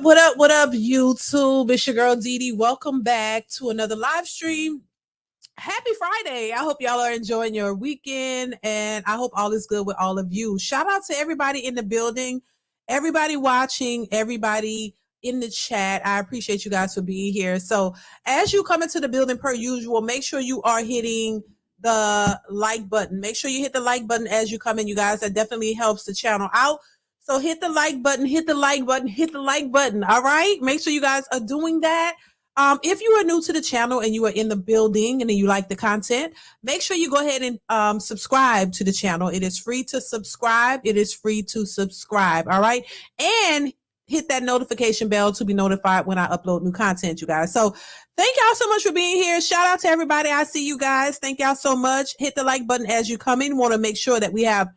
What up, YouTube? It's your girl DeeDee. Welcome back to another live stream. Happy Friday. I hope y'all are enjoying your weekend and I hope all is good with all of you. Shout out to everybody in the building, everybody watching, everybody in the chat. I appreciate you guys for being here. So as you come into the building per usual, make sure you are hitting the like button. Make sure you hit the like button as you come in, you guys. That definitely helps the channel out. So hit the like button, hit the like button, hit the like button. All right. Make sure you guys are doing that. If you are new to the channel and you are in the building and you like the content, make sure you go ahead and subscribe to the channel. It is free to subscribe. It is free to subscribe. All right. And hit that notification bell to be notified when I upload new content, you guys. So thank y'all so much for being here. Shout out to everybody. I see you guys. Thank y'all so much. Hit the like button as you come in. Want to make sure that we have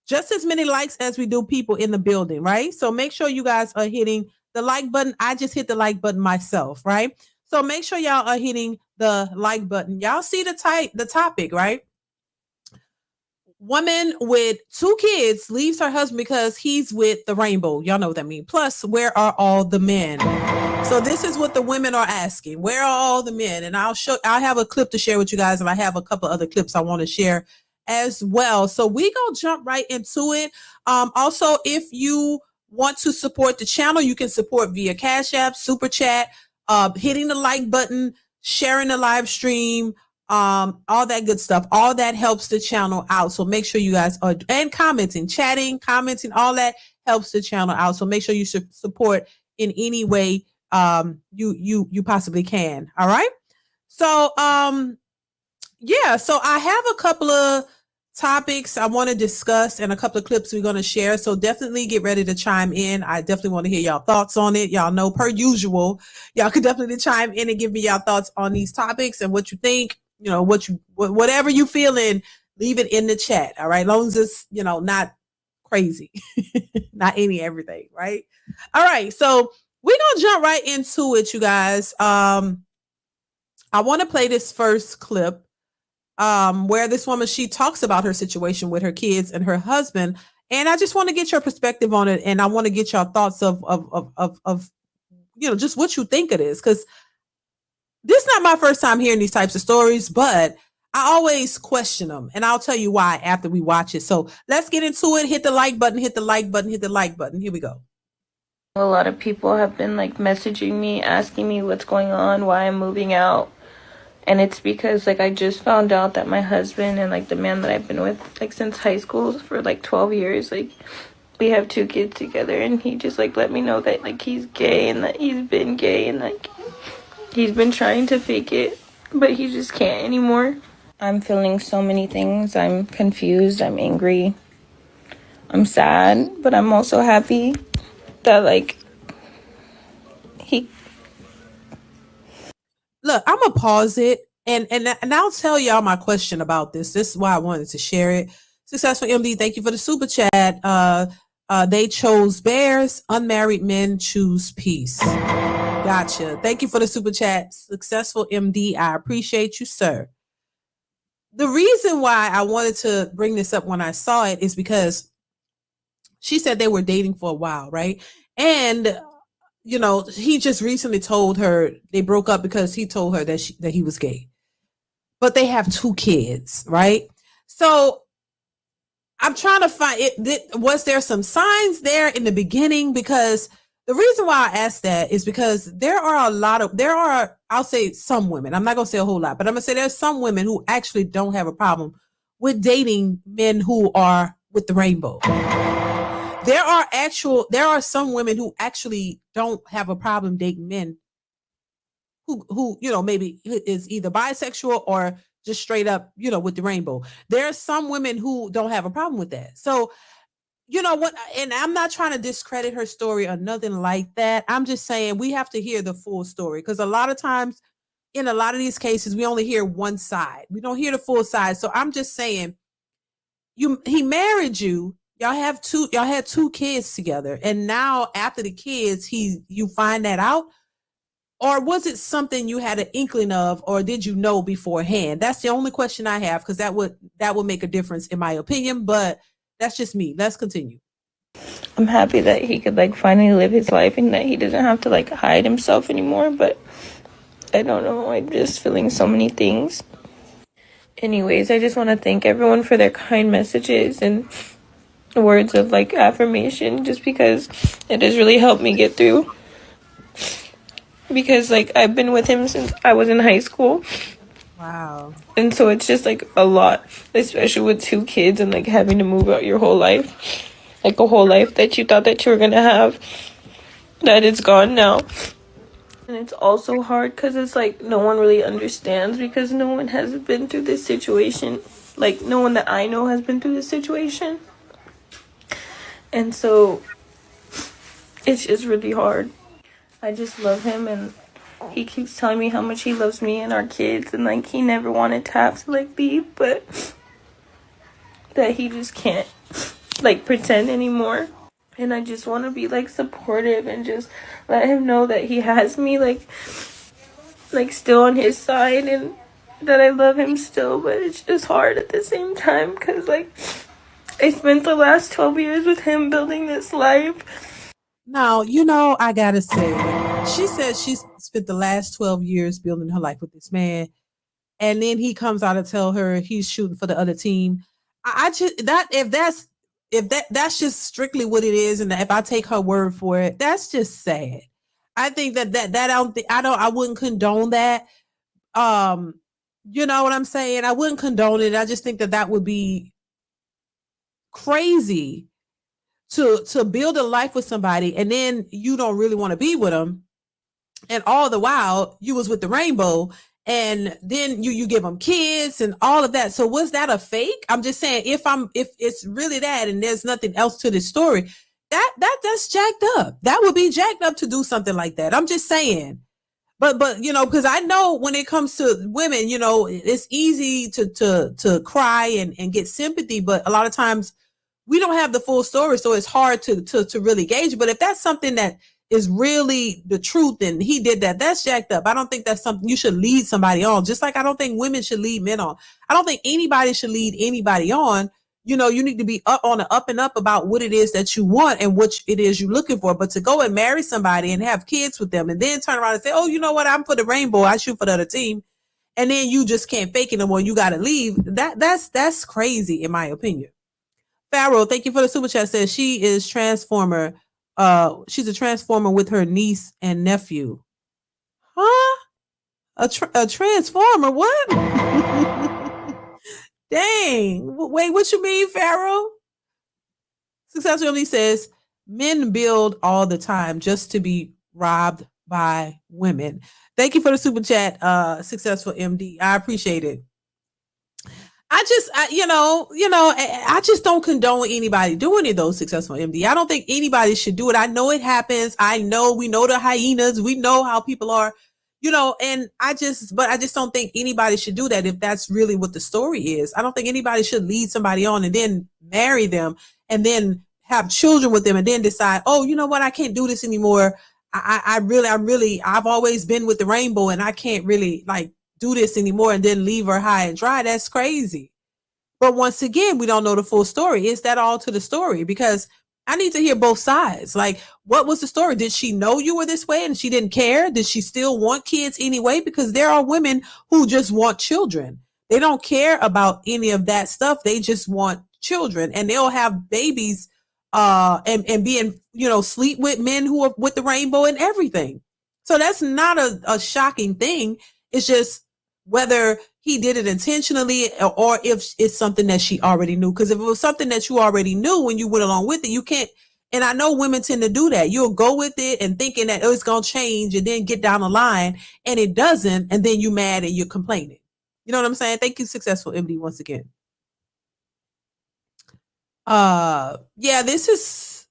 just as many likes as we do people in the building, right? So make sure you guys are hitting the like button. I just hit the like button myself, right? So make sure y'all are hitting the like button. Y'all see the topic, right? Woman with 2 kids leaves her husband because he's with the rainbow. Y'all know what that means. Plus, where are all the men? So this is what the women are asking. Where are all the men? And I'll have a clip to share with you guys, and I have a couple other clips I want to share as well. So we gonna jump right into it. Also, if you want to support the channel, you can support via Cash App, Super Chat, hitting the like button, sharing the live stream, all that good stuff. All that helps the channel out. So make sure you guys are, and commenting, chatting, commenting, all that helps the channel out. So make sure you support in any way you possibly can. All right. So yeah, so I have a couple of topics I want to discuss and a couple of clips we're going to share. So definitely get ready to chime in. I definitely want to hear y'all thoughts on it. Y'all know, per usual, y'all could definitely chime in and give me y'all thoughts on these topics and what you think, you know, whatever you feeling, leave it in the chat. All right. As long as it's, you know, not crazy, not everything. Right. All right. So we're going to jump right into it, you guys. I want to play this first clip where this woman, she talks about her situation with her kids and her husband. And I just want to get your perspective on it. And I want to get your thoughts of you know, just what you think it is. Because this is not my first time hearing these types of stories, but I always question them. And I'll tell you why after we watch it. So let's get into it. Hit the like button, hit the like button, hit the like button. Here we go. A lot of people have been like messaging me, asking me what's going on, why I'm moving out. And it's because, like, I just found out that my husband and, like, the man that I've been with, like, since high school for, like, 12 years, like, we have 2 kids together. And he just, like, let me know that, like, he's gay and that he's been gay and, like, he's been trying to fake it, but he just can't anymore. I'm feeling so many things. I'm confused. I'm angry. I'm sad. But I'm also happy that, like, Look, I'm gonna pause it and I'll tell y'all my question about this. This is why I wanted to share it. Successful MD, thank you for the super chat. They chose bears, unmarried men choose peace. Gotcha. Thank you for the super chat. Successful MD, I appreciate you, sir. The reason why I wanted to bring this up when I saw it is because she said they were dating for a while, right? And you know, he just recently told her they broke up because he told her that he was gay. But they have 2 kids, right? So I'm trying to find it. Was there some signs there in the beginning? Because the reason why I asked that is because I'll say some women, I'm not going to say a whole lot, but I'm going to say there's some women who actually don't have a problem with dating men who are with the rainbow. There are some women who actually don't have a problem dating men who, you know, maybe is either bisexual or just straight up, you know, with the rainbow. There are some women who don't have a problem with that. So, you know what, and I'm not trying to discredit her story or nothing like that. I'm just saying we have to hear the full story, because a lot of times in a lot of these cases, we only hear one side. We don't hear the full side. So I'm just saying, he married you. Y'all had 2 kids together, and now after the kids, you find that out, or was it something you had an inkling of, or did you know beforehand? That's the only question I have, because that would make a difference in my opinion. But that's just me. Let's continue. I'm happy that he could like finally live his life and that he doesn't have to like hide himself anymore, but I don't know, I'm just feeling so many things. Anyways, I just want to thank everyone for their kind messages and words of like affirmation, just because it has really helped me get through. Because like I've been with him since I was in high school. Wow. And so it's just like a lot, especially with 2 kids and like having to move out your whole life. Like a whole life that you thought that you were gonna have, that it's gone now. And it's also hard because it's like no one really understands, because no one has been through this situation. Like no one that I know has been through this situation. And so it's just really hard. I just love him, and he keeps telling me how much he loves me and our kids, and like he never wanted to have to like leave, but that he just can't like pretend anymore. And I just want to be like supportive and just let him know that he has me like still on his side, and that I love him still. But it's just hard at the same time, because like I spent the last 12 years with him building this life. Now, I gotta say, she said she spent the last 12 years building her life with this man, and then he comes out to tell her he's shooting for the other team. I just that if that's just strictly what it is, and if I take her word for it, that's just sad. I think I wouldn't condone that. You know what I'm saying? I wouldn't condone it. I just think that would be crazy to build a life with somebody and then you don't really want to be with them, and all the while you was with the rainbow, and then you give them kids and all of that. So was that a fake? I'm just saying, if it's really that and there's nothing else to this story, that's jacked up. That would be jacked up to do something like that. I'm just saying. But because I know when it comes to women, it's easy to cry and get sympathy, but a lot of times we don't have the full story, so it's hard to really gauge. But if that's something that is really the truth and he did that, that's jacked up. I don't think that's something you should lead somebody on, just like I don't think women should lead men on. I don't think anybody should lead anybody on. You need to be on the up and up about what it is that you want and what it is you're looking for. But to go and marry somebody and have kids with them and then turn around and say, oh, you know what, I'm for the rainbow, I shoot for the other team, and then you just can't fake it no more, you got to leave, that's crazy in my opinion. Farrell, thank you for the super chat. Says she is Transformer. She's a Transformer with her niece and nephew. Huh? A Transformer? What? Dang. Wait, what you mean, Farrell? Successful Emily says men build all the time just to be robbed by women. Thank you for the super chat, Successful MD. I appreciate it. I just don't condone anybody doing it though, Successful MD. I don't think anybody should do it. I know it happens. We know the hyenas. We know how people are, and I just don't think anybody should do that if that's really what the story is. I don't think anybody should lead somebody on and then marry them and then have children with them and then decide, oh, you know what, I can't do this anymore. I've always been with the rainbow and I can't really like do this anymore and then leave her high and dry. That's crazy. But once again, we don't know the full story. Is that all to the story? Because I need to hear both sides. Like, what was the story? Did she know you were this way and she didn't care? Did she still want kids anyway? Because there are women who just want children. They don't care about any of that stuff. They just want children, and they'll have babies and being, sleep with men who are with the rainbow and everything. So that's not a shocking thing. It's just whether he did it intentionally or if it's something that she already knew. Because if it was something that you already knew when you went along with it, you can't. And I know women tend to do that. You'll go with it and thinking that, oh, it's going to change, and then get down the line and it doesn't. And then you're mad and you're complaining. You know what I'm saying? Thank you, Successful MD, once again. Yeah, this is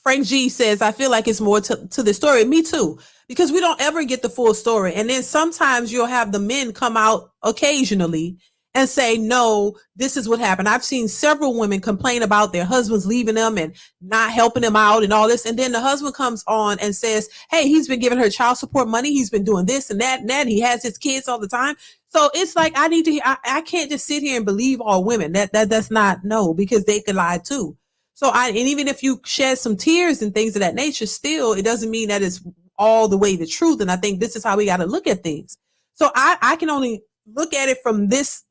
Frank G says, I feel like it's more to the story. Me too, because we don't ever get the full story. And then sometimes you'll have the men come out occasionally and say, no, this is what happened. I've seen several women complain about their husbands leaving them and not helping them out and all this. And then the husband comes on and says, hey, he's been giving her child support money. He's been doing this and that and that. And he has his kids all the time. So it's like, I can't just sit here and believe all women. That's not, no, because they could lie too. So and even if you shed some tears and things of that nature, still it doesn't mean that it's all the way the truth. And I think this is how we got to look at things. So I can only look at it from this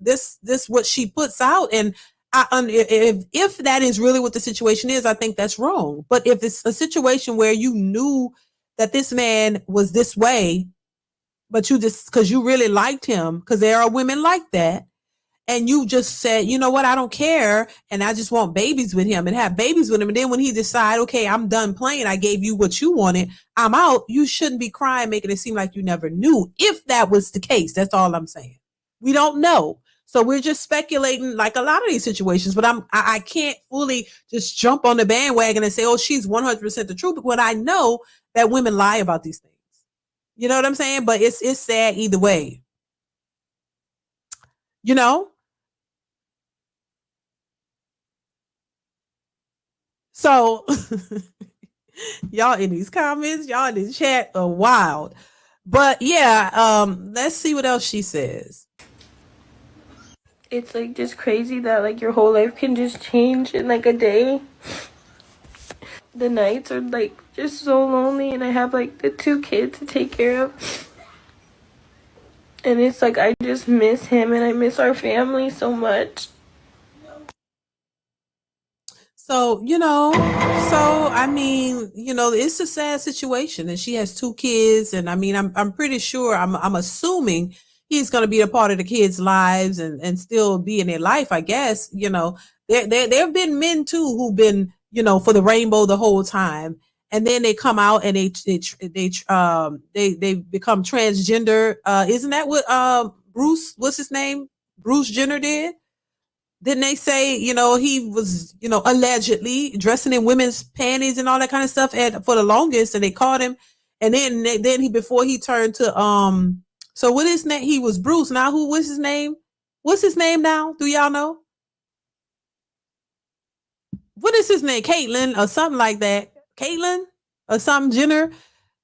what she puts out, and if that is really what the situation is, I think that's wrong. But if it's a situation where you knew that this man was this way, but you just because you really liked him, because there are women like that, and you just said, you know what, I don't care, and I just want babies with him and have babies with him, and then when he decide, okay, I'm done playing, I gave you what you wanted, I'm out, you shouldn't be crying, making it seem like you never knew. If that was the case, that's all I'm saying. We don't know. So we're just speculating like a lot of these situations, but I can't fully just jump on the bandwagon and say, oh, she's 100% the truth, because I know that women lie about these things. You know what I'm saying? But it's sad either way. You know? So y'all in these comments, y'all in the chat are wild. But yeah, let's see what else she says. It's like just crazy that like your whole life can just change in like a day. The nights are like just so lonely, and I have like the 2 kids to take care of. And it's like I just miss him and I miss our family so much. So, I mean, it's a sad situation, and she has 2 kids, and I mean, I'm pretty sure, I'm assuming he's going to be a part of the kids' lives and still be in their life, I guess. There have been men too who've been, for the rainbow the whole time, and then they come out and they become transgender. Isn't that what Bruce, what's his name? Bruce Jenner did? Didn't they say, he was, allegedly dressing in women's panties and all that kind of stuff for the longest, and they caught him. And then he, before he turned to, so what is his name? He was Bruce. Now what's his name? What's his name now? Do y'all know? What is his name? Caitlyn or something like that. Caitlyn or something Jenner.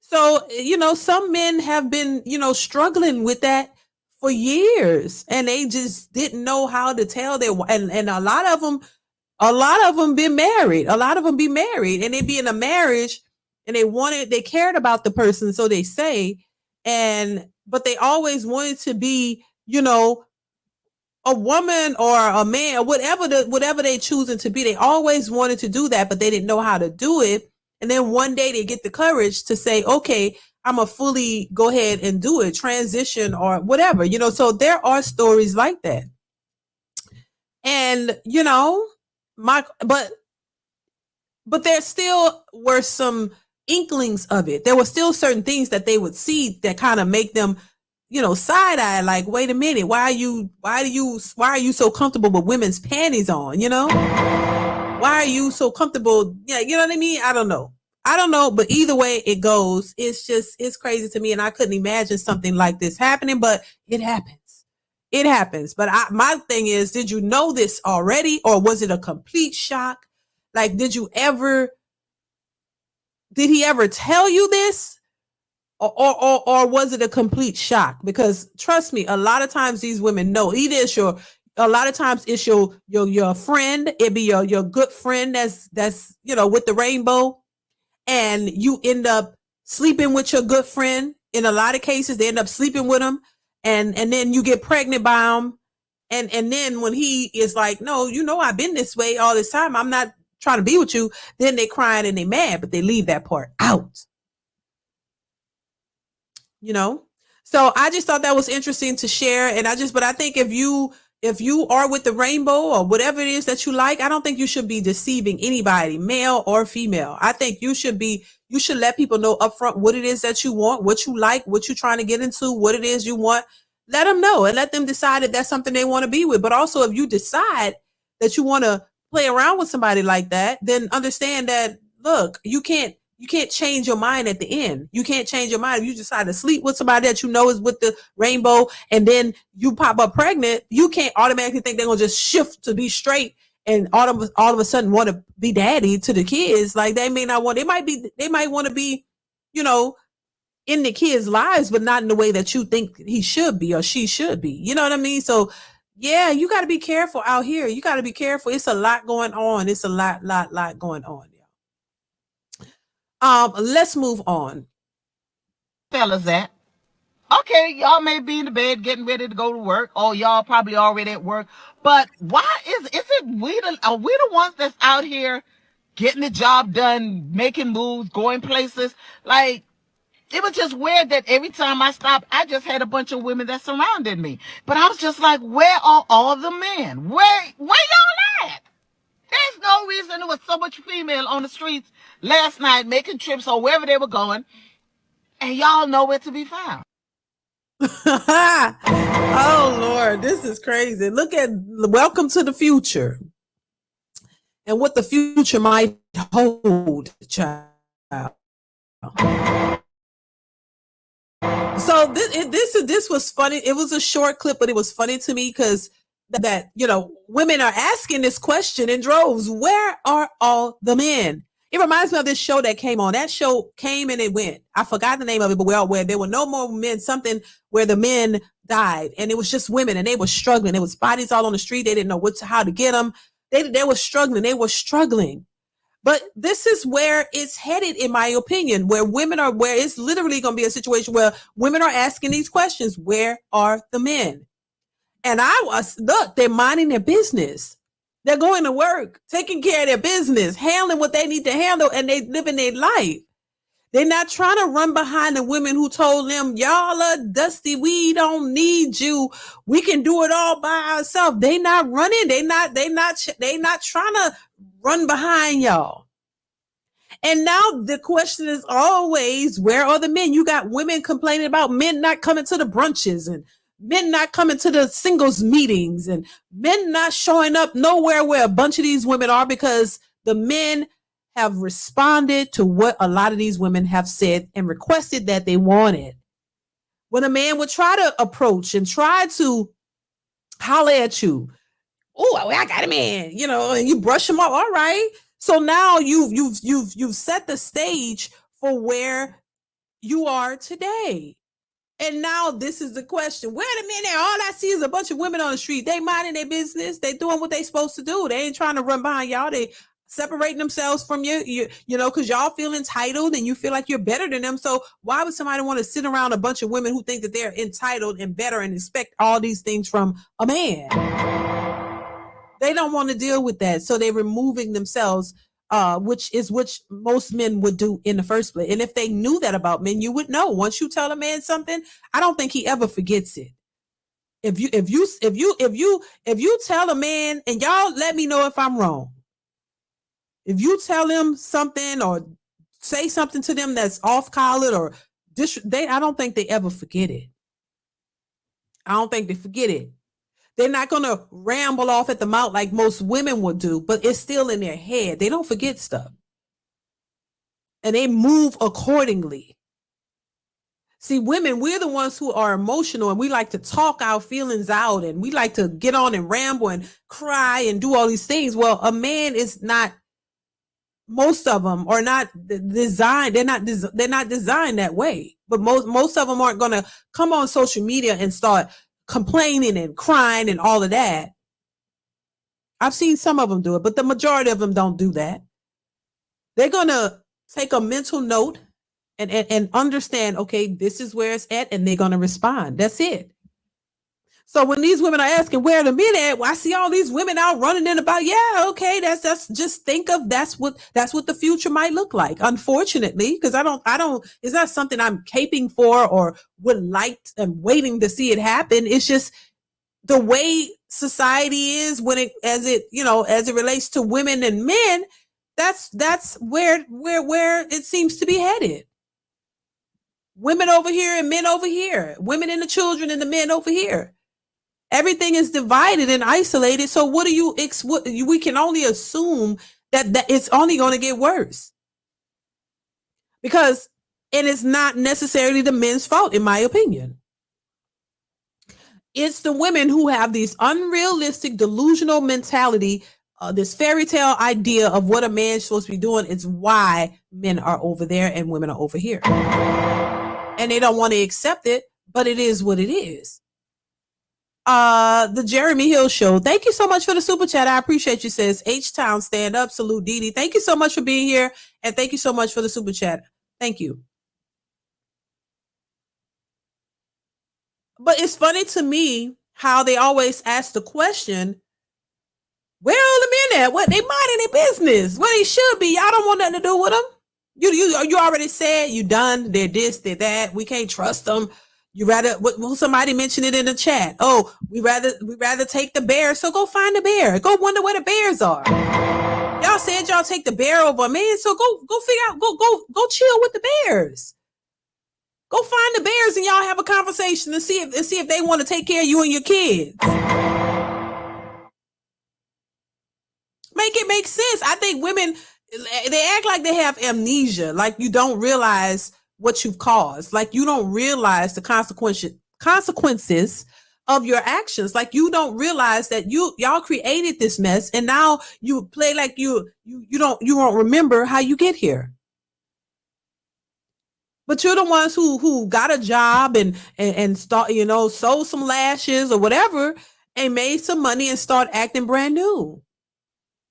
So, some men have been, struggling with that for years, and they just didn't know how to tell their, and a lot of them been married. A lot of them be married, and they be in a marriage, and they cared about the person, so they say, but they always wanted to be, a woman or a man or whatever they choosing to be. They always wanted to do that, but they didn't know how to do it. And then one day they get the courage to say, okay, I'm going to fully go ahead and do it, transition or whatever, so there are stories like that. And, but there still were some inklings of it. There were still certain things that they would see that kind of make them, side eye, like, wait a minute, why are you so comfortable with women's panties on? Why are you so comfortable? Yeah, you know what I mean? I don't know, but either way it goes, it's crazy to me, and I couldn't imagine something like this happening, but it happens. But my thing is, did you know this already, or was it a complete shock? Like, did he ever tell you this? Or was it a complete shock? Because trust me, a lot of times these women know. A lot of times it's your friend. It be your good friend that's with the rainbow, and you end up sleeping with your good friend. In a lot of cases, they end up sleeping with him, and then you get pregnant by him, and then when he is like, no, I've been this way all this time, I'm not trying to be with you. Then they crying and they mad, but they leave that part out. So I just thought that was interesting to share. And but I think if you are with the rainbow or whatever it is that you like, I don't think you should be deceiving anybody, male or female. I think you should let people know upfront what it is that you want, what you like, what you're trying to get into, what it is you want. Let them know and let them decide if that's something they want to be with. But also, if you decide that you want to play around with somebody like that, then understand that, look, you can't change your mind at the end. You can't change your mind. If you decide to sleep with somebody that is with the rainbow, and then you pop up pregnant, you can't automatically think they're going to just shift to be straight and all of a sudden want to be daddy to the kids. Like, they might want to be, in the kids' lives, but not in the way that you think he should be or she should be. You know what I mean? So Yeah, you got to be careful out here. You got to be careful. It's a lot going on. It's a lot going on. Let's move on. Fellas at. Okay, y'all may be in the bed getting ready to go to work, or y'all probably already at work. But why is it are we the ones that's out here getting the job done, making moves, going places? Like, it was just weird that every time I stopped, I just had a bunch of women that surrounded me. But I was just like, where are all the men? Where y'all at? There's no reason there was so much female on the streets last night making trips or wherever they were going, and y'all nowhere to be found. Oh Lord, this is crazy. Look at welcome to the future and what the future might hold, child. So this was funny. It was a short clip, but it was funny to me because that women are asking this question in droves. Where are all the men? It reminds me of this show that came on. That show came and it went. I forgot the name of it, but where there were no more men. Something where the men died, and it was just women, and they were struggling. There was bodies all on the street. They didn't know how to get them. They were struggling. They were struggling. But this is where it's headed, in my opinion, where it's literally going to be a situation where women are asking these questions. Where are the men? And they're minding their business. They're going to work, taking care of their business, handling what they need to handle, and they living their life. They're not trying to run behind the women who told them, y'all are dusty. We don't need you. We can do it all by ourselves. They not running. They not trying to run behind y'all. And now the question is always, where are the men? You got women complaining about men not coming to the brunches and men not coming to the singles meetings and men not showing up nowhere where a bunch of these women are, because the men have responded to what a lot of these women have said and requested that they wanted. When a man would try to approach and try to holler at you, oh, I got a man, and you brush him off. All right. So now you've set the stage for where you are today. And now this is the question. Where the men at? All I see is a bunch of women on the street. They minding their business. They doing what they supposed to do. They ain't trying to run behind y'all. They separating themselves from you, because y'all feel entitled and you feel like you're better than them. So why would somebody want to sit around a bunch of women who think that they're entitled and better and expect all these things from a man? They don't want to deal with that. So they're removing themselves, which most men would do in the first place. And if they knew that about men, you would know. Once you tell a man something, I don't think he ever forgets it. If you tell a man, and y'all let me know if I'm wrong. If you tell him something or say something to them that's off color or I don't think they ever forget it. I don't think they forget it. They're not going to ramble off at the mouth like most women would do, but it's still in their head. They don't forget stuff. And they move accordingly. See, women, we're the ones who are emotional and we like to talk our feelings out and we like to get on and ramble and cry and do all these things. Well, a man is not, most of them are not designed. They're not designed that way. But most of them aren't going to come on social media and start complaining and crying and all of that. I've seen some of them do it, but the majority of them don't do that. They're going to take a mental note and understand, okay, this is where it's at, and they're going to respond. That's it. So when these women are asking where the men at, well, I see all these women out running in about, yeah, okay, that's just think of that's what the future might look like. Unfortunately, because I don't, it's not something I'm caping for or would like and waiting to see it happen. It's just the way society is as it relates to women and men. That's where it seems to be headed. Women over here and men over here. Women and the children and the men over here. Everything is divided and isolated. So we can only assume that it's only going to get worse. Because it is not necessarily the men's fault, in my opinion. It's the women who have these unrealistic, delusional mentality, this fairy tale idea of what a man's supposed to be doing. It's why men are over there and women are over here. And they don't want to accept it, but it is what it is. The Jeremy Hill Show. Thank you so much for the super chat. I appreciate you, sis. H-Town, stand up. Salute, DeeDee. Thank you so much for being here. And thank you so much for the super chat. Thank you. But it's funny to me how they always ask the question, where are all the men at? What? They minding their business. Where they should be. Y'all don't want nothing to do with them. You already said you done. They're this, they're that. We can't trust them. You rather, somebody mentioned it in the chat. Oh, we rather take the bear. So go find the bear. Go wonder where the bears are. Y'all said y'all take the bear over a man. So go figure out, go chill with the bears. Go find the bears and y'all have a conversation and see if they want to take care of you and your kids. Make it make sense. I think women, they act like they have amnesia, like you don't realize what you've caused, like you don't realize the consequences of your actions, like you don't realize that y'all created this mess, and now you play like you won't remember how you get here. But you're the ones who got a job and start, sold some lashes or whatever and made some money and start acting brand new.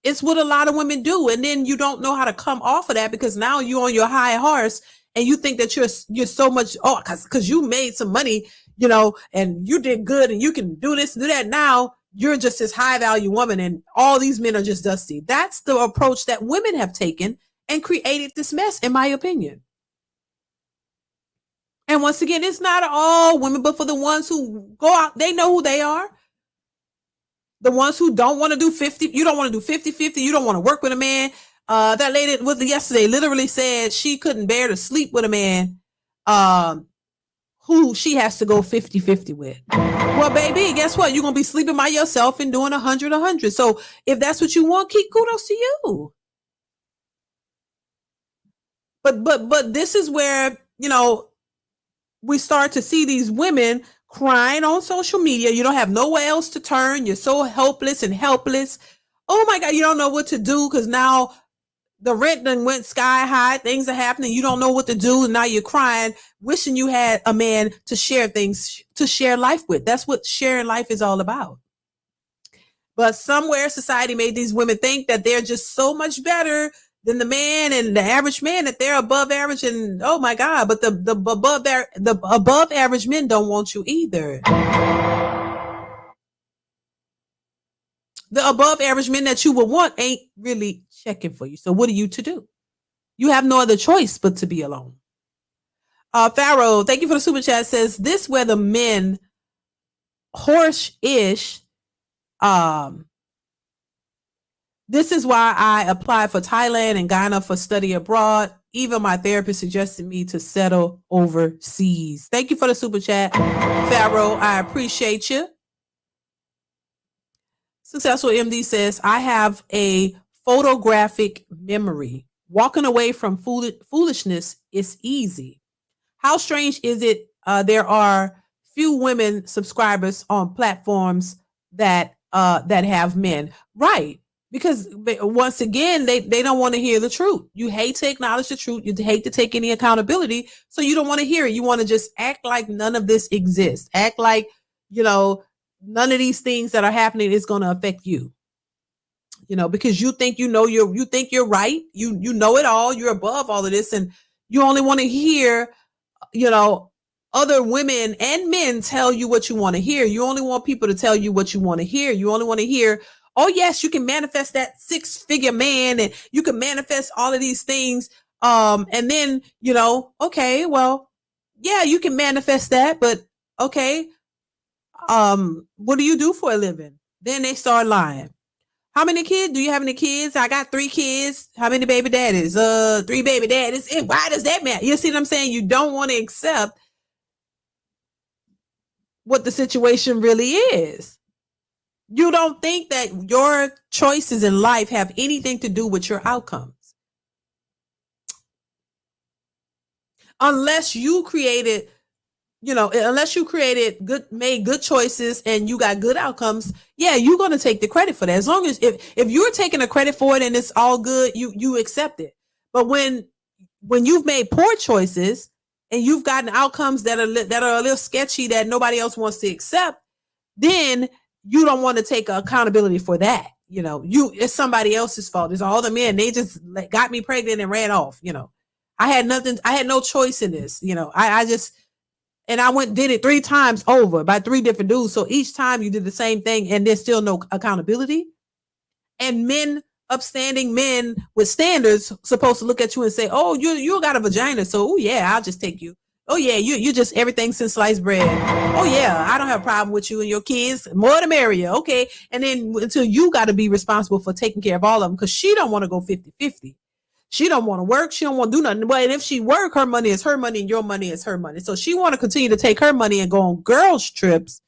It's what a lot of women do. And then you don't know how to come off of that because now you're on your high horse and you think that you're so much, because you made some money, and you did good and you can do this and do that. Now you're just this high value woman and all these men are just dusty. That's the approach that women have taken and created this mess, in my opinion. And once again, it's not all women, but for the ones who go out, they know who they are. The ones who don't want to do 50, you don't want to do 50-50, you don't want to work with a man. That lady with yesterday literally said she couldn't bear to sleep with a man who she has to go 50-50 with. Well, baby, guess what? You're going to be sleeping by yourself and doing 100. So if that's what you want, keep kudos to you. But this is where, we start to see these women crying on social media. You don't have nowhere else to turn. You're so helpless and helpless. Oh my God, you don't know what to do because now the rent done went sky high. Things are happening. You don't know what to do. And now you're crying, wishing you had a man to share things, to share life with. That's what sharing life is all about. But somewhere society made these women think that they're just so much better than the man and the average man, that they're above average. And oh my God, but the above average men don't want you either. The above average men that you would want ain't really checking for you. So what are you to do? You have no other choice but to be alone. Pharaoh, thank you for the super chat, says this where the men horse-ish. This is why I applied for Thailand and Ghana for study abroad. Even my therapist suggested me to settle overseas. Thank you for the super chat, Pharaoh. I appreciate you. Successful MD says, I have a photographic memory. Walking away from foolishness is easy. How strange is it there are few women subscribers on platforms that have men? Right. Because once again, they don't want to hear the truth. You hate to acknowledge the truth. You hate to take any accountability. So you don't want to hear it. You want to just act like none of this exists. Act like, none of these things that are happening is going to affect you. Because you think you think you're right. You know it all. You're above all of this. And you only want to hear, other women and men tell you what you want to hear. You only want people to tell you what you want to hear. You only want to hear, oh yes, you can manifest that 6-figure man and you can manifest all of these things. And then, okay, well, yeah, you can manifest that, but okay. What do you do for a living? Then they start lying. How many kids? Do you have any kids? I got 3 kids. How many baby daddies? 3 baby daddies. And why does that matter? You see what I'm saying? You don't want to accept what the situation really is. You don't think that your choices in life have anything to do with your outcomes. Unless you created made good choices and you got good outcomes, yeah, you're going to take the credit for that. As long as if you're taking the credit for it and it's all good, you accept it. But when you've made poor choices and you've gotten outcomes that are a little sketchy that nobody else wants to accept, then you don't want to take accountability for that. It's somebody else's fault. It's all the men. They just got me pregnant and ran off. I had nothing. I had no choice in this. I just, and I did it 3 times over by 3 different dudes. So each time you did the same thing and there's still no accountability. And upstanding men with standards supposed to look at you and say, oh, you got a vagina. So, yeah, I'll just take you. Oh, yeah, you just everything since sliced bread. Oh, yeah, I don't have a problem with you and your kids. More the merrier. Okay. And then until you got to be responsible for taking care of all of them, because she don't want to go 50-50. She don't want to work. She don't want to do nothing. But if she work, her money is her money and your money is her money. So she want to continue to take her money and go on girls' trips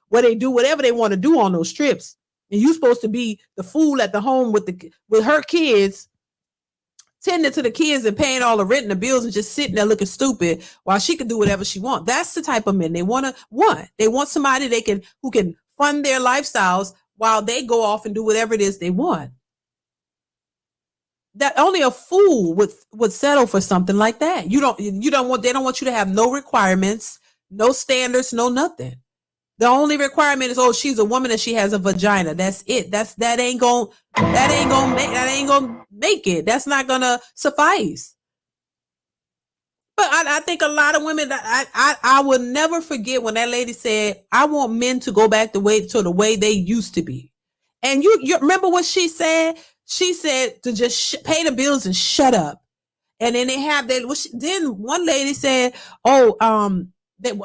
where they do whatever they want to do on those trips. And you supposed to be the fool at the home with her kids, tending to the kids and paying all the rent and the bills and just sitting there looking stupid while she can do whatever she wants. That's the type of men they want. They want somebody who can fund their lifestyles while they go off and do whatever it is they want. That only a fool would settle for something like that. They don't want you to have no requirements, no standards, no nothing. The only requirement is, she's a woman and she has a vagina. That's it. That ain't gonna make it. That's not gonna suffice. But I think a lot of women, I will never forget when that lady said, I want men to go back to the way they used to be. And you remember what she said? She said to just pay the bills and shut up. And then then one lady said,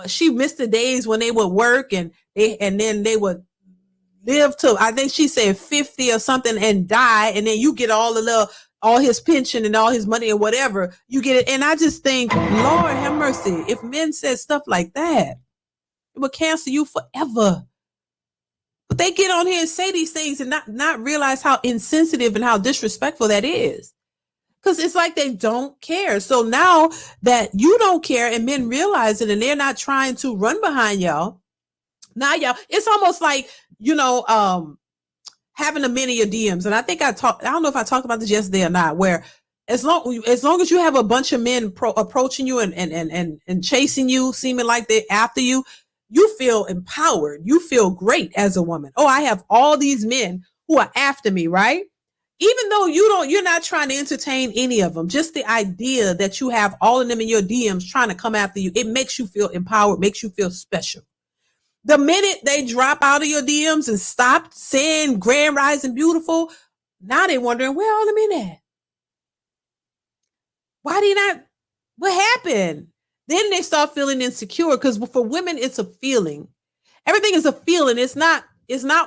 she missed the days when they would work and then they would live to, I think she said 50 or something and die. And then you get all his pension and all his money or whatever, you get it. And I just think, Lord have mercy. If men said stuff like that, it would cancel you forever. But they get on here and say these things and not realize how insensitive and how disrespectful that is. Because it's like they don't care. So now that you don't care and men realize it and they're not trying to run behind y'all, now y'all, it's almost like, having a men in your DMs. And I think I don't know if I talked about this yesterday or not, where as long as you have a bunch of men approaching you and chasing you, seeming like they're after you, you feel empowered. You feel great as a woman. Oh, I have all these men who are after me, right? Even though you're not trying to entertain any of them, just the idea that you have all of them in your DMs trying to come after you, it makes you feel empowered, makes you feel special. The minute they drop out of your DMs and stop saying grand rising beautiful, now they're wondering, where all the men at? Why did not? What happened? Then they start feeling insecure, because for women, it's a feeling. Everything is a feeling. It's not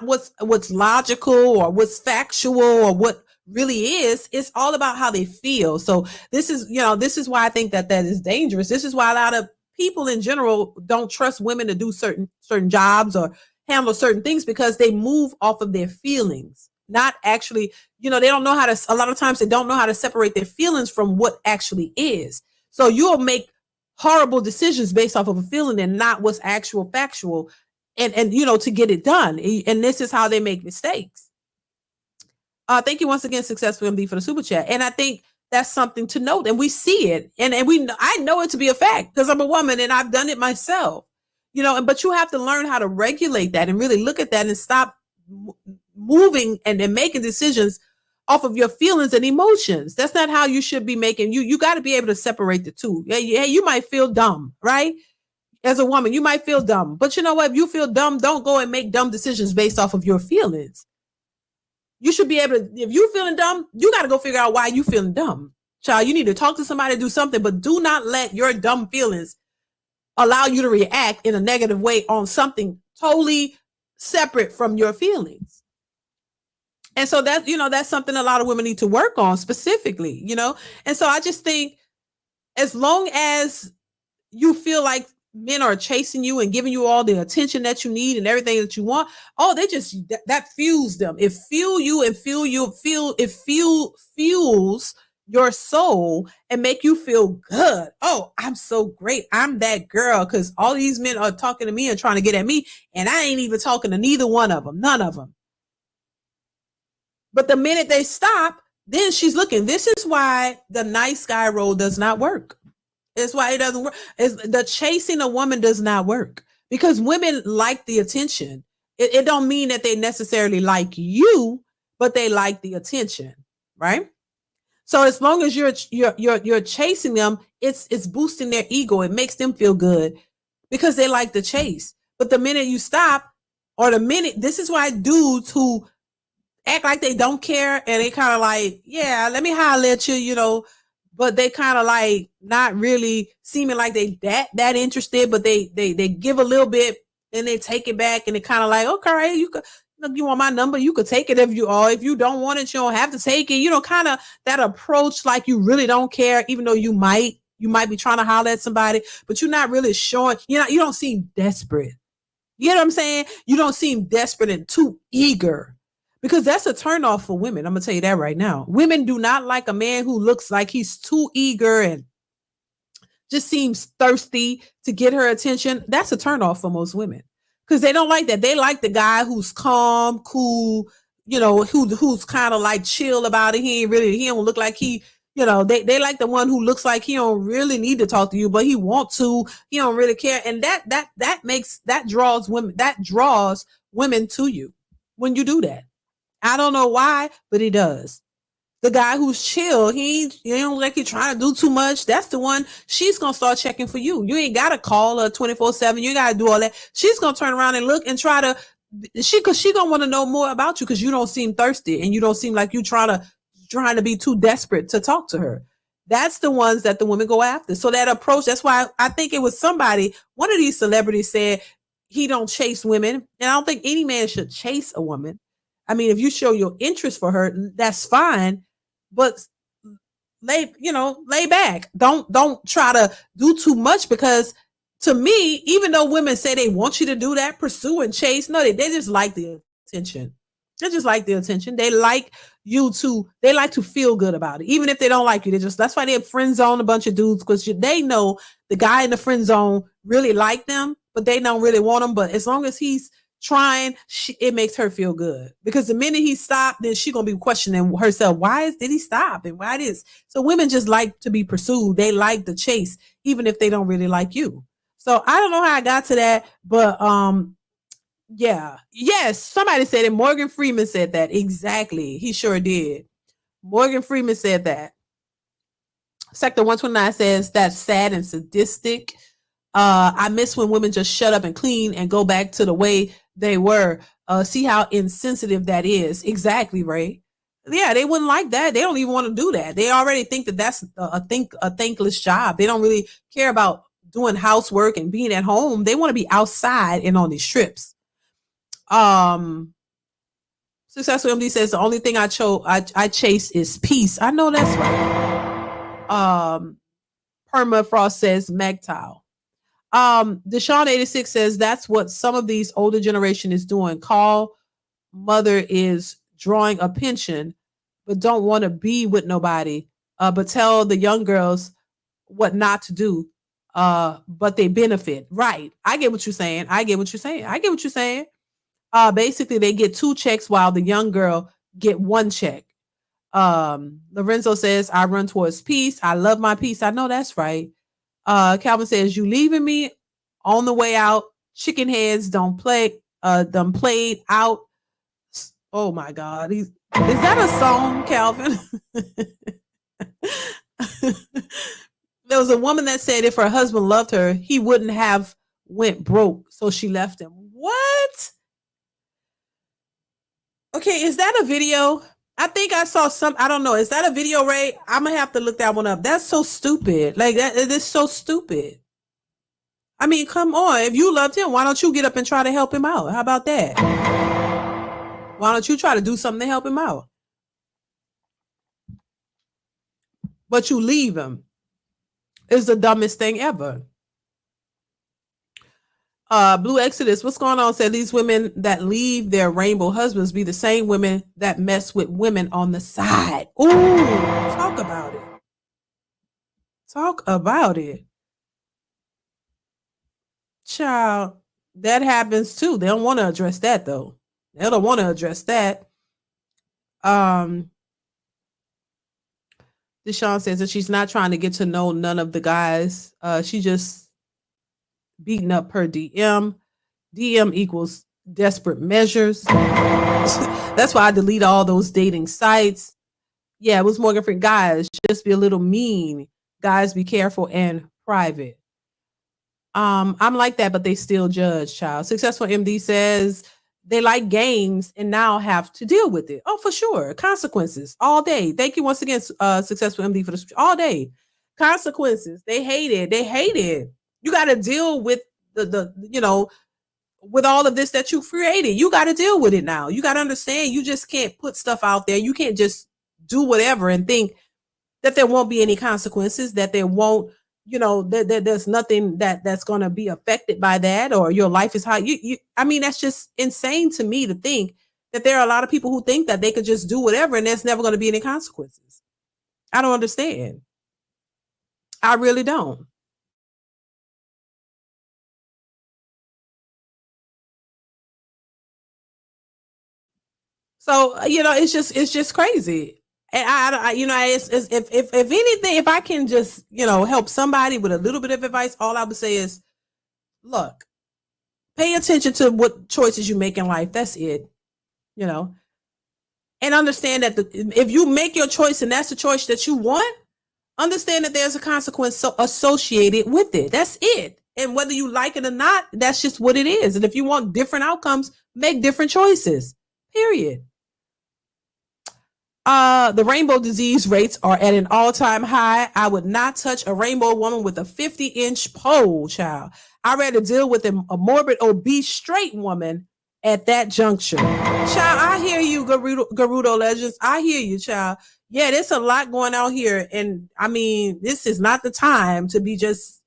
what's logical or what's factual or what really is. It's all about how they feel. So this is why I think that is dangerous. This is why a lot of people in general don't trust women to do certain jobs or handle certain things, because they move off of their feelings, not actually, they don't know a lot of times they don't know how to separate their feelings from what actually is. So you'll make horrible decisions based off of a feeling and not what's actual factual. And to get it done. And this is how they make mistakes. Thank you once again, Successful MD, for the super chat. And I think that's something to note. And we see it. And I know it to be a fact because I'm a woman and I've done it myself. But you have to learn how to regulate that and really look at that and stop moving and making decisions off of your feelings and emotions. That's not how you should be making. You got to be able to separate the two. Yeah, you might feel dumb, right? As a woman, you might feel dumb, but you know what? If you feel dumb, don't go and make dumb decisions based off of your feelings. You should be able to, if you're feeling dumb, you got to go figure out why you feeling dumb. Child, you need to talk to somebody, do something, but do not let your dumb feelings allow you to react in a negative way on something totally separate from your feelings. And so that's something a lot of women need to work on specifically, And so I just think as long as you feel like men are chasing you and giving you all the attention that you need and everything that you want, they just, that fuels them. It fuels your soul and make you feel good. Oh, I'm so great. I'm that girl, because all these men are talking to me and trying to get at me, and I ain't even talking to neither one of them, none of them. But the minute they stop, then she's looking. This is why the nice guy role does not work. It's why it doesn't work. The chasing a woman does not work, because women like the attention. It don't mean that they necessarily like you, but they like the attention, right? So as long as you're chasing them, it's boosting their ego. It makes them feel good because they like the chase. But the minute you stop, or the minute, this is why dudes who act like they don't care and they kind of like, yeah, let me holler at you, but they kind of like not really seeming like they that interested, but they give a little bit and they take it back and they kind of like, okay, you could, you want my number, you could take it if you don't want it, you don't have to take it, kind of that approach, like you really don't care, even though you might be trying to holler at somebody, but you're not really showing, you don't seem desperate. You know what I'm saying? You don't seem desperate and too eager, because that's a turnoff for women. I'm gonna tell you that right now. Women do not like a man who looks like he's too eager and just seems thirsty to get her attention. That's a turnoff for most women, because they don't like that. They like the guy who's calm, cool, who's kind of like chill about it. He don't look like they like the one who looks like he don't really need to talk to you, but he wants to. He don't really care, and that draws women to you when you do that. I don't know why, but he does. The guy who's chill, he don't like he trying to do too much. That's the one she's gonna start checking for you. You ain't gotta call her 24/7. You gotta do all that. She's gonna turn around and look and try to. She gonna want to know more about you because you don't seem thirsty and you don't seem like you trying to be too desperate to talk to her. That's the ones that the women go after. So that approach. That's why I think it was somebody. One of these celebrities said he don't chase women, and I don't think any man should chase a woman. I mean, if you show your interest for her, that's fine, but lay back. Don't try to do too much, because to me, even though women say they want you to do that, pursue and chase, no, they just like the attention. They just like the attention. They like they like to feel good about it. Even if they don't like you, that's why they have friend zone a bunch of dudes, because they know the guy in the friend zone really like them, but they don't really want them. But as long as he's trying, it makes her feel good, because the minute he stopped, then she gonna be questioning herself, did he stop and why this? So women just like to be pursued. They like the chase, even if they don't really like you. So I don't know how I got to that, but yeah, yes, somebody said it. Morgan Freeman said that. Exactly, he sure did. Morgan Freeman said that. Sector 129 says that's sad and sadistic. I miss when women just shut up and clean and go back to the way they were. See how insensitive that is. Exactly, Ray. Yeah, they wouldn't like that. They don't even want to do that. They already think that that's a thankless job. They don't really care about doing housework and being at home. They want to be outside and on these trips. Successful MD says the only thing I chase is peace. I know that's right. Permafrost says Magtile. Deshaun 86 says that's what some of these older generation is doing. Call mother is drawing a pension, but don't want to be with nobody. But tell the young girls what not to do. But they benefit. Right. I get what you're saying. Basically they get 2 checks while the young girl get 1 check. Lorenzo says, I run towards peace. I love my peace. I know that's right. Calvin says, you leaving me on the way out. Chicken heads don't played out. Oh my God. Is that a song, Calvin? There was a woman that said if her husband loved her, he wouldn't have went broke. So she left him. What? Okay. Is that a video? I think I saw I don't know. Is that a video, Ray? I'm going to have to look that one up. That's so stupid. Like that. It is so stupid. I mean, come on. If you loved him, why don't you get up and try to help him out? How about that? Why don't you try to do something to help him out? But you leave him. It's the dumbest thing ever. Blue Exodus, what's going on? Said these women that leave their rainbow husbands be the same women that mess with women on the side. Ooh, talk about it. Talk about it. Child, that happens too. They don't want to address that though. They don't want to address that. Deshaun says that she's not trying to get to know none of the guys. She just beating up her DM. DM equals desperate measures. That's why I delete all those dating sites. Yeah, it was Morgan Freeman. Guys, just be a little mean. Guys, be careful and private. I'm like that, but they still judge, child. Successful MD says they like games and now have to deal with it. Oh, for sure. Consequences all day. Thank you once again, Successful MD, for the all day. Consequences. They hate it. They hate it. You got to deal with the with all of this that you created. You got to deal with it now. You got to understand you just can't put stuff out there. You can't just do whatever and think that there won't be any consequences, that there won't, there's nothing that's going to be affected by that, or your life is how I mean, that's just insane to me to think that there are a lot of people who think that they could just do whatever and there's never going to be any consequences. I don't understand. I really don't. So, it's just crazy. And if anything, if I can just, help somebody with a little bit of advice, all I would say is, look, pay attention to what choices you make in life. That's it, and understand that if you make your choice and that's the choice that you want, understand that there's a consequence associated with it. That's it. And whether you like it or not, that's just what it is. And if you want different outcomes, make different choices, period. The rainbow disease rates are at an all-time high. I would not touch a rainbow woman with a 50-inch pole, child. I'd rather deal with a morbid, obese, straight woman at that juncture. Child, I hear you, Garudo Legends. I hear you, child. Yeah, there's a lot going out here. And I mean, this is not the time to be just,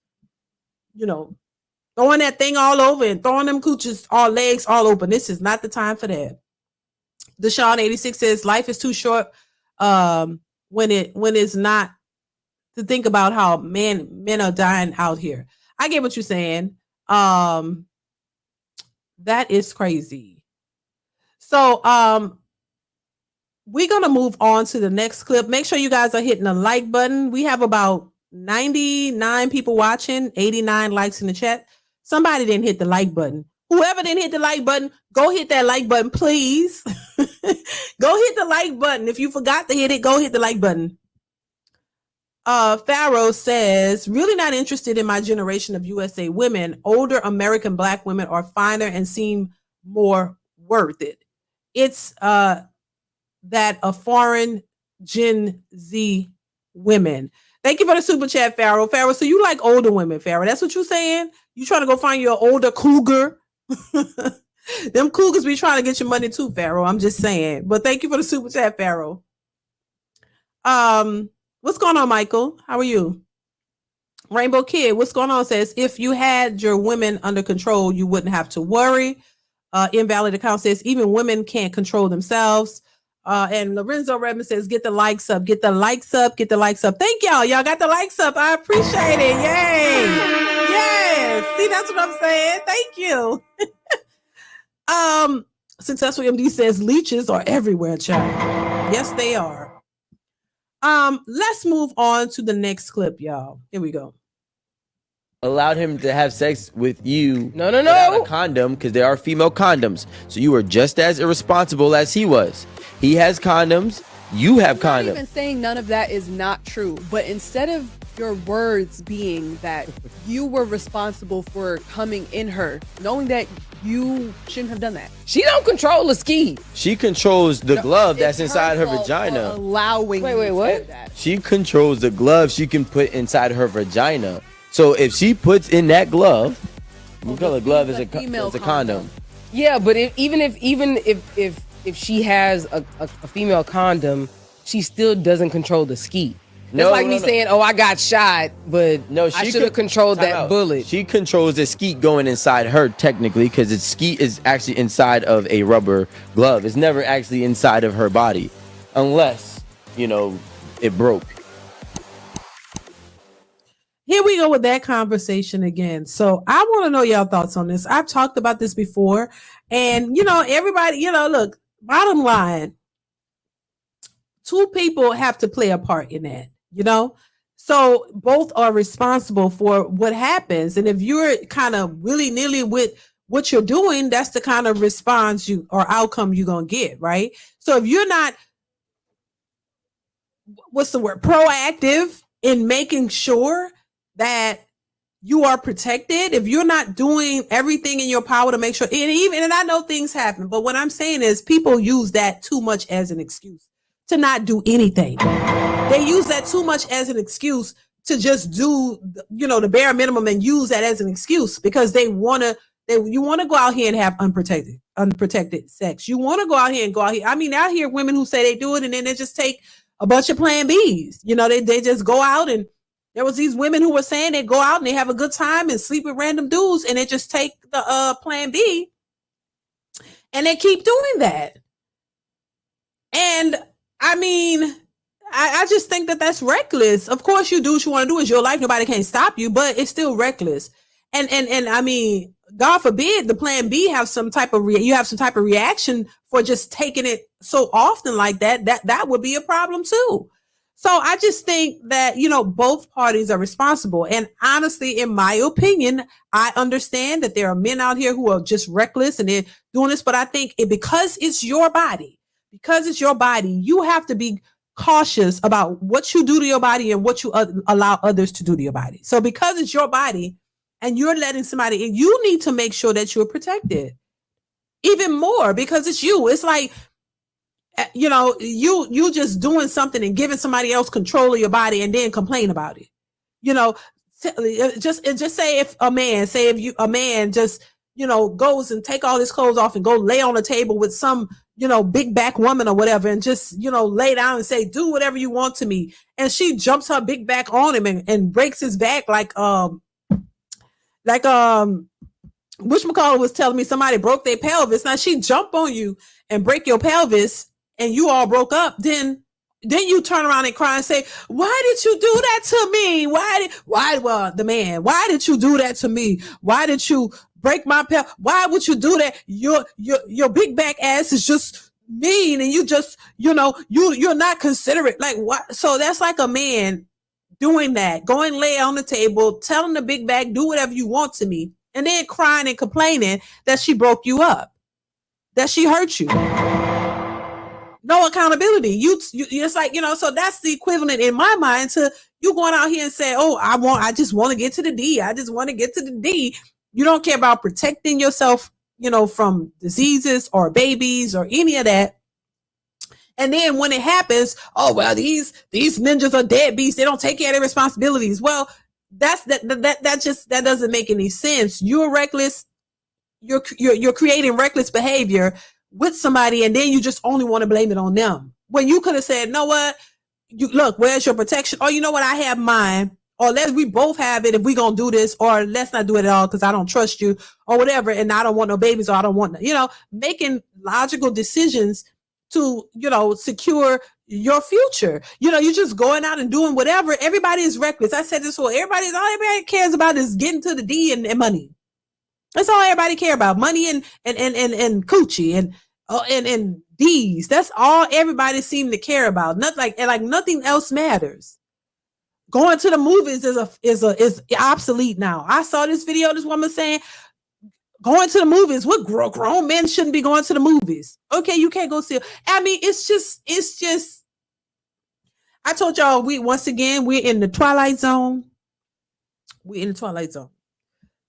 throwing that thing all over and throwing them cooches, all legs all open. This is not the time for that. Deshaun 86 says life is too short when it's not, to think about how men are dying out here. I get what you're saying. That is crazy. So we're gonna move on to the next clip. Make sure you guys are hitting the like button. We have about 99 people watching, 89 likes in the chat. Somebody didn't hit the like button. Whoever didn't hit the like button, go hit that like button, please. Go hit the like button. If you forgot to hit it, go hit the like button. Pharaoh says, really not interested in my generation of USA women. Older American Black women are finer and seem more worth it. It's that of foreign Gen Z women. Thank you for the super chat, Pharaoh. Pharaoh, so you like older women, Pharaoh. That's what you're saying? You trying to go find your older cougar? Them cougars be trying to get your money too, Pharaoh. I'm just saying. But thank you for the super chat, Pharaoh. What's going on, Michael? How are you? Rainbow Kid, what's going on? Says, if you had your women under control, you wouldn't have to worry. Invalid account says, even women can't control themselves. And Lorenzo Redmond says, get the likes up, get the likes up, get the likes up. Thank y'all. Y'all got the likes up. I appreciate it. Yay. Yes. See, that's what I'm saying. Thank you. Successful MD says, leeches are everywhere, child. Yes, they are. Let's move on to the next clip, y'all. Here we go. Allowed him to have sex with you without a condom, because there are female condoms. So you were just as irresponsible as he was. He has condoms. You have condoms. I'm not even saying none of that is not true, but instead of your words being that you were responsible for coming in her, knowing that you shouldn't have done that. She don't control the ski. She controls the glove that's inside her vagina. Allowing wait, what? That. She controls the glove she can put inside her vagina. So if she puts in that glove, you call a glove as a condom. Yeah, but even if she has a female condom, she still doesn't control the ski. That's like me saying, "Oh, I got shot, but no, I should have controlled that bullet." She controls the skeet going inside her technically, because the skeet is actually inside of a rubber glove. It's never actually inside of her body, unless it broke. Here we go with that conversation again. So I want to know y'all thoughts on this. I've talked about this before, and everybody, look, bottom line, two people have to play a part in that, so both are responsible for what happens. And if you're kind of willy-nilly with what you're doing, that's the kind of response you or outcome you're going to get, right? So if you're not, what's the word, proactive in making sure that you are protected, if you're not doing everything in your power to make sure, and I know things happen, but what I'm saying is people use that too much as an excuse to not do anything. They use that too much as an excuse to just do, the bare minimum and use that as an excuse because you want to go out here and have unprotected sex. You want to go out here and go out here. I mean, I hear women who say they do it and then they just take a bunch of plan Bs. They just go out, and there was these women who were saying they go out and they have a good time and sleep with random dudes and they just take the plan B and they keep doing that. And I mean, I just think that that's reckless. Of course, you do what you want to do. It's your life. Nobody can stop you, but it's still reckless. And I mean, God forbid the plan B have some type of reaction for just taking it so often like that. That would be a problem too. So I just think that, both parties are responsible. And honestly, in my opinion, I understand that there are men out here who are just reckless and they're doing this. But I think because it's your body, you have to be cautious about what you do to your body and what you allow others to do to your body. So because it's your body and you're letting somebody in, you need to make sure that you're protected even more because it's you. It's like, you just doing something and giving somebody else control of your body and then complain about it. Just say if a man just, goes and take all his clothes off and go lay on a table with some, big back woman or whatever and just, lay down and say, do whatever you want to me. And she jumps her big back on him and breaks his back like whatchamacallit was telling me somebody broke their pelvis. Now she jump on you and break your pelvis and you all broke up, then you turn around and cry and say, why did you do that to me? The man, why did you do that to me? Why did you break my pelvis? Why would you do that? Your big back ass is just mean and you just, you're not considerate. Like what? So that's like a man doing that, going lay on the table, telling the big back, do whatever you want to me, and then crying and complaining that she broke you up, that she hurt you. No accountability. It's like, so that's the equivalent in my mind to you going out here and say, oh, I just want to get to the D. I just want to get to the D. You don't care about protecting yourself, from diseases or babies or any of that. And then when it happens, oh, well, these ninjas are deadbeats. They don't take care of their responsibilities. Well, that doesn't make any sense. You're reckless. You're creating reckless behavior with somebody, and then you just only want to blame it on them. When you could have said, know what? Look, where's your protection? Or you know what? I have mine. Or we both have it if we're going to do this, or let's not do it at all because I don't trust you or whatever. And I don't want no babies, or I don't want, making logical decisions to, secure your future. You're just going out and doing whatever. Everybody is reckless. I said this before. All everybody cares about is getting to the D and money. That's all everybody care about. Money and coochie and D's. That's all everybody seem to care about. Nothing else matters. Going to the movies is obsolete now. I saw this video, this woman saying, going to the movies, what grown men shouldn't be going to the movies. Okay, you can't go see. I mean, it's just, I told y'all, we're in the twilight zone. We're in the twilight zone.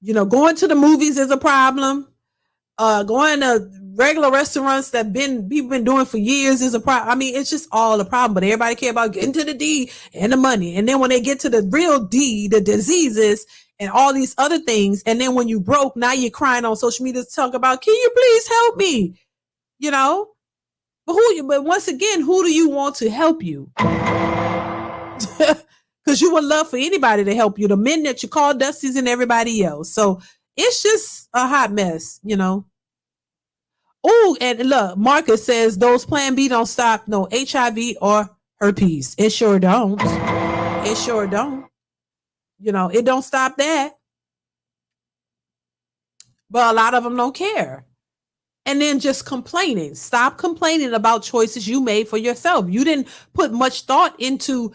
Going to the movies is a problem. Going to regular restaurants that people been doing for years is a problem. I mean, it's just all a problem, but everybody care about getting to the D and the money. And then when they get to the real D, the diseases and all these other things. And then when you broke, now you're crying on social media to talk about, can you please help me? But once again, who do you want to help you? Because you would love for anybody to help you, the men that you call Dusties and everybody else. So it's just a hot mess, Oh, and look, Marcus says those Plan B don't stop no HIV or herpes. It sure don't. It sure don't. It don't stop that. But a lot of them don't care. And then just complaining. Stop complaining about choices you made for yourself. You didn't put much thought into,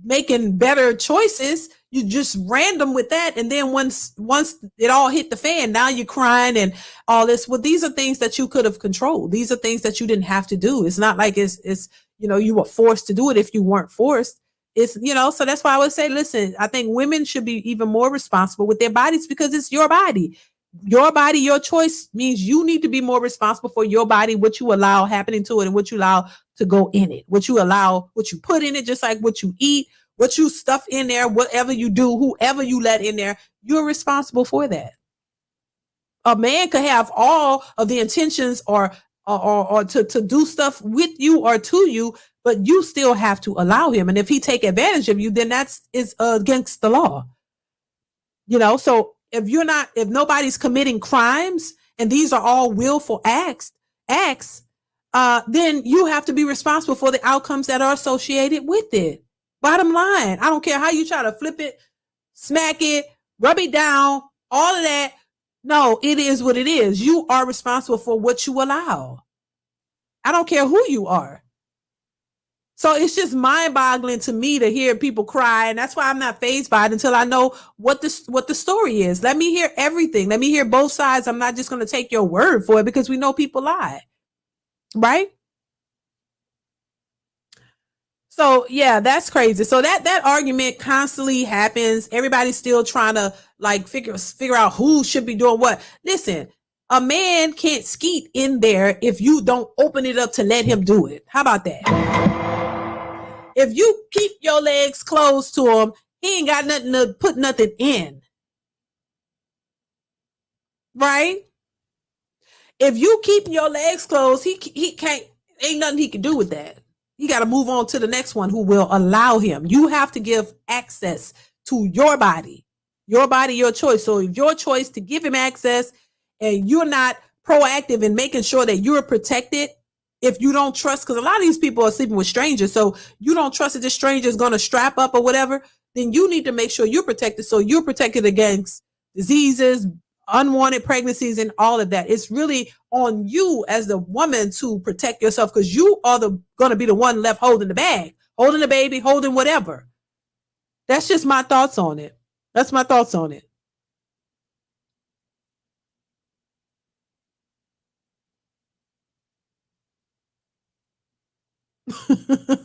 making better choices. you just random with that. And then once it all hit the fan, now you're crying and all this. Well, these are things that you could have controlled. These are things that you didn't have to do. It's not like it's you were forced to do it if you weren't forced. It's, so that's why I would say, listen, I think women should be even more responsible with their bodies because it's your body. Your body, your choice means you need to be more responsible for your body, what you allow happening to it and what you allow to go in it, what you put in it, just like what you eat, what you stuff in there, whatever you do, whoever you let in there, you're responsible for that. A man could have all of the intentions or to do stuff with you or to you, but you still have to allow him. And if he take advantage of you, then is against the law. So if nobody's committing crimes and these are all willful acts, then you have to be responsible for the outcomes that are associated with it. Bottom line, I don't care how you try to flip it, smack it, rub it down, all of that. No, it is what it is. You are responsible for what you allow. I don't care who you are. So it's just mind-boggling to me to hear people cry, and that's why I'm not fazed by it until I know what the story is. Let me hear everything. Let me hear both sides. I'm not just going to take your word for it because we know people lie, right? So yeah, that's crazy. So that argument constantly happens. Everybody's still trying to figure out who should be doing what. Listen, a man can't skeet in there if you don't open it up to let him do it. How about that? If you keep your legs closed to him, he ain't got nothing to put nothing in. Right? If you keep your legs closed, he can't, ain't nothing he can do with that. You got to move on to the next one who will allow him. You have to give access to your body, your choice. So if your choice to give him access and you're not proactive in making sure that you're protected, if you don't trust, because a lot of these people are sleeping with strangers, so you don't trust that this stranger is going to strap up or whatever, then you need to make sure you're protected. So you're protected against diseases, unwanted pregnancies, and all of that. It's really on you as the woman to protect yourself because you are going to be the one left holding the bag, holding the baby, holding whatever. That's just my thoughts on it. That's my thoughts on it.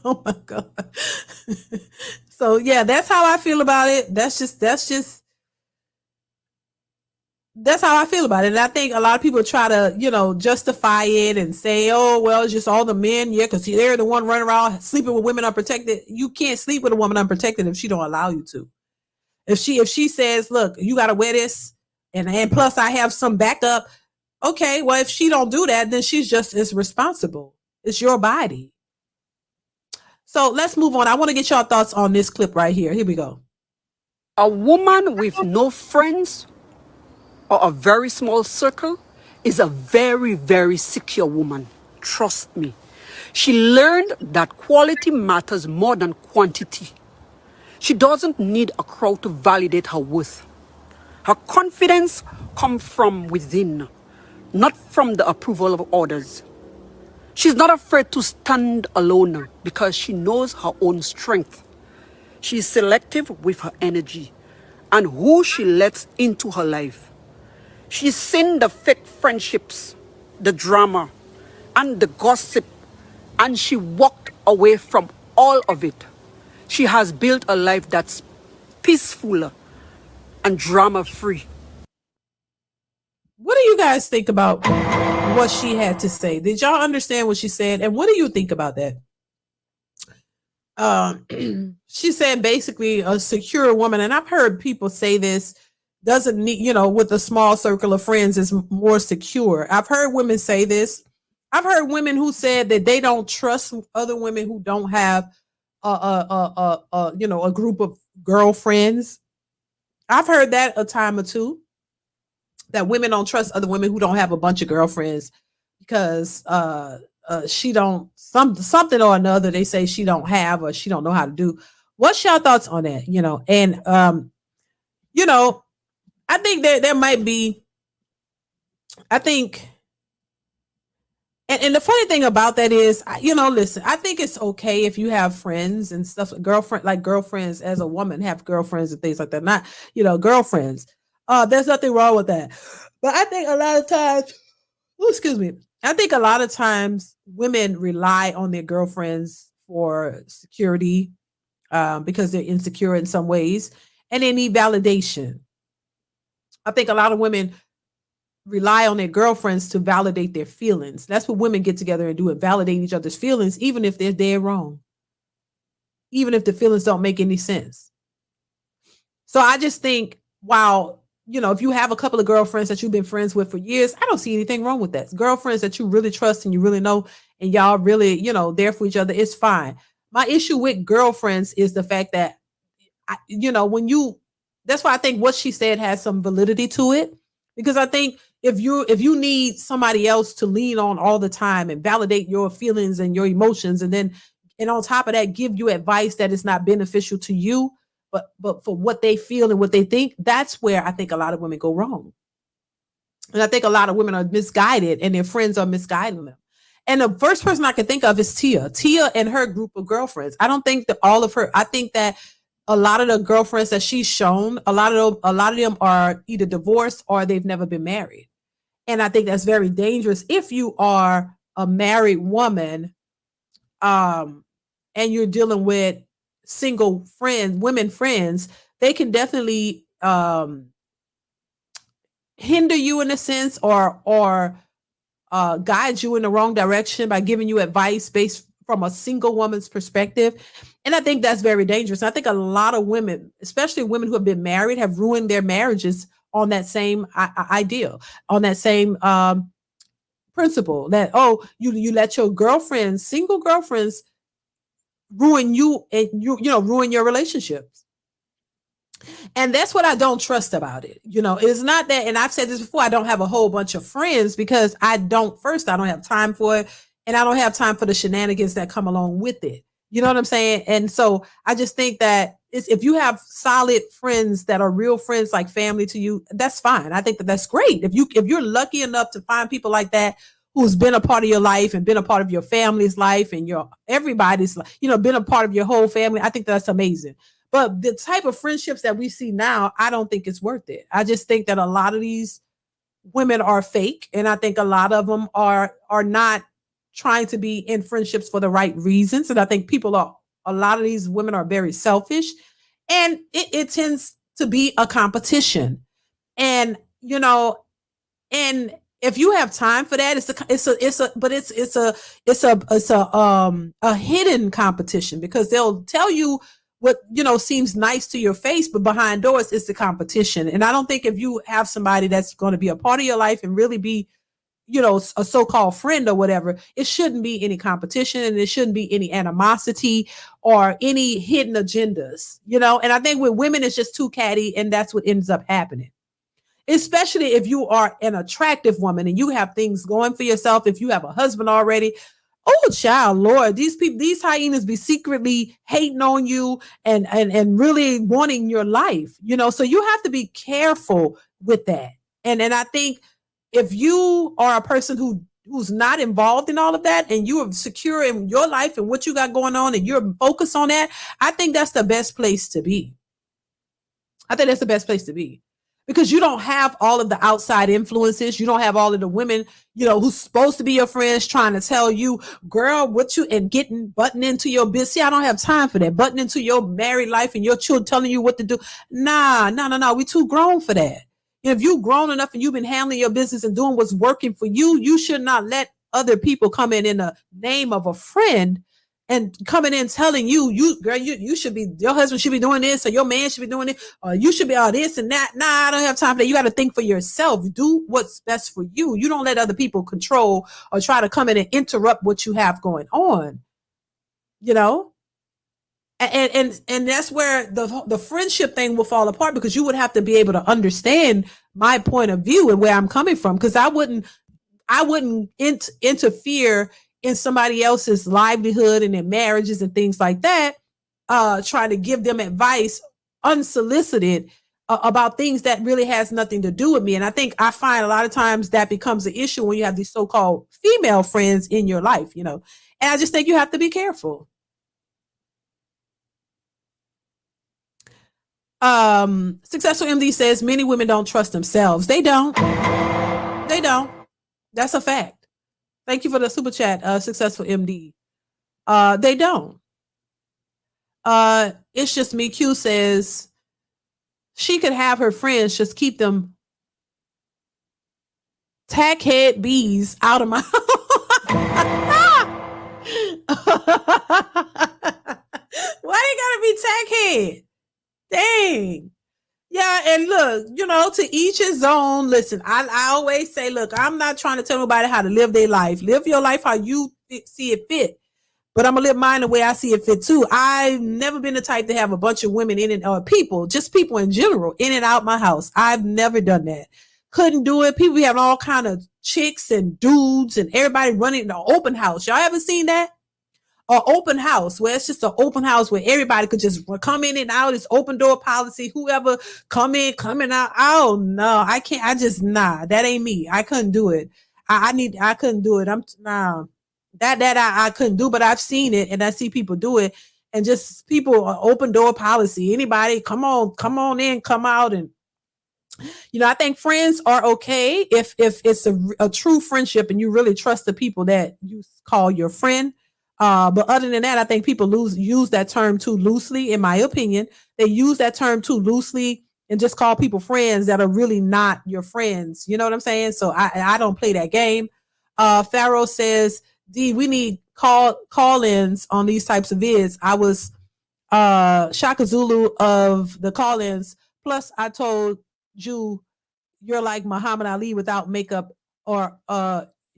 Oh my God. So yeah, that's how I feel about it. That's how I feel about it. And I think a lot of people try to, justify it and say, oh, well, it's just all the men. Yeah, because they're the one running around sleeping with women unprotected. You can't sleep with a woman unprotected if she don't allow you to. If she says, look, you got to wear this and plus I have some backup. Okay, well, if she don't do that, then she's just as responsible. It's your body. So let's move on. I want to get your thoughts on this clip right here. Here we go. A woman with no friends or a very small circle is a very, very secure woman. Trust me. She learned that quality matters more than quantity. She doesn't need a crowd to validate her worth. Her confidence comes from within, not from the approval of others. She's not afraid to stand alone because she knows her own strength. She's selective with her energy and who she lets into her life. She's seen the fake friendships, the drama, and the gossip, and she walked away from all of it. She has built a life that's peaceful and drama-free. What do you guys think about what she had to say? Did y'all understand what she said? And what do you think about that? She said basically a secure woman, and I've heard people say this, doesn't need, with a small circle of friends is more secure. I've heard women say this. I've heard women who said that they don't trust other women who don't have a group of girlfriends. I've heard that a time or two, that women don't trust other women who don't have a bunch of girlfriends because she don't something or another they say she don't have or she don't know how to do. What's your thoughts on that? And I think there might be, I think And the funny thing about that is, listen, I think it's okay if you have friends and stuff, girlfriends as a woman have girlfriends and things like that. Not, girlfriends. There's nothing wrong with that. But I think a lot of times, excuse me, I think a lot of times women rely on their girlfriends for security because they're insecure in some ways and they need validation. I think a lot of women rely on their girlfriends to validate their feelings. That's what women get together and do, it validate each other's feelings, even if they're dead wrong, even if the feelings don't make any sense. So I just think, wow, if you have a couple of girlfriends that you've been friends with for years, I don't see anything wrong with that. Girlfriends that you really trust and you really know, and y'all really, there for each other, it's fine. My issue with girlfriends is the fact that, that's why I think what she said has some validity to it, because I think if you need somebody else to lean on all the time and validate your feelings and your emotions, and on top of that, give you advice that is not beneficial to you, but for what they feel and what they think, that's where I think a lot of women go wrong. And I think a lot of women are misguided and their friends are misguiding them. And the first person I can think of is Tia and her group of girlfriends. I don't think that all of her, I think that a lot of the girlfriends that she's shown, a lot of them are either divorced or they've never been married. And I think that's very dangerous. If you are a married woman, and you're dealing with single women friends, they can definitely hinder you in a sense, or guide you in the wrong direction by giving you advice based from a single woman's perspective. And I think that's very dangerous. I think a lot of women, especially women who have been married, have ruined their marriages on that same ideal, on that same principle that, you let your girlfriends, single girlfriends, ruin you and ruin your relationships. And that's what I don't trust about it. It's not that, and I've said this before, I don't have a whole bunch of friends because I don't have time for it. And I don't have time for the shenanigans that come along with it. You know what I'm saying? And so I just think that if you have solid friends that are real friends, like family to you, that's fine. I think that's great. If you're lucky enough to find people like that, who's been a part of your life and been a part of your family's life and everybody's, been a part of your whole family, I think that's amazing. But the type of friendships that we see now, I don't think it's worth it. I just think that a lot of these women are fake. And I think a lot of them are not trying to be in friendships for the right reasons. And I think a lot of these women are very selfish, and it tends to be a competition. And, and if you have time for that, it's a hidden competition, because they'll tell you what, seems nice to your face, but behind doors, it's the competition. And I don't think if you have somebody that's going to be a part of your life and really be, a so-called friend or whatever, it shouldn't be any competition, and there shouldn't be any animosity or any hidden agendas, and I think with women, it's just too catty, and that's what ends up happening. Especially if you are an attractive woman and you have things going for yourself, if you have a husband already. Oh, child, Lord, these hyenas be secretly hating on you and really wanting your life, so you have to be careful with that. And I think if you are a person who's not involved in all of that, and you are secure in your life and what you got going on, and you're focused on that, I think that's the best place to be. Because you don't have all of the outside influences. You don't have all of the women, who's supposed to be your friends trying to tell you, girl, butting into your business. See, I don't have time for that. Butting into your married life and your children telling you what to do. Nah. We too grown for that. If you've grown enough and you've been handling your business and doing what's working for you, you should not let other people come in the name of a friend and coming in telling you, you should be, your husband should be doing this, or your man should be doing it, or you should be all this and that. Nah, I don't have time for that. You got to think for yourself. Do what's best for you. You don't let other people control or try to come in and interrupt what you have going on. And that's where the friendship thing will fall apart, because you would have to be able to understand my point of view and where I'm coming from, because I wouldn't interfere in somebody else's livelihood and their marriages and things like that, trying to give them advice unsolicited about things that really has nothing to do with me. And I find a lot of times that becomes an issue when you have these so-called female friends in your life, you know. And I just think you have to be careful. Successful MD says many women don't trust themselves. They don't. They don't. That's a fact. Thank you for the super chat, Successful MD. They don't. It's just me. Q says she could have her friends just keep them tackhead bees out of my Why they gotta be tackhead? Dang. Yeah, and look, you know, to each his own. Listen, I always say, look, I'm not trying to tell nobody how to live their life. Live your life how you see it fit. But I'm gonna live mine the way I see it fit too. I've never been the type to have a bunch of women in it, or people in general, in and out my house. I've never done that. Couldn't do it. People having all kind of chicks and dudes and everybody running in the open house. Y'all ever seen that? Or open house, where it's just an open house where everybody could just come in and out. It's open door policy. Whoever coming out. Oh no, I can't. I just that ain't me. I couldn't do it. I couldn't do it. I couldn't do, but I've seen it and I see people do it, and just people open door policy. Anybody, come on in, come out. And you know, I think friends are okay if it's a true friendship and you really trust the people that you call your friend. But other than that, I think people use that term too loosely. In my opinion, they use that term too loosely and just call people friends that are really not your friends. You know what I'm saying? So I don't play that game. Pharaoh says, D, we need call-ins on these types of vids. I was Shaka Zulu of the call-ins. Plus, I told you you're like Muhammad Ali without makeup, or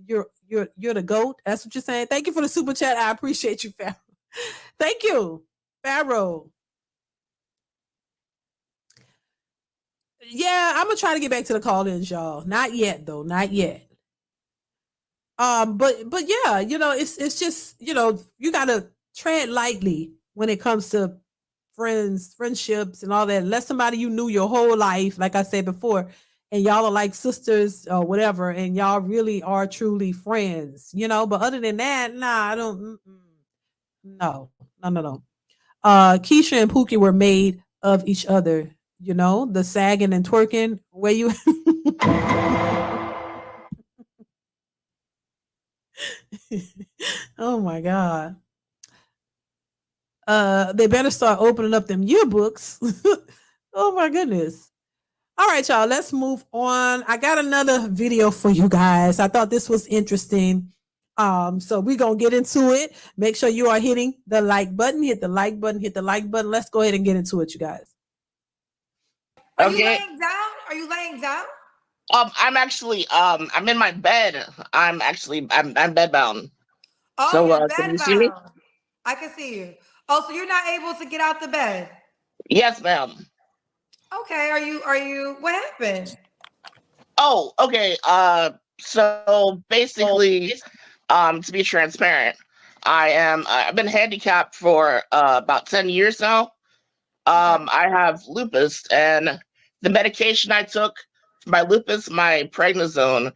you're the GOAT. That's what you're saying. Thank you for the super chat. I appreciate you, Pharaoh. Thank you, Pharaoh. Yeah, I'm gonna try to get back to the call-ins, y'all. Not yet, though. Not yet. But yeah, you know, it's just, you know, you gotta tread lightly when it comes to friendships and all that. Unless somebody you knew your whole life, like I said before, and y'all are like sisters or whatever, and y'all really are truly friends, you know. But other than that, I don't. No. Keisha and Pookie were made of each other, you know, the sagging and twerking where you. Oh my God. They better start opening up them yearbooks. Oh my goodness. All right, y'all, let's move on. I got another video for you guys. I thought this was interesting. So we're gonna get into it. Make sure you are hitting the like button, hit the like button. Let's go ahead and get into it, you guys. Are you laying down? I'm actually I'm in my bed. I'm bedbound. Oh, so you're can you see me? bedbound. I can see you. Oh, so you're not able to get out the bed? Yes, ma'am. Okay. Are you what happened? Oh, okay. So basically, to be transparent, I've been handicapped for about 10 years now. I have lupus, and the medication I took for my lupus, my prednisone,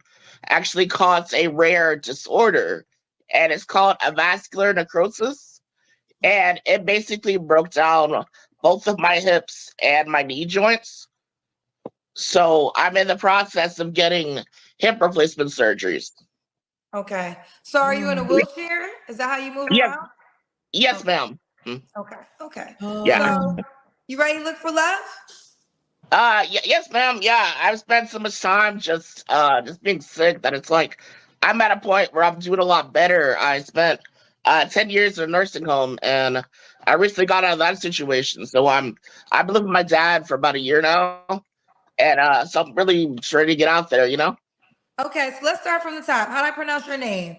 actually caused a rare disorder, and it's called avascular necrosis. And it basically broke down both of my hips and my knee joints. So I'm in the process of getting hip replacement surgeries. Okay. So are you in a wheelchair? Is that how you move around? Yes, ma'am. Okay. Yeah. So you ready to look for love? Yes, ma'am. Yeah, I've spent so much time just being sick that it's like I'm at a point where I'm doing a lot better. I spent 10 years in a nursing home, and I recently got out of that situation. So I've been living with my dad for about a year now, and so I'm really ready to get out there, you know. Okay, so let's start from the top. How do I pronounce your name?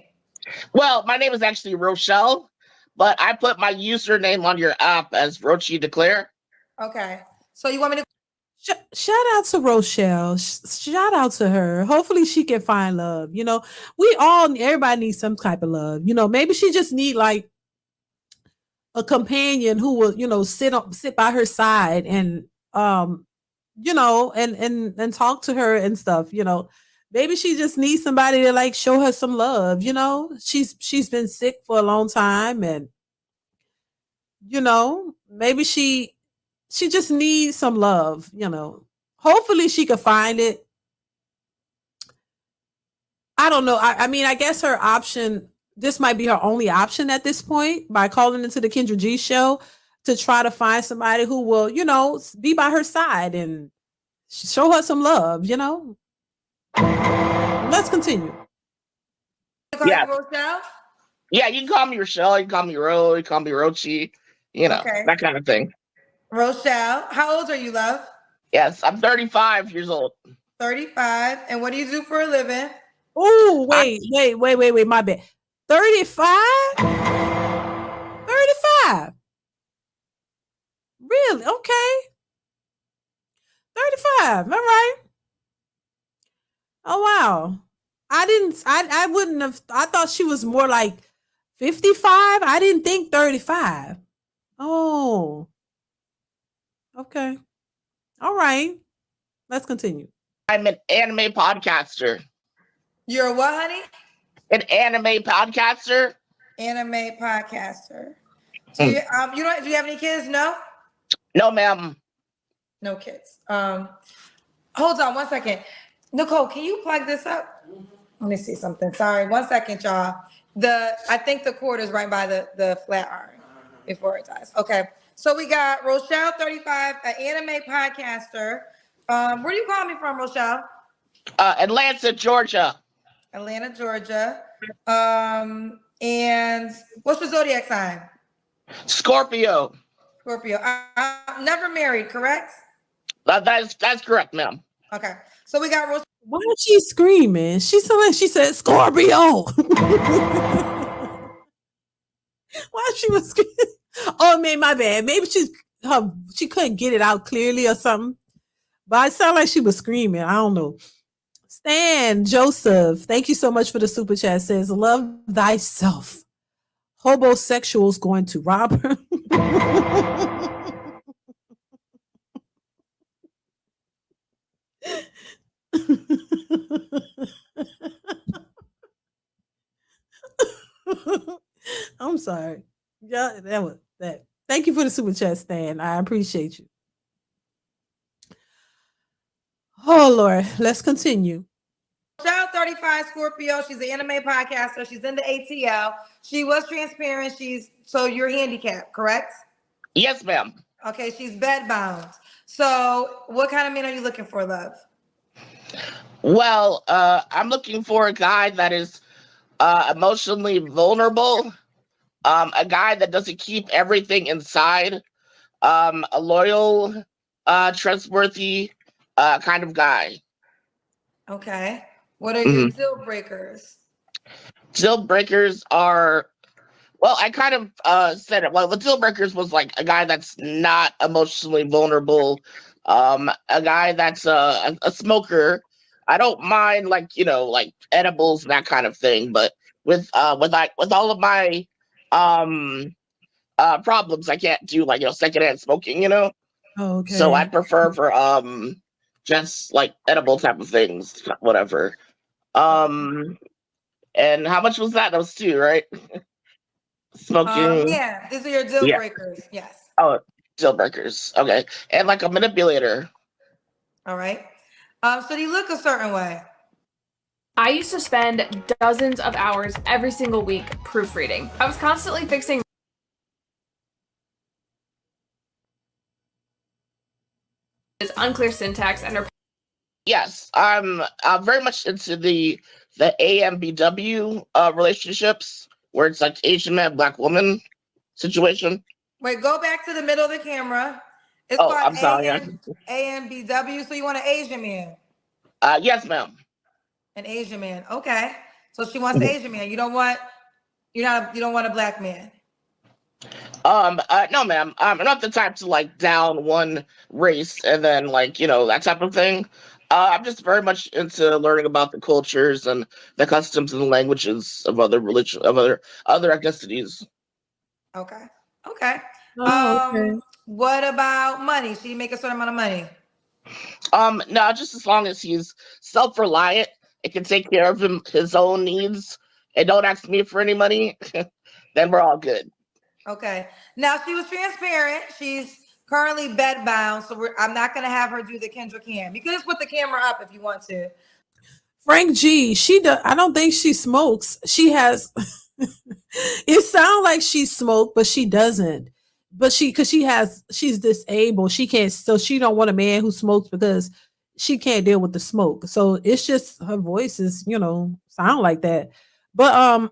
Well, my name is actually Rochelle, but I put my username on your app as Rochi Declare. Okay, so you want me to? Shout out to Rochelle. Shout out to her. Hopefully she can find love. You know, everybody needs some type of love. You know, maybe she just need like a companion who will, you know, sit by her side and and talk to her and stuff. Maybe she just needs somebody to like show her some love. She's been sick for a long time, and maybe she just needs some love. Hopefully she could find it. I don't know. I mean, I guess her option, this might be her only option at this point, by calling into the Kendra G show to try to find somebody who will, be by her side and show her some love. Let's continue. Yeah. Rochelle? Yeah, you can call me Rochelle, you can call me Ro, you can call me Rochi, that kind of thing. Rochelle, how old are you, love? Yes, I'm 35 years old. 35. And what do you do for a living? Oh, wait, my bad. 35? 35. Really? Okay. 35. All right. Oh, wow. I wouldn't have, I thought she was more like 55. I didn't think 35. Oh. Okay. All right. Let's continue. I'm an anime podcaster. You're a what, honey? An anime podcaster. Anime podcaster. So do you have any kids? No? No, ma'am. No kids. Hold on 1 second. Nicole, can you plug this up? Let me see something. Sorry, 1 second, y'all. I think the cord is right by the flat iron before it dies. Okay. So we got Rochelle, 35, an anime podcaster. Where do you call me from, Rochelle? Atlanta, Georgia. Atlanta, Georgia. And what's your zodiac sign? Scorpio. Scorpio. I'm never married, correct? That's correct, ma'am. Okay. So we got Rochelle. Why is she screaming? She said Scorpio. Why she was screaming? Oh, man, my bad. Maybe she couldn't get it out clearly or something. But it sounded like she was screaming. I don't know. Stan Joseph, thank you so much for the super chat. Says, love thyself. Hobosexuals going to rob her. I'm sorry. Yeah, that was that. Thank you for the super chat, Stan. I appreciate you. Oh Lord, let's continue. Child 35 Scorpio. She's an anime podcaster. She's in the ATL. She was transparent. So you're handicapped, correct? Yes, ma'am. Okay, she's bedbound. So what kind of man are you looking for, love? Well, I'm looking for a guy that is emotionally vulnerable, a guy that doesn't keep everything inside, a loyal, trustworthy kind of guy. Okay. What are your deal breakers? Deal breakers are, well, I kind of said it. Well, the deal breakers was like a guy that's not emotionally vulnerable, a guy that's a smoker. I don't mind like edibles and that kind of thing, but with all of my problems, I can't do secondhand smoking. Oh, okay. So I prefer for just like edible type of things, whatever. And how much was that? That was 2, right? Smoking. Yeah, these are your deal breakers. Yes. Oh, deal breakers. Okay, and like a manipulator. All right. So do you look a certain way? I used to spend dozens of hours every single week proofreading. I was constantly fixing unclear syntax and Yes, I'm very much into the AMBW relationships where it's like Asian man, black woman situation. Wait, go back to the middle of the camera. It's Oh, called I'm sorry. AMBW. So you want an Asian man? Yes, ma'am. An Asian man. Okay. So she wants an Asian man. You don't want a black man. No, ma'am. I'm not the type to like down one race and then that type of thing. I'm just very much into learning about the cultures and the customs and the languages of other religion, of other ethnicities. Okay. Okay. Oh, okay. What about money? Should you make a certain amount of money? No, just as long as he's self-reliant and can take care of his own needs and don't ask me for any money, then we're all good. Okay. Now she was transparent. She's currently bedbound, so I'm not going to have her do the Kendra cam. You can just put the camera up if you want to. Frank G, I don't think she smokes. She has it sounds like she smoked, but she doesn't. But she's disabled. She can't, so she don't want a man who smokes because she can't deal with the smoke. So it's just her voice is, sound like that. But I'm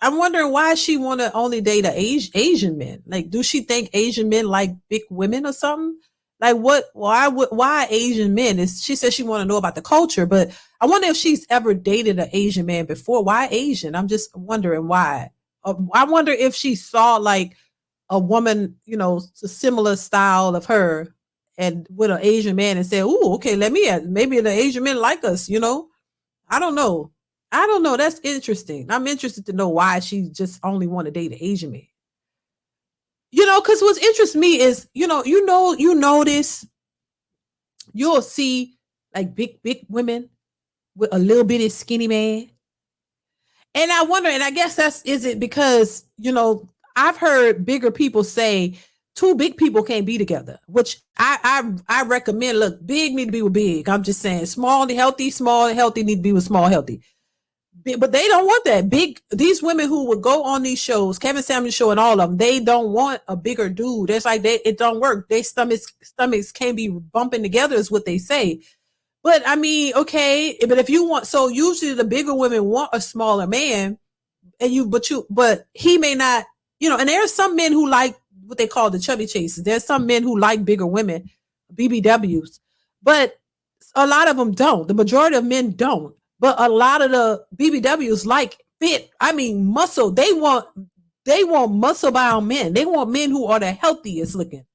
wondering why she want to only date Asian men. Like, do she think Asian men like big women or something? Like, why Asian men? She said she want to know about the culture, but I wonder if she's ever dated an Asian man before. Why Asian? I'm just wondering why. I wonder if she saw like a woman, a similar style of her and with an Asian man and said, "Oh, okay, maybe the Asian men like us," I don't know. That's interesting. I'm interested to know why she just only want to date an Asian man. Because what interests me is, you notice you'll see like big women with a little bitty skinny man. And I wonder, and I guess is it because, I've heard bigger people say two big people can't be together, which I recommend. Look, big need to be with big. I'm just saying small and healthy need to be with small, healthy. But they don't want that big. These women who would go on these shows, Kevin Samuels show and all of them, they don't want a bigger dude. It's like it don't work. Their stomachs can't be bumping together is what they say. But I mean, okay, but if you want, so usually the bigger women want a smaller man, but he may not, and there are some men who like what they call the chubby chases. There's some men who like bigger women, BBWs, but a lot of them don't. The majority of men don't. But a lot of the BBWs like fit. I mean, muscle. They want muscle bound men. They want men who are the healthiest looking.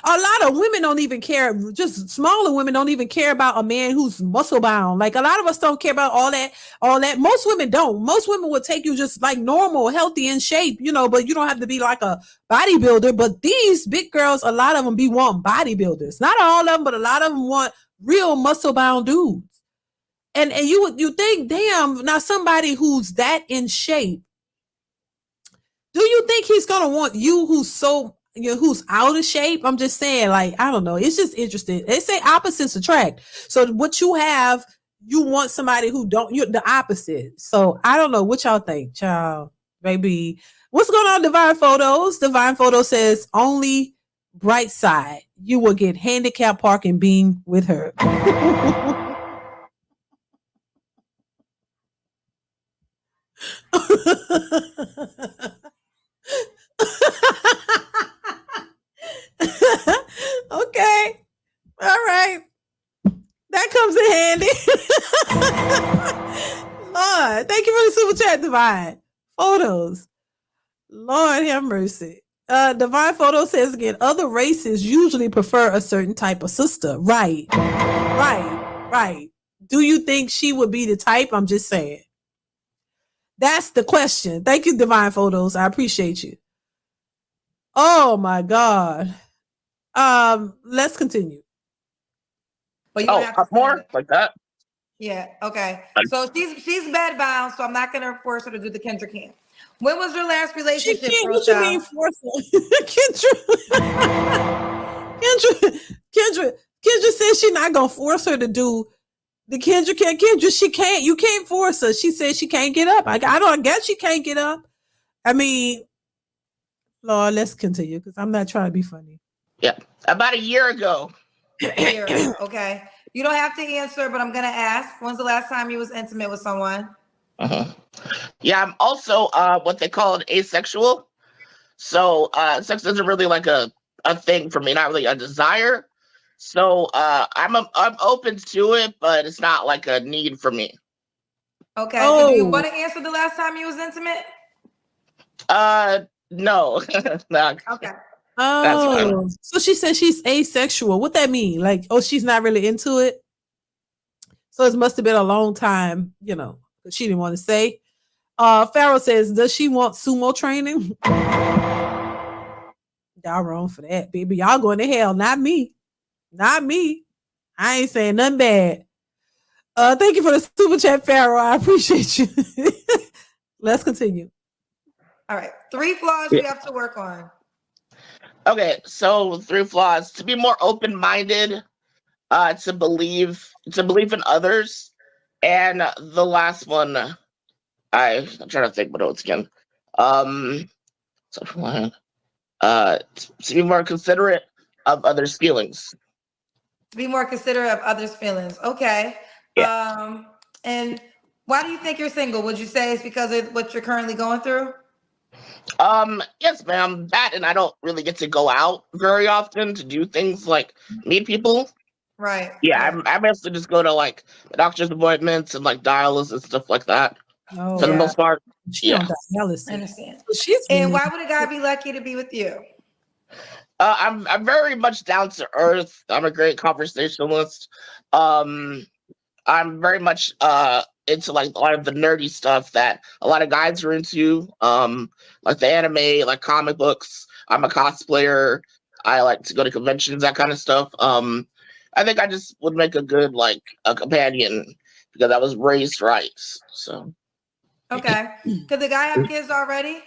A lot of women don't even care. Just smaller women don't even care about a man who's muscle bound. Like a lot of us don't care about all that. Most women don't. Most women will take you just like normal, healthy, in shape, but you don't have to be like a bodybuilder. But these big girls, a lot of them be wanting bodybuilders. Not all of them, but a lot of them want real muscle bound dudes. And you think, damn, now somebody who's that in shape, do you think he's gonna want you who's so who's out of shape? I'm just saying, like, I don't know. It's just interesting. They say opposites attract. So what you have, you want somebody who don't. You're the opposite. So I don't know what y'all think, child. Maybe what's going on, Divine Photos? Divine Photo says only bright side. You will get handicap parking being with her. Okay. All right. That comes in handy. Lord, thank you for the super chat, Divine Photos. Lord have mercy. Divine Photo says again, other races usually prefer a certain type of sister. Right. Do you think she would be the type? I'm just saying. That's the question. Thank you, Divine Photos. I appreciate you. Oh my God. Let's continue. But you have to more like that. Yeah. Okay. So she's bedbound, so I'm not gonna force her to do the Kendra cam. When was your last relationship? She can't. What you mean force her? Kendra says she's not gonna force her to do the Kendra cam. Kendra, she can't. You can't force her. She said she can't get up. I guess she can't get up. I mean, Lord, let's continue because I'm not trying to be funny. Yeah, about a year ago. Okay. You don't have to answer, but I'm gonna ask. When's the last time you was intimate with someone? Yeah, I'm also what they call an asexual. So sex isn't really like a thing for me, not really a desire. So I'm open to it, but it's not like a need for me. Okay. Oh. Do you want to answer the last time you was intimate? No. No. Okay. Oh, so she said she's asexual. What that mean? Like, she's not really into it. So it must have been a long time, she didn't want to say. Pharaoh says, does she want sumo training? Y'all wrong for that, baby. Y'all going to hell, not me. Not me. I ain't saying nothing bad. Thank you for the super chat, Pharaoh. I appreciate you. Let's continue. All right. 3 flaws you have to work on. Okay, so 3 flaws: to be more open-minded, to believe in others, and the last one, I'm trying to think what else again. So to be more considerate of others' feelings. To be more considerate of others' feelings. Okay. Yeah. And why do you think you're single? Would you say it's because of what you're currently going through? Yes, ma'am. That, and I don't really get to go out very often to do things like meet people. Right. Yeah, I mostly just go to like doctor's appointments and like dialysis and stuff like that. Oh, For the most part. she on dialysis. I understand. So she's And why would a guy be lucky to be with you? I'm very much down to earth. I'm a great conversationalist. I'm very much into like a lot of the nerdy stuff that a lot of guys are into. Like the anime, like comic books. I'm a cosplayer. I like to go to conventions, that kind of stuff. I think I just would make a good like a companion because I was raised right. So okay. Could the guy have kids already?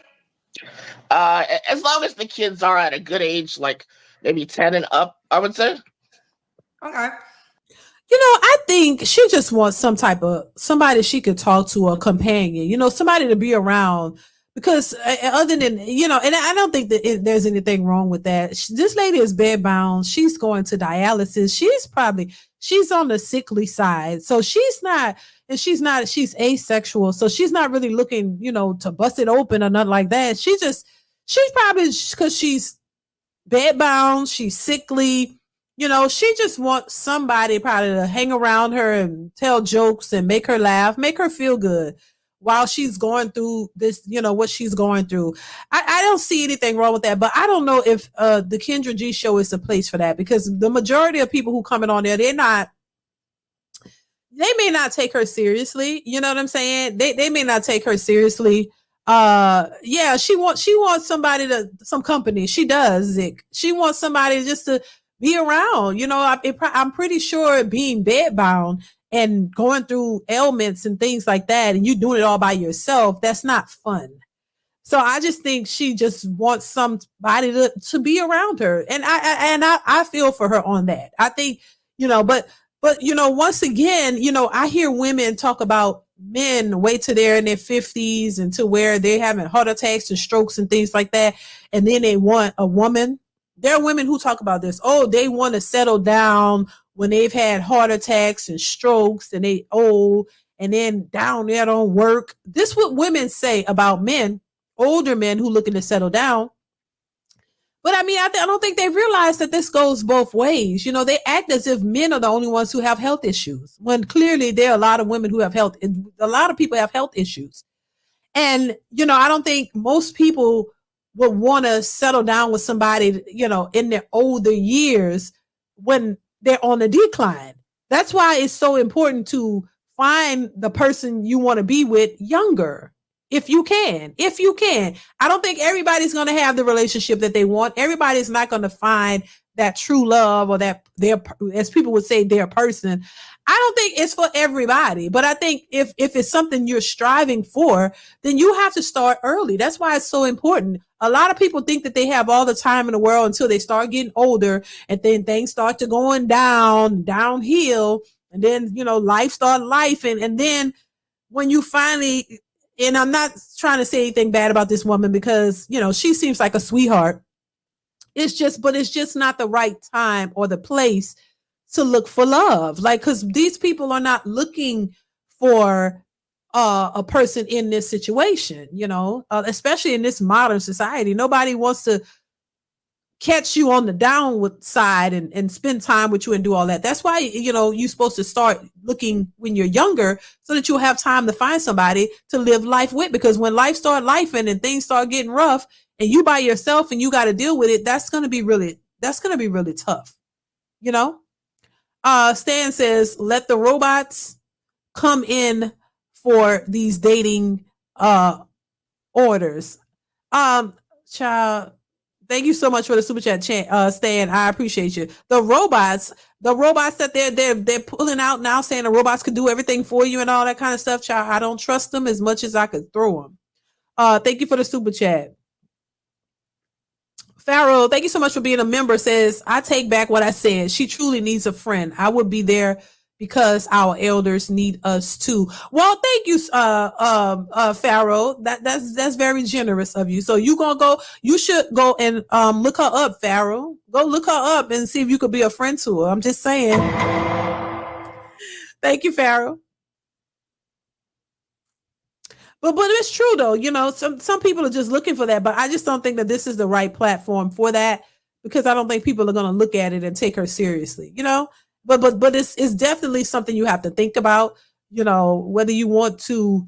As long as the kids are at a good age, like maybe 10 and up, I would say. Okay. I think she just wants some type of somebody she could talk to, a companion, somebody to be around. Because other than, and I don't think that there's anything wrong with that. This lady is bedbound. She's going to dialysis. She's on the sickly side. So she's she's asexual. So she's not really looking, to bust it open or nothing like that. She's probably, because she's bedbound, she's sickly. She just wants somebody probably to hang around her and tell jokes and make her laugh, make her feel good while she's going through this, what she's going through. I don't see anything wrong with that, but I don't know if the Kendra G show is the place for that, because the majority of people who coming on there, they may not take her seriously. You know what I'm saying? They may not take her seriously. Yeah, she wants some company. She does, Zick. She wants somebody just to be around. I'm pretty sure being bedbound and going through ailments and things like that, and you doing it all by yourself, that's not fun. So I just think she just wants somebody to be around her. And I feel for her on that. I think, but once again, I hear women talk about men wait till they're in their 50s and to where they're having heart attacks and strokes and things like that. And then they want a woman. There are women who talk about this. Oh, they want to settle down when they've had heart attacks and strokes and they old and then down there don't work. This is what women say about men, older men who looking to settle down. But I mean, I don't think they realize that this goes both ways. They act as if men are the only ones who have health issues, when clearly there are a lot of women who have a lot of people have health issues. And, I don't think most people would want to settle down with somebody, in their older years when they're on a decline. That's why it's so important to find the person you want to be with younger. If you can. I don't think everybody's going to have the relationship that they want. Everybody's not going to find that true love or that as people would say, their person. I don't think it's for everybody, but I think if it's something you're striving for, then you have to start early. That's why it's so important. A lot of people think that they have all the time in the world until they start getting older, and then things start to going downhill, and then, life start life. And then when you finally, and I'm not trying to say anything bad about this woman, because, she seems like a sweetheart. It's just not the right time or the place to look for love. Like, because these people are not looking for a person in this situation, especially in this modern society. Nobody wants to catch you on the downward side and spend time with you and do all that. That's why, you're supposed to start looking when you're younger, so that you'll have time to find somebody to live life with. Because when life start lifing and things start getting rough and you by yourself and you got to deal with it, that's going to be really tough. Stan says, let the robots come in for these dating orders. Child, Thank you so much for the super chat, Stan. I appreciate you. The robots that they're pulling out now, saying the robots could do everything for you and all that kind of stuff. Child, I don't trust them as much as I could throw them. Thank you for the super chat. Pharaoh, thank you so much for being a member. Says, I take back what I said. She truly needs a friend. I would be there because our elders need us too. Well, thank you, Pharaoh. That's very generous of you. So you should go and look her up, Pharaoh. Go look her up and see if you could be a friend to her. I'm just saying. Thank you, Pharaoh. But it's true though, some people are just looking for that, but I just don't think that this is the right platform for that, because I don't think people are going to look at it and take her seriously, But it's definitely something you have to think about, whether you want to,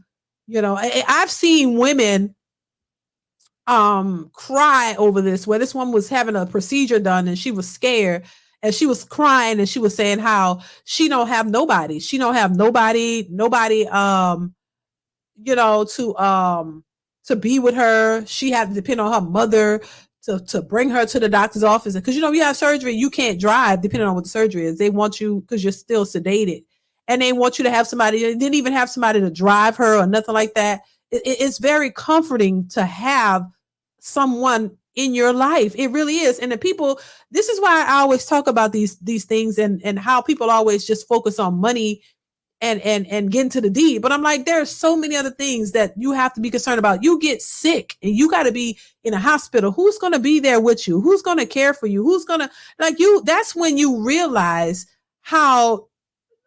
I've seen women cry over this, where this one was having a procedure done and she was scared and she was crying and she was saying how she don't have nobody to be with her. She had to depend on her mother to bring her to the doctor's office, because you have surgery, you can't drive depending on what the surgery is. They want you, because you're still sedated, and they want you to have somebody. They didn't even have somebody to drive her or nothing like that. It's very comforting to have someone in your life. It really is. And the people, this is why I always talk about these things, and how people always just focus on money and get into the deed. But I'm like, there are so many other things that you have to be concerned about. You get sick and you got to be in a hospital. Who's going to be there with you? Who's going to care for you? Who's going to that's when you realize how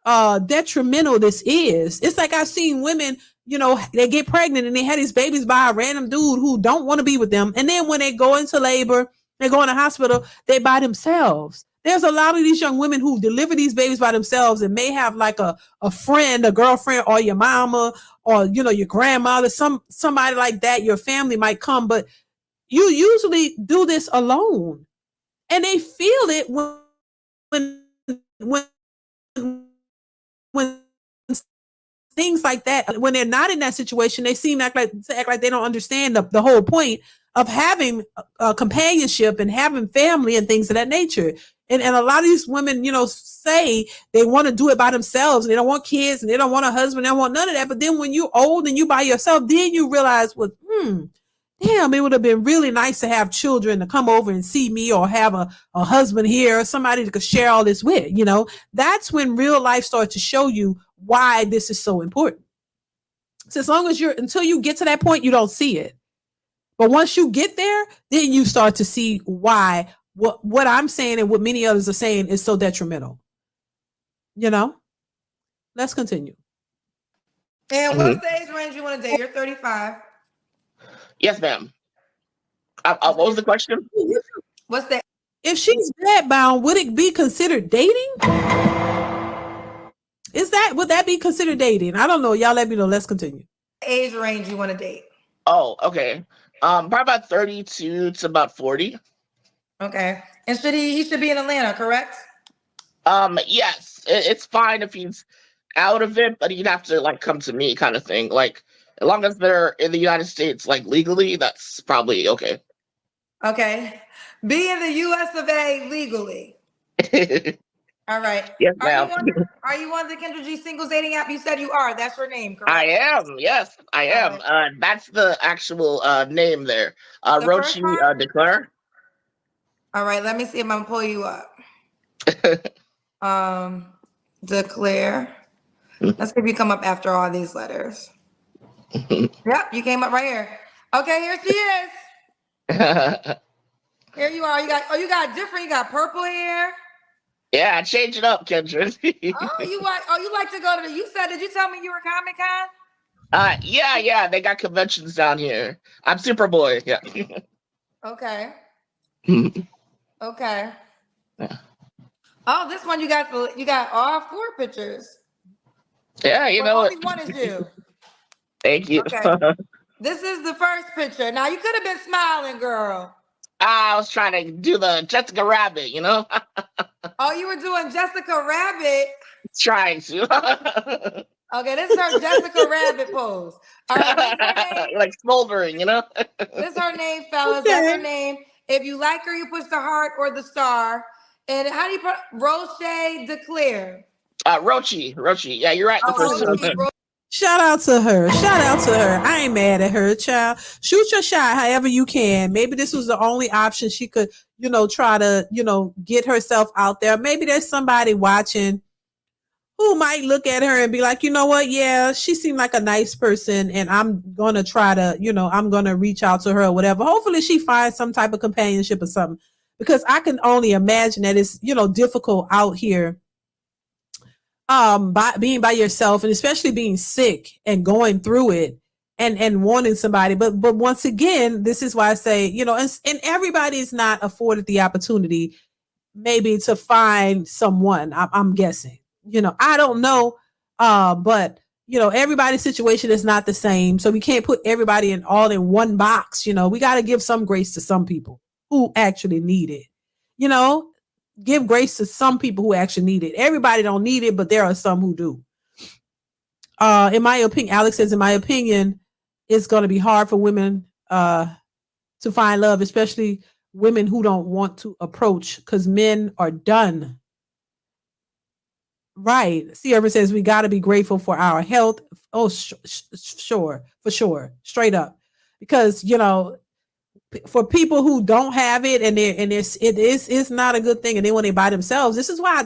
detrimental this is. It's like, I've seen women, they get pregnant and they had these babies by a random dude who don't want to be with them. And then when they go into labor, they go in the hospital, they by themselves. There's a lot of these young women who deliver these babies by themselves and may have like a friend, a girlfriend, or your mama, or, your grandmother, somebody like that. Your family might come, but you usually do this alone, and they feel it when things like that, when they're not in that situation, they seem to act like they don't understand the whole point of having a companionship and having family and things of that nature. And a lot of these women, say they want to do it by themselves, and they don't want kids, and they don't want a husband, they don't want none of that. But then when you're old and you by yourself, then you realize, well, damn, it would have been really nice to have children to come over and see me, or have a husband here, or somebody to share all this with. That's when real life starts to show you why this is so important. So as long as until you get to that point, you don't see it. But once you get there, then you start to see why what I'm saying and what many others are saying is so detrimental. Let's continue. And what's the age range you want to date? You're 35. Yes, ma'am. What was the question? What's the If she's bedbound, would it be considered dating? Would that be considered dating? I don't know. Y'all let me know. Let's continue. age range you want to date? Oh, okay. Probably about 32 to about 40. Okay. And he should be in Atlanta, correct? Yes. It's fine if he's out of it, but he'd have to come to me, kind of thing. As long as they're in the United States, legally, that's probably okay. Okay. Be in the US of A legally. All right. Yes, ma'am. Are you on the Kendra G singles dating app? You said you are. That's your name, correct? I am. Yes, I am. Right. That's the actual name there. Rochi Declare. All right. Let me see if I'm gonna pull you up. Declare. Let's see if you come up after all these letters. Yep, you came up right here. Okay, here she is. Here you are. You got different. You got purple hair. Yeah, change it up, Kendra. you like to go to did you tell me you were Comic-Con? Yeah, they got conventions down here. I'm Superboy, yeah. Okay. Okay. Yeah. Oh, this one you got all 4 pictures. Yeah, only one is you. Thank you. Okay. This is the first picture. Now you could have been smiling, girl. I was trying to do the Jessica Rabbit, Oh, you were doing Jessica Rabbit? Trying to. Okay, this is her Jessica Rabbit pose. All right, what's her name? Smoldering, This is her name, fellas. Okay. That's her name. If you like her, you push the heart or the star. And how do you put Roche Declare? Rochi. Yeah, you're right. The first one. Shout out to her. Shout out to her. I ain't mad at her, child. Shoot your shot however you can. Maybe this was the only option she could, try to, get herself out there. Maybe there's somebody watching who might look at her and be like, you know what? Yeah, she seemed like a nice person, and I'm going to try to, I'm going to reach out to her or whatever. Hopefully she finds some type of companionship or something, because I can only imagine that it's, difficult out here by being by yourself, and especially being sick and going through it and wanting somebody. But once again, this is why I say, and everybody is not afforded the opportunity maybe to find someone. I'm guessing, I don't know. But everybody's situation is not the same. So we can't put everybody in one box. We got to give some grace to some people who actually need it, give grace to some people who actually need it. Everybody don't need it, but there are some who do. In my opinion, Alex says, in my opinion, it's going to be hard for women to find love, especially women who don't want to approach, because men are done. Right. Sierra says we got to be grateful for our health. Oh, sure, for sure, straight up, because for people who don't have it, and it's not a good thing, and they want it by themselves. This is why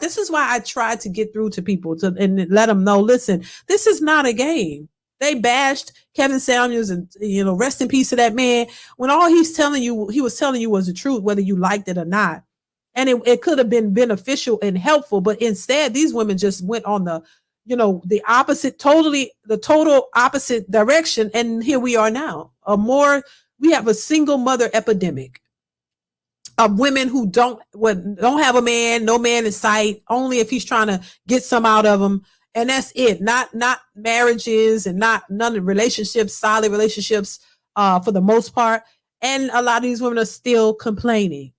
I try to get through to people and let them know, listen, this is not a game. They bashed Kevin Samuels, and rest in peace to that man, when all he was telling you was the truth, whether you liked it or not. And it could have been beneficial and helpful, but instead these women just went on the total opposite direction, and here we are now. We have a single mother epidemic of women who don't have a man, no man in sight, only if he's trying to get some out of them. And that's it. Not marriages, and none of relationships, solid relationships, for the most part. And a lot of these women are still complaining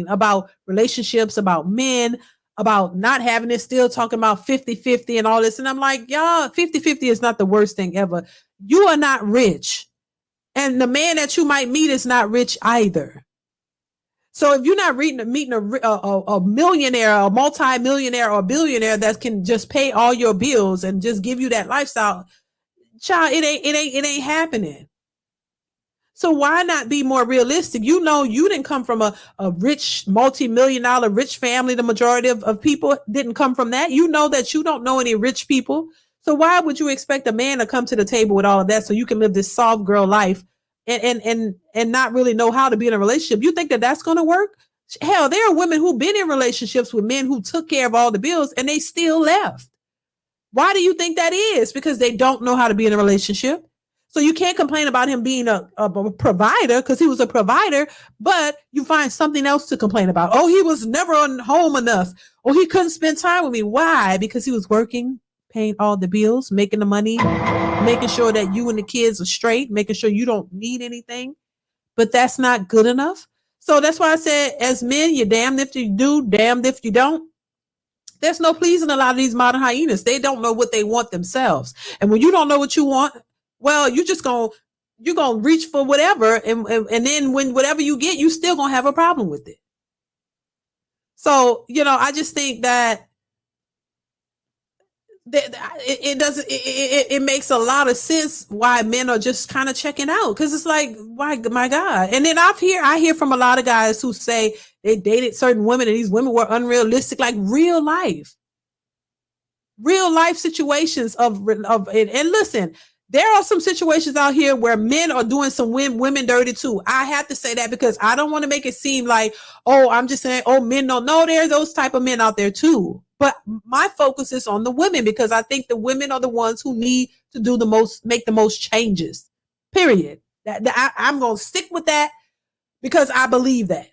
about relationships, about men, about not having it, still talking about 50-50 and all this. And I'm like, y'all, 50-50 is not the worst thing ever. You are not rich. And the man that you might meet is not rich either. So if you're not meeting a millionaire, a multi-millionaire, or a billionaire that can just pay all your bills and just give you that lifestyle, child, it ain't happening. So why not be more realistic? You didn't come from a rich, multi-million-dollar rich family. The majority of people didn't come from that. That you don't know any rich people. So why would you expect a man to come to the table with all of that so you can live this soft girl life and not really know how to be in a relationship? You think that that's going to work? Hell, there are women who've been in relationships with men who took care of all the bills and they still left. Why do you think that is? Because they don't know how to be in a relationship. So you can't complain about him being a provider, because he was a provider, but you find something else to complain about. Oh, he was never home enough. Or he couldn't spend time with me. Why? Because he was working, paying all the bills, making the money, making sure that you and the kids are straight, making sure you don't need anything. But that's not good enough. So that's why I said, as men, you're damned if you do, damned if you don't. There's no pleasing a lot of these modern hyenas. They don't know what they want themselves. And when you don't know what you want, well, you're going to reach for whatever. And then when whatever you get, you still going to have a problem with it. So, I just think that it makes a lot of sense why men are just kind of checking out, because it's like, why, my God. And then I hear from a lot of guys who say they dated certain women and these women were unrealistic, like real life situations of it. And listen, there are some situations out here where men are doing some women dirty too. I have to say that because I don't want to make it seem like, oh, I'm just saying, oh, men don't know. There are those type of men out there too. But my focus is on the women, because I think the women are the ones who need to do the most, make the most changes, period. I'm going to stick with that because I believe that.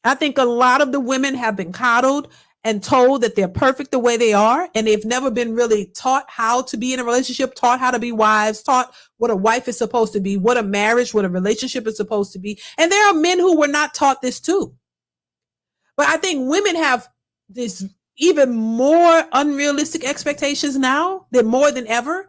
I think a lot of the women have been coddled and told that they're perfect the way they are, and they've never been really taught how to be in a relationship, taught how to be wives, taught what a wife is supposed to be, what a marriage, what a relationship is supposed to be. And there are men who were not taught this too. But I think women have this even more unrealistic expectations now, than more than ever.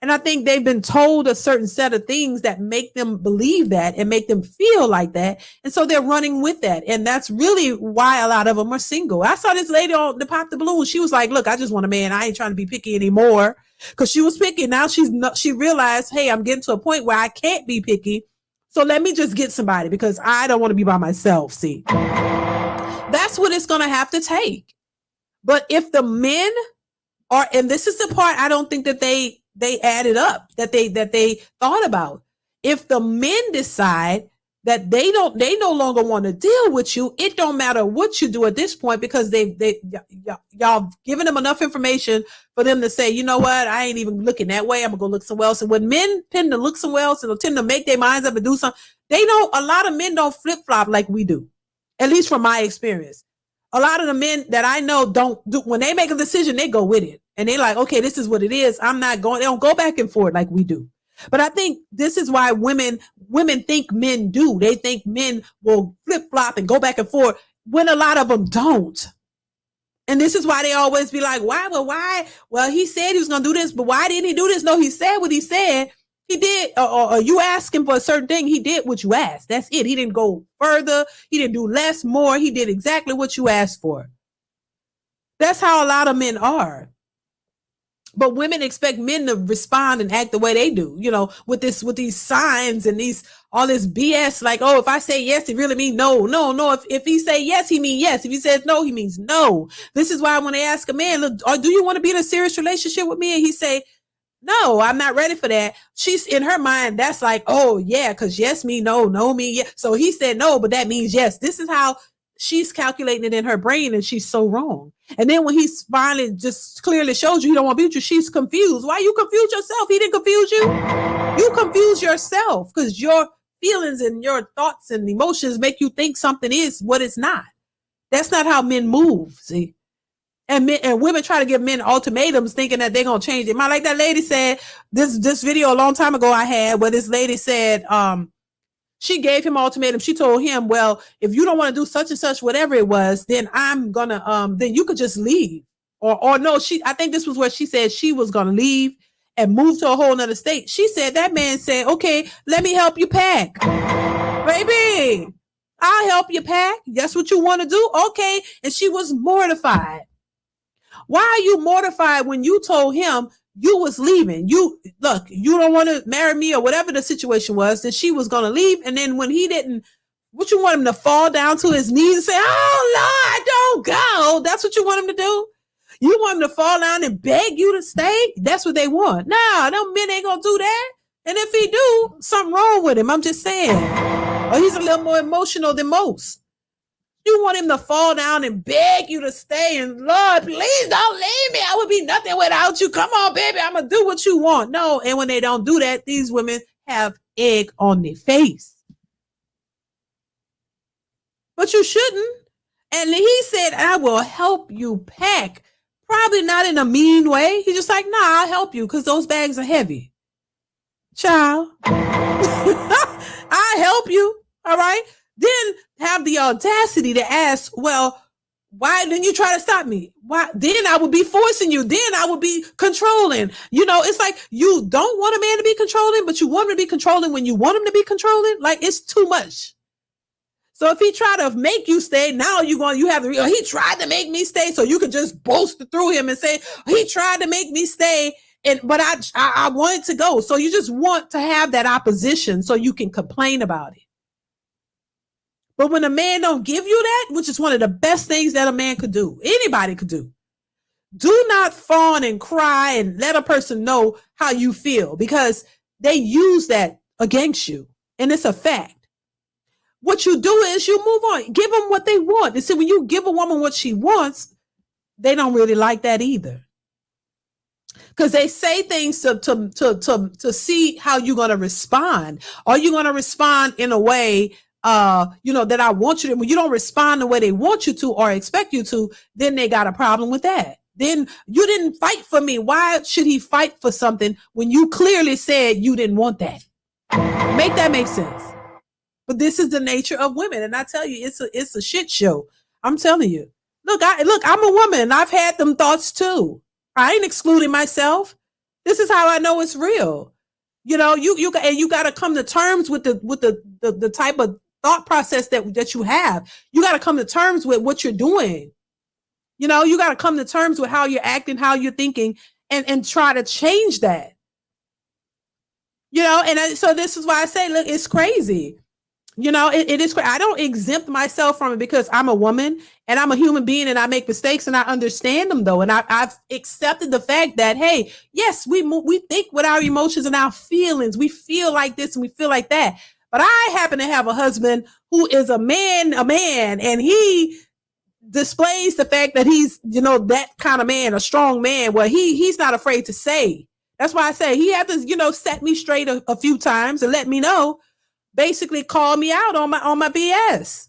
And I think they've been told a certain set of things that make them believe that and make them feel like that. And so they're running with that. And that's really why a lot of them are single. I saw this lady on the Pop the Balloon. She was like, look, I just want a man. I ain't trying to be picky anymore. Because she was picky. Now she realized, hey, I'm getting to a point where I can't be picky. So let me just get somebody because I don't want to be by myself. See, that's what it's going to have to take. But if the men are, and this is the part I don't think that they added up, that they thought about. If the men decide that they no longer want to deal with you, it don't matter what you do at this point, because y'all given them enough information for them to say, you know what, I ain't even looking that way. I'm gonna go look somewhere else. And when men tend to look somewhere else and tend to make their minds up and do something, a lot of men don't flip flop like we do, at least from my experience. A lot of the men that I know don't do, when they make a decision, they go with it. And they like, okay, this is what it is. I'm not going, they don't go back and forth like we do. But I think this is why women think men do. They think men will flip flop and go back and forth when a lot of them don't. And this is why they always be like, why? Well, he said he was going to do this, but why didn't he do this? No, he said what he said. He did, or you ask him for a certain thing. He did what you asked. That's it. He didn't go further. He didn't do less, more. He did exactly what you asked for. That's how a lot of men are. But women expect men to respond and act the way they do, with these signs and all this BS. Like, oh, if I say yes, it really means no. If he say yes, he means yes. If he says no, he means no. This is why when they ask a man, look, do you want to be in a serious relationship with me? And he say, no, I'm not ready for that. She's in her mind. That's like, oh yeah, because yes me, no me, yeah. So he said no, but that means yes. This is how she's calculating it in her brain, and she's so wrong. And then when he's finally just clearly shows you he don't want to be with you, she's confused. Why you confuse yourself? He didn't confuse you. You confuse yourself because your feelings and your thoughts and emotions make you think something is what it's not. That's not how men move. See. And women try to give men ultimatums thinking that they're going to change it. Like that lady said, this video a long time ago I had where this lady said, she gave him an ultimatum. She told him, well, if you don't want to do such and such, whatever it was, then I'm going to, then you could just leave. Or no, I think this was where she said she was going to leave and move to a whole nother state. She said, that man said, okay, let me help you pack. Baby, I'll help you pack. That's what you want to do? Okay. And she was mortified. Why are you mortified when you told him you was leaving? You don't want to marry me or whatever the situation was, that she was going to leave. And then when he didn't, what you want him to fall down to his knees and say, oh Lord, don't go. That's what you want him to do? You want him to fall down and beg you to stay? That's what they want. Nah, them men ain't going to do that. And if he do, something wrong with him. I'm just saying. Or he's a little more emotional than most. You want him to fall down and beg you to stay and, Lord, please don't leave me. I would be nothing without you. Come on, baby. I'm going to do what you want. No. And when they don't do that, these women have egg on their face. But you shouldn't. And he said, I will help you pack. Probably not in a mean way. He's just like, nah, I'll help you because those bags are heavy. Child. I'll help you. All right. Then have the audacity to ask, well, why didn't you try to stop me? Why? Then I would be forcing you. Then I would be controlling. It's like you don't want a man to be controlling, but you want him to be controlling when you want him to be controlling. Like, it's too much. So if he try to make you stay, now he tried to make me stay. So you could just boast through him and say, he tried to make me stay. But I wanted to go. So you just want to have that opposition so you can complain about it. But when a man don't give you that, which is one of the best things that a man could do, anybody could do not fawn and cry and let a person know how you feel, because they use that against you. And it's a fact. What you do is you move on, give them what they want. And see, when you give a woman what she wants, they don't really like that either. Because they say things to see how you're going to respond. Are you going to respond in a way that I want you to? When you don't respond the way they want you to or expect you to, then they got a problem with that. Then you didn't fight for me. Why should he fight for something when you clearly said you didn't want that? Make that make sense. But this is the nature of women. And I tell you, it's a shit show. I'm telling you. Look, I'm a woman and I've had them thoughts too. I ain't excluding myself. This is how I know it's real. You know, you got to come to terms with the type of thought process that you have. You got to come to terms with what you're doing. You know, you got to come to terms with how you're acting, how you're thinking, and try to change that. You know, and so this is why I say, look, it's crazy. You know, it is. I don't exempt myself from it because I'm a woman and I'm a human being and I make mistakes and I understand them though. And I've accepted the fact that, hey, yes, we think with our emotions and our feelings. We feel like this and we feel like that. But I happen to have a husband who is a man, and he displays the fact that he's, you know, that kind of man, a strong man. Well, he's not afraid to say. That's why I say he had to, you know, set me straight a few times and let me know. Basically call me out on my BS.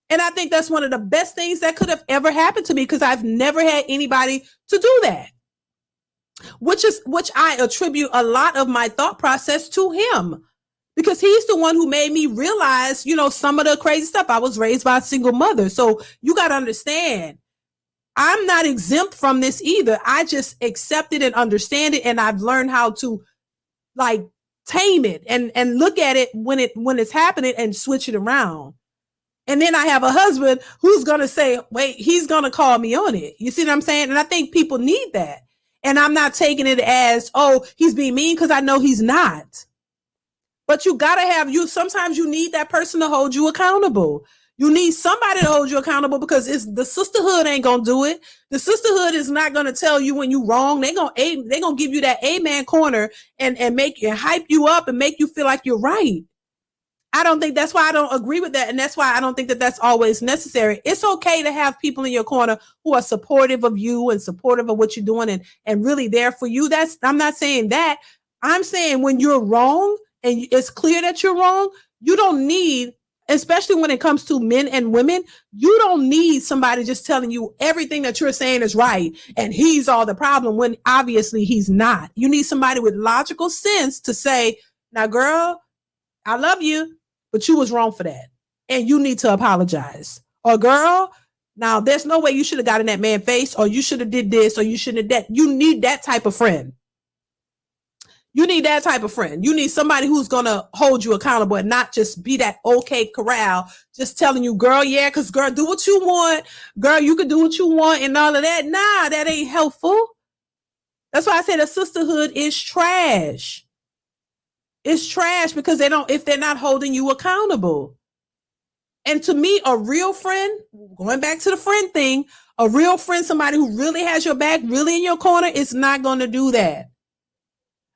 And I think that's one of the best things that could have ever happened to me because I've never had anybody to do that. Which I attribute a lot of my thought process to him because he's the one who made me realize, you know, some of the crazy stuff. I was raised by a single mother. So you got to understand, I'm not exempt from this either. I just accept it and understand it. And I've learned how to like tame it and look at it when it's happening and switch it around. And then I have a husband who's going to say, wait, he's going to call me on it. You see what I'm saying? And I think people need that. And I'm not taking it as, oh, he's being mean because I know he's not. But you got to sometimes you need that person to hold you accountable. You need somebody to hold you accountable because the sisterhood ain't going to do it. The sisterhood is not going to tell you when you're wrong. They're going to give you that amen corner and make you hype you up and make you feel like you're right. I don't think that's why I don't agree with that. And that's why I don't think that that's always necessary. It's okay to have people in your corner who are supportive of you and supportive of what you're doing and really there for you. I'm not saying that. I'm saying when you're wrong and it's clear that you're wrong, you don't need, especially when it comes to men and women, you don't need somebody just telling you everything that you're saying is right and he's all the problem when obviously he's not. You need somebody with logical sense to say, now, girl, I love you, but you was wrong for that. And you need to apologize. Or girl, now there's no way you should have got in that man's face or you should have did this or you shouldn't have that. You need that type of friend. You need that type of friend. You need somebody who's going to hold you accountable and not just be that okay corral, just telling you, girl, yeah, because girl, do what you want. Girl, you can do what you want and all of that. Nah, that ain't helpful. That's why I say the sisterhood is trash. It's trash because if they're not holding you accountable. And to me, a real friend, going back to the friend thing, a real friend, somebody who really has your back, really in your corner, is not going to do that.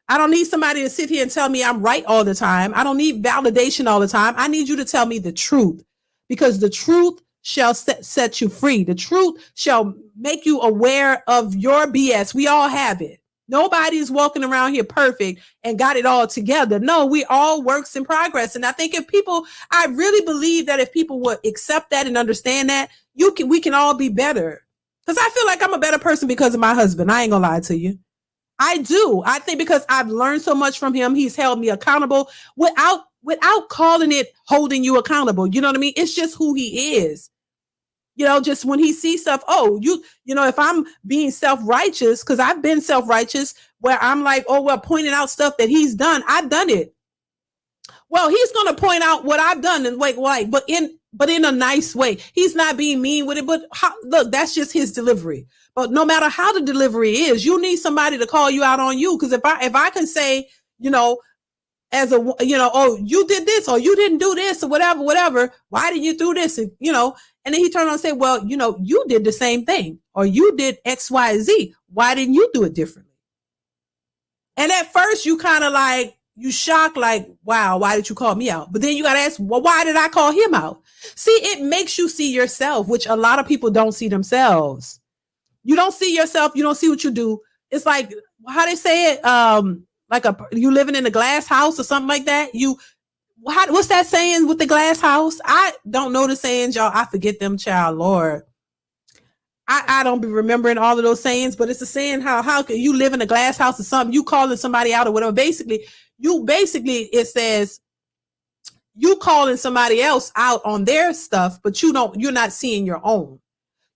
I don't need somebody to sit here and tell me I'm right all the time. I don't need validation all the time. I need you to tell me the truth because the truth shall set you free. The truth shall make you aware of your BS. We all have it. Nobody's walking around here perfect and got it all together. No, we all works in progress. And I think I really believe that if people would accept that and understand that, we can all be better. Because I feel like I'm a better person because of my husband. I ain't gonna lie to you. I do. I think because I've learned so much from him, he's held me accountable without calling it holding you accountable. You know what I mean? It's just who he is. You know, just when he sees stuff, you know, if I'm being self-righteous, because I've been self-righteous where I'm like, pointing out stuff that he's done. I've done it. Well, he's going to point out what I've done and but in a nice way. He's not being mean with it. But look, that's just his delivery. But no matter how the delivery is, you need somebody to call you out on you. Because if I can say, you know, you did this or you didn't do this or whatever. Why did you do this? And, you know, and then he turned on and said, well, you know, you did the same thing or you did X, Y, Z. Why didn't you do it differently? And at first you kind of like, you shocked, like, wow, why did you call me out? But then you got to ask, well, why did I call him out? See, it makes you see yourself, which a lot of people don't see themselves. You don't see yourself. You don't see what you do. It's like, how they say it? Like you living in a glass house or something like that. What's that saying with the glass house? I don't know the sayings, y'all. I forget them, child, Lord. I don't be remembering all of those sayings, but it's a saying how can you live in a glass house or something? You calling somebody out or whatever. Basically, it says you calling somebody else out on their stuff, but you're not seeing your own.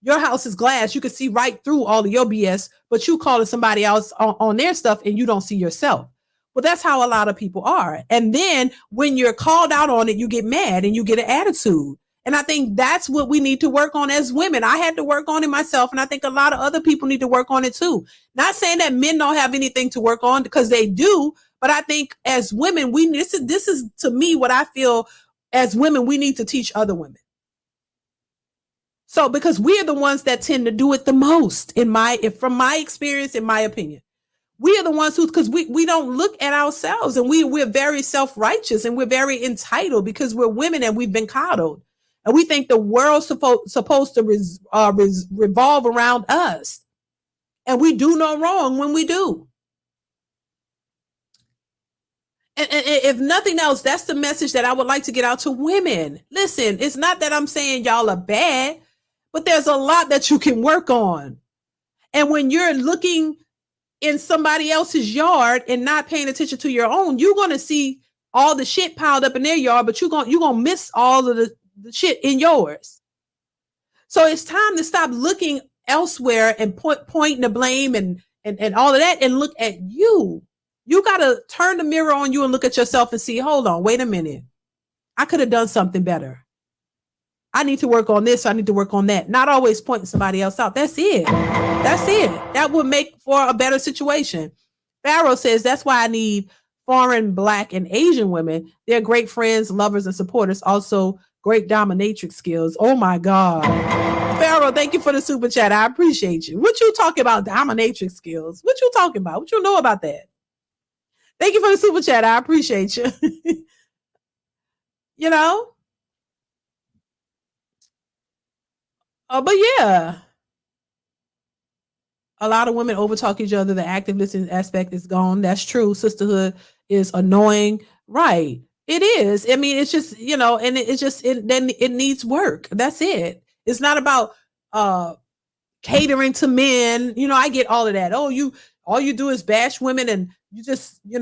Your house is glass. You can see right through all of your BS, but you calling somebody else on their stuff and you don't see yourself. Well, that's how a lot of people are. And then when you're called out on it, you get mad and you get an attitude. And I think that's what we need to work on as women. I had to work on it myself. And I think a lot of other people need to work on it too. Not saying that men don't have anything to work on, because they do. But I think as women, this is to me what I feel as women, we need to teach other women. So because we are the ones that tend to do it the most, from my experience, in my opinion. We are the ones who, because we don't look at ourselves, and we're very self-righteous and we're very entitled because we're women and we've been coddled. And we think the world's supposed to revolve around us. And we do no wrong when we do. And if nothing else, that's the message that I would like to get out to women. Listen, it's not that I'm saying y'all are bad, but there's a lot that you can work on. And when you're looking in somebody else's yard and not paying attention to your own, you're going to see all the shit piled up in their yard, but you're going to miss all of the shit in yours. So it's time to stop looking elsewhere and pointing the blame and all of that, and look at you. You got to turn the mirror on you and look at yourself and see, hold on, wait a minute. I could have done something better. I need to work on this. I need to work on that. Not always pointing somebody else out. That's it. That's it. That would make for a better situation. Pharaoh says, that's why I need foreign, Black, and Asian women. They're great friends, lovers, and supporters. Also, great dominatrix skills. Oh my God. Pharaoh, thank you for the super chat. I appreciate you. What you talking about, dominatrix skills? What you talking about? What you know about that? Thank you for the super chat. I appreciate you. You know? But yeah, a lot of women overtalk each other. The active listening aspect is gone. That's true. Sisterhood is annoying. Right. It is. I mean, it's just, and then it needs work. That's it. It's not about catering to men. I get all of that. Oh, all you do is bash women, and you just, you're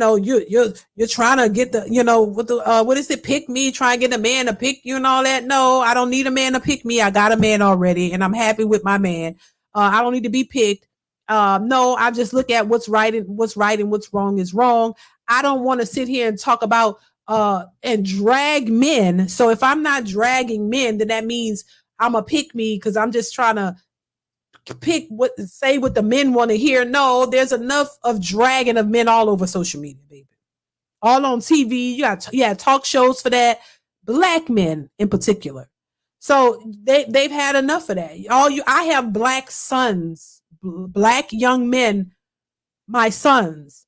trying to get the, what is it? Pick me, try and get a man to pick you and all that. No, I don't need a man to pick me. I got a man already and I'm happy with my man. I don't need to be picked. No, I just look at what's right and what's wrong is wrong. I don't want to sit here and talk about, and drag men. So if I'm not dragging men, then that means I'm a pick me because I'm just trying to pick what the men want to hear. No, there's enough of dragging of men all over social media, baby. All on TV. You got talk shows for that. Black men in particular. So they've had enough of that. I have Black sons, Black young men, my sons,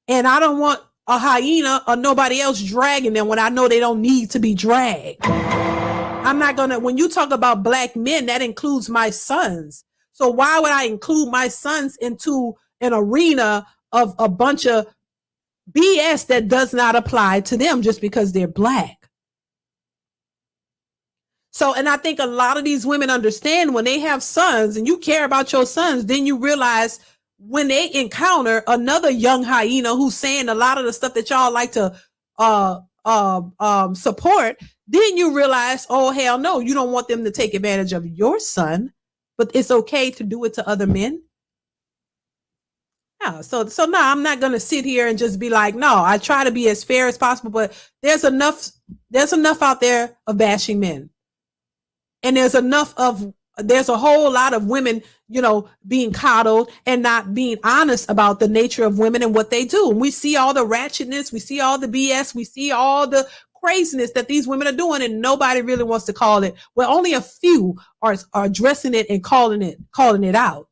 and I don't want a hyena or nobody else dragging them when I know they don't need to be dragged. I'm not gonna. When you talk about Black men, that includes my sons. So why would I include my sons into an arena of a bunch of BS that does not apply to them just because they're Black? So, and I think a lot of these women understand when they have sons and you care about your sons, then you realize when they encounter another young hyena who's saying a lot of the stuff that y'all like to support, then you realize, oh, hell no, you don't want them to take advantage of your son. But it's okay to do it to other men. Yeah, so no, I'm not going to sit here and just be like, no, I try to be as fair as possible, but there's enough out there of bashing men. And there's a whole lot of women, being coddled and not being honest about the nature of women and what they do. And we see all the ratchetness, we see all the BS, we see all the craziness that these women are doing, and nobody really wants to call it. Well, only a few are addressing it and calling it out.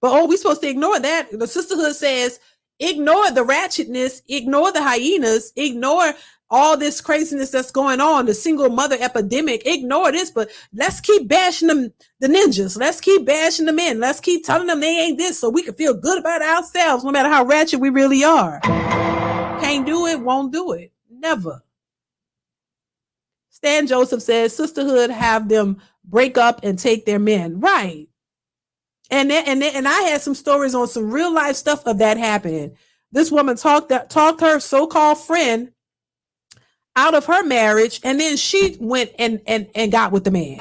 But we're supposed to ignore that. The sisterhood says ignore the ratchetness, ignore the hyenas, ignore all this craziness that's going on, the single mother epidemic, ignore this, but let's keep bashing them, the ninjas. Let's keep bashing the men. Let's keep telling them they ain't this so we can feel good about ourselves no matter how ratchet we really are. Can't do it, won't do it. Never. Stan Joseph says sisterhood have them break up and take their men. Right. And I had some stories on some real life stuff of that happening. This woman talked her so-called friend out of her marriage, and then she went and got with the man.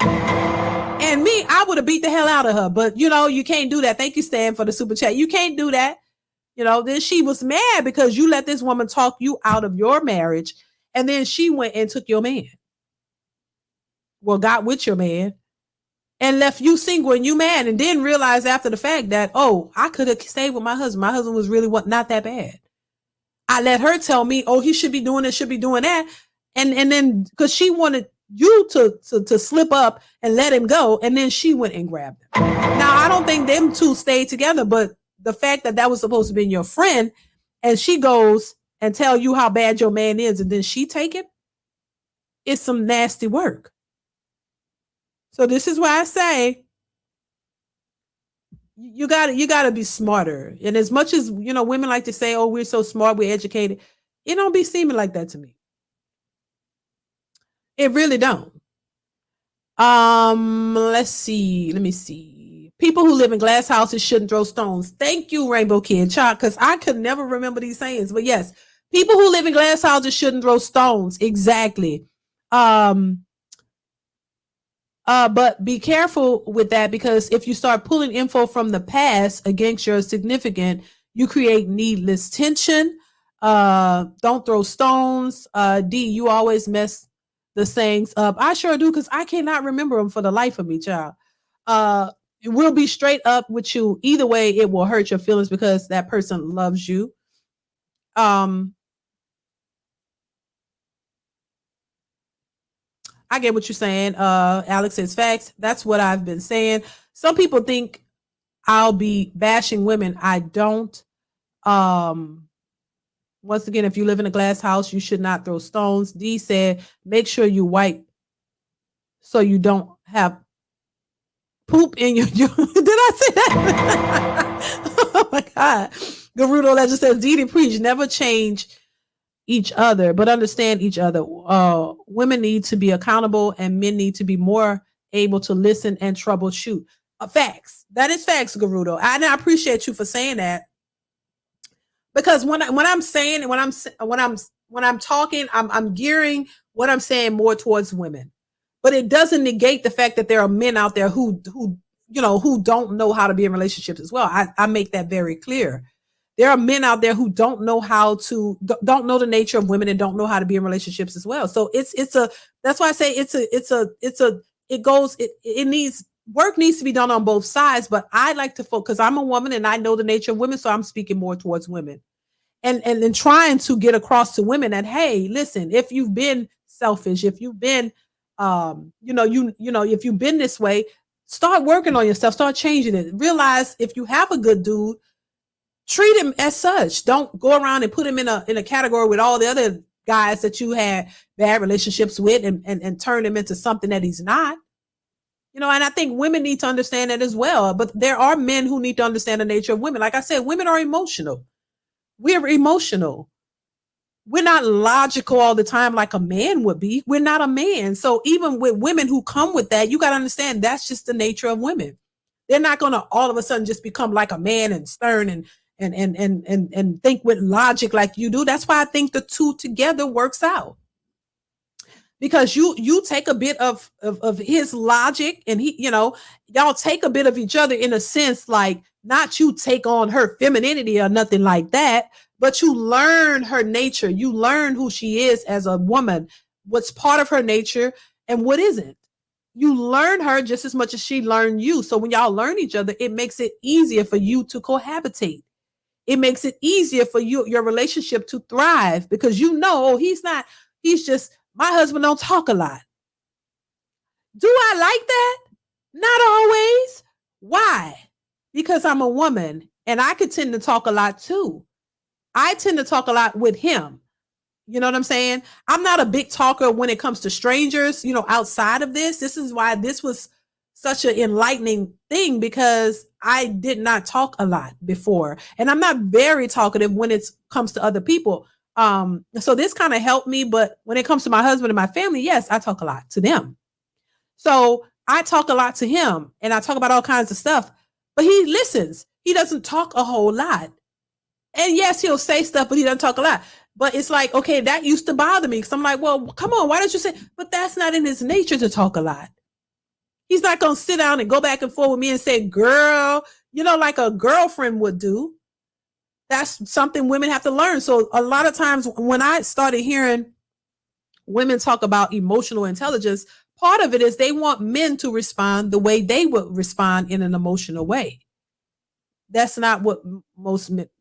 And me, I would have beat the hell out of her. But, you know, you can't do that. Thank you, Stan, for the super chat. You can't do that. You know, then she was mad because you let this woman talk you out of your marriage. And then she went and took your man. Well, got with your man and left you single and you mad, and didn't realize after the fact that, oh, I could have stayed with my husband. My husband was really not that bad. I let her tell me, oh, he should be doing this, should be doing that. And then because she wanted you to slip up and let him go. And then she went and grabbed him. Now, I don't think them two stayed together, but the fact that was supposed to be your friend and she goes and tell you how bad your man is and then she take it, it's some nasty work. So this is why I say you gotta be smarter. And as much as, you know, women like to say, oh, we're so smart, we're educated, it don't be seeming like that to me. It really don't. Let me see. People who live in glass houses shouldn't throw stones. Thank you, Rainbow Kid, child, because I could never remember these sayings. But yes, people who live in glass houses shouldn't throw stones. Exactly. But be careful with that, because if you start pulling info from the past against your significant, you create needless tension. Don't throw stones. D, you always mess the sayings up. I sure do, because I cannot remember them for the life of me, child. We'll be straight up with you. Either way, it will hurt your feelings because that person loves you. I get what you're saying. Alex says facts. That's what I've been saying. Some people think I'll be bashing women. I don't. Once again, if you live in a glass house, you should not throw stones. D said, make sure you wipe so you don't have poop in your did I say that? Oh my God. Garudo Legend says, DeeDee preach, never change each other, but understand each other. Women need to be accountable and men need to be more able to listen and troubleshoot. Facts. That is facts, Garudo. And I appreciate you for saying that. Because when I'm talking, I'm gearing what I'm saying more towards women. But it doesn't negate the fact that there are men out there who don't know how to be in relationships as well. I make that very clear. There are men out there who don't know the nature of women and don't know how to be in relationships as well. So that's why I say work needs to be done on both sides, but I like to focus, because I'm a woman and I know the nature of women. So I'm speaking more towards women and trying to get across to women that, hey, listen, if you've been selfish, if you've been, if you've been this way, start working on yourself, start changing it. Realize if you have a good dude, treat him as such. Don't go around and put him in a category with all the other guys that you had bad relationships with and turn him into something that he's not. And I think women need to understand that as well. But there are men who need to understand the nature of women. Like I said, women are emotional. We're emotional. We're not logical all the time like a man would be. We're not a man. So even with women who come with that, you got to understand that's just the nature of women. They're not going to all of a sudden just become like a man and stern and think with logic like you do. That's why I think the two together works out. Because you take a bit of his logic and y'all take a bit of each other in a sense, like not you take on her femininity or nothing like that, but you learn her nature. You learn who she is as a woman, what's part of her nature and what isn't. You learn her just as much as she learned you. So when y'all learn each other, it makes it easier for you to cohabitate. It makes it easier for your relationship to thrive, because he's just, my husband don't talk a lot. Do I like that? Not always. Why? Because I'm a woman and I could tend to talk a lot too. I tend to talk a lot with him. You know what I'm saying? I'm not a big talker when it comes to strangers, outside of this. This is why this was such an enlightening thing, because I did not talk a lot before. And I'm not very talkative when it comes to other people. So this kind of helped me, but when it comes to my husband and my family, yes, I talk a lot to them. So I talk a lot to him and I talk about all kinds of stuff, but he listens. He doesn't talk a whole lot. And yes, he'll say stuff, but he doesn't talk a lot. But it's like, okay, that used to bother me, because I'm like, well, come on, why don't you say, but that's not in his nature to talk a lot. He's not going to sit down and go back and forth with me and say, girl, like a girlfriend would do. That's something women have to learn. So a lot of times when I started hearing women talk about emotional intelligence, part of it is they want men to respond the way they would respond in an emotional way. That's not what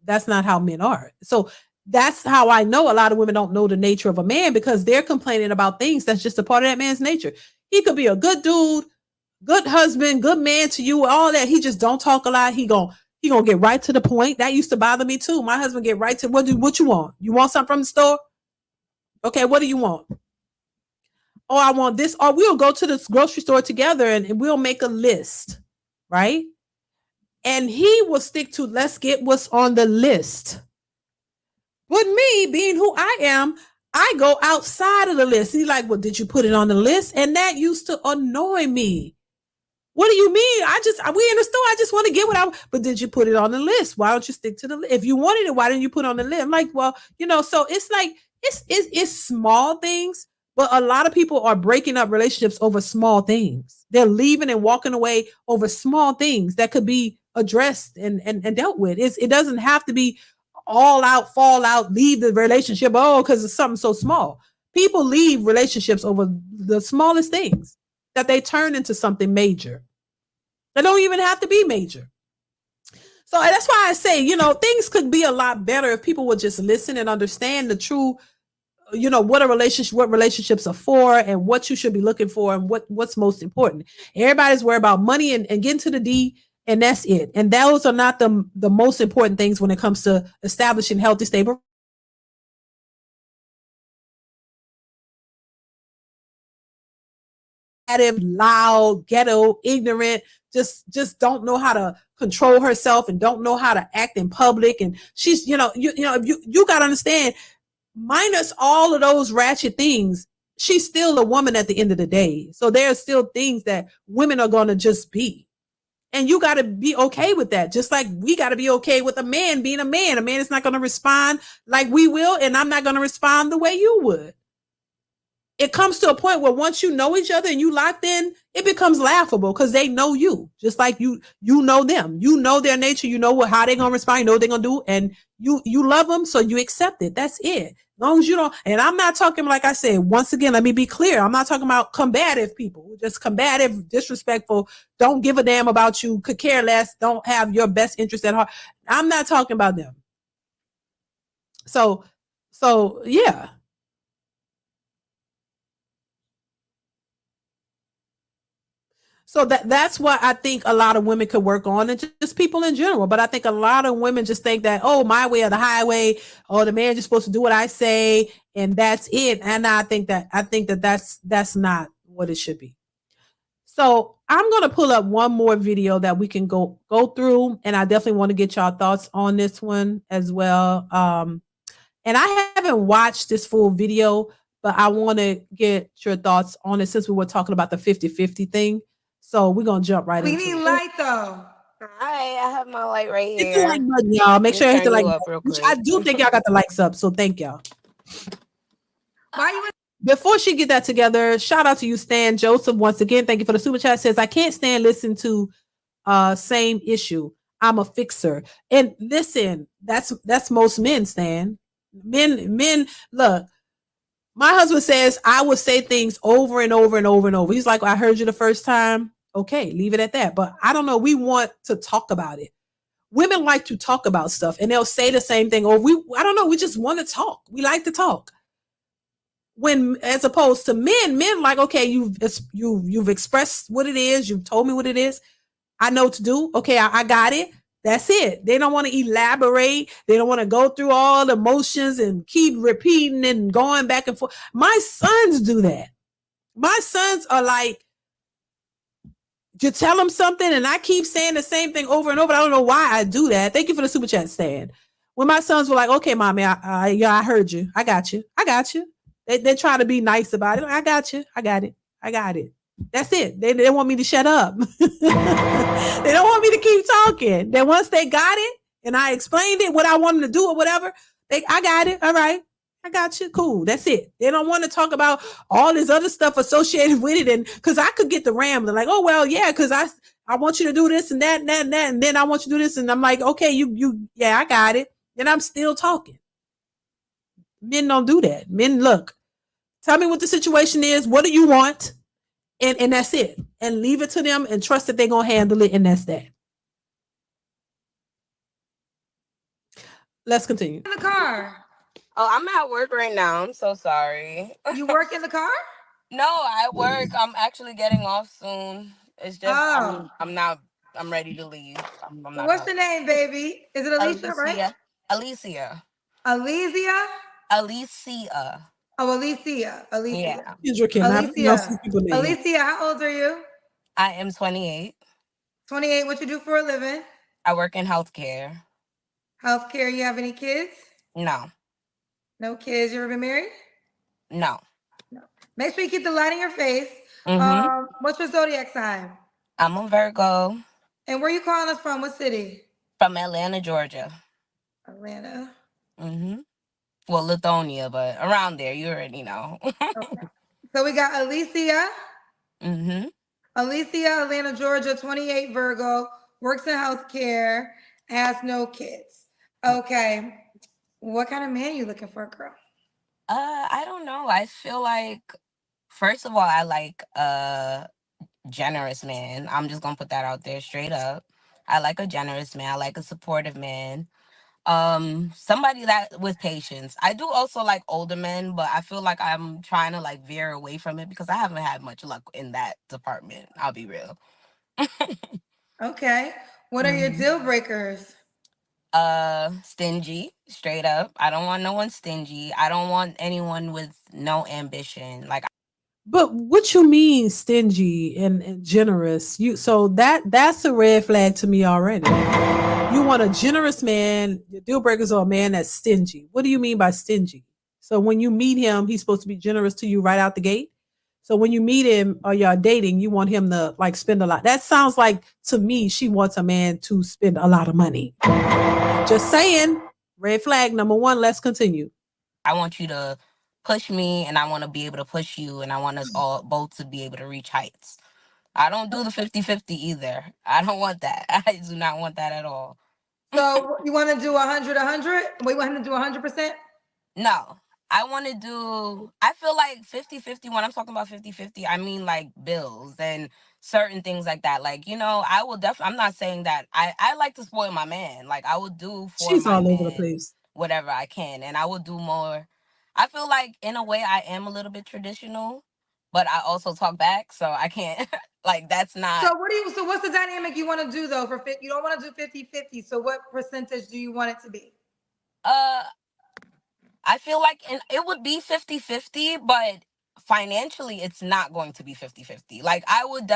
that's not how men are. So that's how I know a lot of women don't know the nature of a man, because they're complaining about things that's just a part of that man's nature. He could be a good dude, good husband, good man to you, all that. He just don't talk a lot. He gonna get right to the point. That used to bother me too. My husband get right to what you want? You want something from the store? Okay, what do you want? Oh, I want this. Or we'll go to the grocery store together and we'll make a list, right? And he will stick to, let's get what's on the list. But me, being who I am, I go outside of the list. He's like, well, did you put it on the list? And that used to annoy me. What do you mean? We in the store. I just want to get what I want. But did you put it on the list? Why don't you stick to the list? If you wanted it, why didn't you put it on the list? I'm like, well, so it's like, it's small things, but a lot of people are breaking up relationships over small things. They're leaving and walking away over small things that could be addressed and dealt with. It doesn't have to be all out, fall out, leave the relationship. Oh, because it's something so small. People leave relationships over the smallest things that they turn into something major. They don't even have to be major. So that's why I say, things could be a lot better if people would just listen and understand the true, what relationships are for and what you should be looking for and what's most important. Everybody's worried about money and getting to the D, and that's it. And those are not the most important things when it comes to establishing healthy, stable. Loud, ghetto, ignorant, just don't know how to control herself and don't know how to act in public. And she's, you got to understand, minus all of those ratchet things, she's still a woman at the end of the day. So there's still things that women are going to just be. And you got to be okay with that. Just like we got to be okay with a man being a man. A man is not going to respond like we will, and I'm not going to respond the way you would. It comes to a point where once you know each other and you locked in, it becomes laughable because they know you, just like you know them. You know their nature. You know how they're going to respond. You know what they're going to do. And you love them, so you accept it. That's it. As long as you don't. And I'm not talking, like I said, once again, let me be clear. I'm not talking about combative people. Just combative, disrespectful, don't give a damn about you, could care less, don't have your best interest at heart. I'm not talking about them. So yeah. So that's what I think a lot of women could work on, and just people in general. But I think a lot of women just think that, oh, my way or the highway, or the man just supposed to do what I say, and that's it. And I think that's not what it should be. So I'm going to pull up one more video that we can go through, and I definitely want to get y'all thoughts on this one as well. And I haven't watched this full video, but I want to get your thoughts on it since we were talking about the 50-50 thing. So we're going to jump right into it. We need light though. Hi, I have my light right here. Hit the like button, y'all. Make sure I hit the like button. I do think y'all got the likes up, so thank y'all. Before she get that together, shout out to you, Stan Joseph. Once again, thank you for the super chat. Says, I can't stand listen to same issue. I'm a fixer. And listen, that's most men, Stan. Men, look. My husband says I would say things over and over and over and over. He's like, I heard you the first time. Okay, leave it at that. But I don't know. We want to talk about it. Women like to talk about stuff, and they'll say the same thing. Or I don't know. We just want to talk. We like to talk. When, as opposed to men like, okay, you've expressed what it is. You've told me what it is. I know what to do. Okay, I got it. That's it. They don't want to elaborate. They don't want to go through all the motions and keep repeating and going back and forth. My sons do that. My sons are like, you tell them something and I keep saying the same thing over and over. I don't know why I do that. Thank you for the super chat, Stan. When my sons were like, okay, mommy, I heard you. I got you. They try to be nice about it. I got you. I got it. That's it. They want me to shut up. They don't want me to keep talking. Then once they got it and I explained it, what I want them to do or whatever, I got it. All right. I got you. Cool. That's it. They don't want to talk about all this other stuff associated with it. And because I could get the rambling, like, oh, well, yeah, because I want you to do this and that and that and that. And then I want you to do this. And I'm like, okay, yeah, I got it. And I'm still talking. Men don't do that. Men, look, tell me what the situation is. What do you want? And that's it. And leave it to them and trust that they're going to handle it. And that's that. Let's continue. In the car. Oh, I'm at work right now. I'm so sorry. You work in the car? No, I work. I'm actually getting off soon. It's just I'm ready to leave. I'm not What's the name, baby? Is it Alicia, right? Alicia. Alicia? Alicia. Oh, Alicia. Yeah. Alicia, how old are you? I am 28. 28. What you do for a living? I work in healthcare. Healthcare. You have any kids? No. No kids. You ever been married? No. Make sure you keep the light in your face. Mm-hmm. What's your zodiac sign? I'm a Virgo. And where you calling us from? What city? From Atlanta, Georgia. Atlanta. Mm-hmm. Well, Lithonia, but around there, you already know. Okay. So we got Alicia. Mm-hmm. Alicia, Atlanta, Georgia, 28, Virgo, works in healthcare, has no kids. Okay. What kind of man you looking for, girl? I don't know. I feel like, first of all, I like a generous man. I'm just gonna put that out there straight up. I like a generous man. I like a supportive man. Somebody that with patience. I do also like older men, but I feel like I'm trying to like veer away from it because I haven't had much luck in that department. I'll be real. Okay. What are your deal breakers? Stingy, straight up. I don't want no one stingy. I don't want anyone with no ambition. Like, but what you mean stingy and generous? So that's a red flag to me already. You want a generous man. Your deal breakers are a man that's stingy. What do you mean by stingy? So when you meet him, he's supposed to be generous to you right out the gate. So when you meet him or y'all dating, you want him to like spend a lot. That sounds like to me, she wants a man to spend a lot of money. Just saying. Red flag number one. Let's continue. I want you to push me and I want to be able to push you and I want us all both to be able to reach heights. I don't do the 50-50 either. I don't want that. I do not want that at all. So you want to do 100? We want him to do 100%? No. I want to do, I feel like 50-50, when I'm talking about 50-50, I mean like bills and certain things like that. Like, you know, I will definitely, I'm not saying that, I like to spoil my man. Like I would do for She's my all man over the place. whatever I can. And I will do more. I feel like in a way I am a little bit traditional, but I also talk back. So I can't, like that's not. So what's the dynamic you want to do though? You don't want to do 50-50. So what percentage do you want it to be? I feel like it would be 50-50, but financially it's not going to be 50-50. Like I would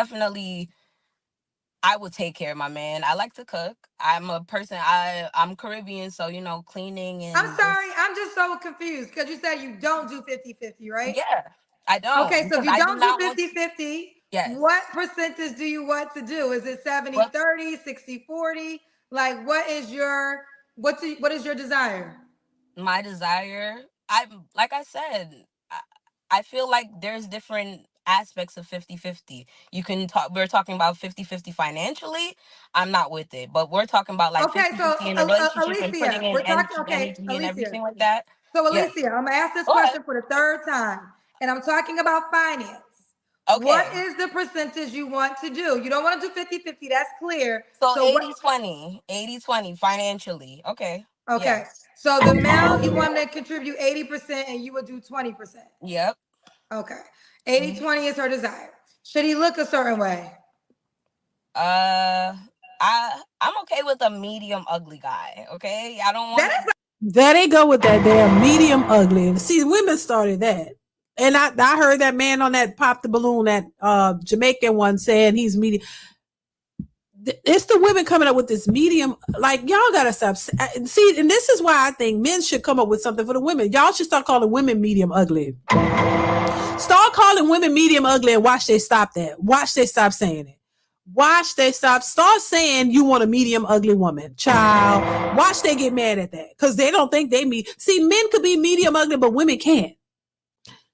take care of my man. I like to cook. I'm a person, I'm Caribbean, so you know, cleaning and I'm sorry, I'm just so confused because you said you don't do 50-50, right? Yeah, I don't. Okay, so if you don't do 50-50, yes. What percentage do you want to do? Is it 70-30, 60-40? Like what is your desire? My desire, like I said, I feel like there's different aspects of 50-50. We're talking about 50-50 financially. I'm not with it, but we're talking about like 50-50 in a relationship Alicia, and putting in energy and everything like that. So Alicia, I'm gonna ask this question for the third time, and I'm talking about finance. Okay. What is the percentage you want to do? You don't want to do 50-50, that's clear. So 80-20 financially. Okay. Okay. Yes. So the male, you want to contribute 80% and you would do 20%. Yep. Okay. 80-20 is her desire. Should he look a certain way? I'm okay with a medium ugly guy. Okay. I don't want There they go with that damn medium ugly. See, women started that. And I heard that man on that Pop the Balloon, that Jamaican one, saying he's medium. It's the women coming up with this medium. Like, y'all gotta stop. See, and this is why I think men should come up with something for the women. Y'all should start calling women medium ugly. Start calling women medium ugly and watch they stop that. Watch they stop saying it. Watch they stop. Start saying you want a medium ugly woman. Child. Watch they get mad at that. Because they don't think they see, men could be medium ugly, but women can't.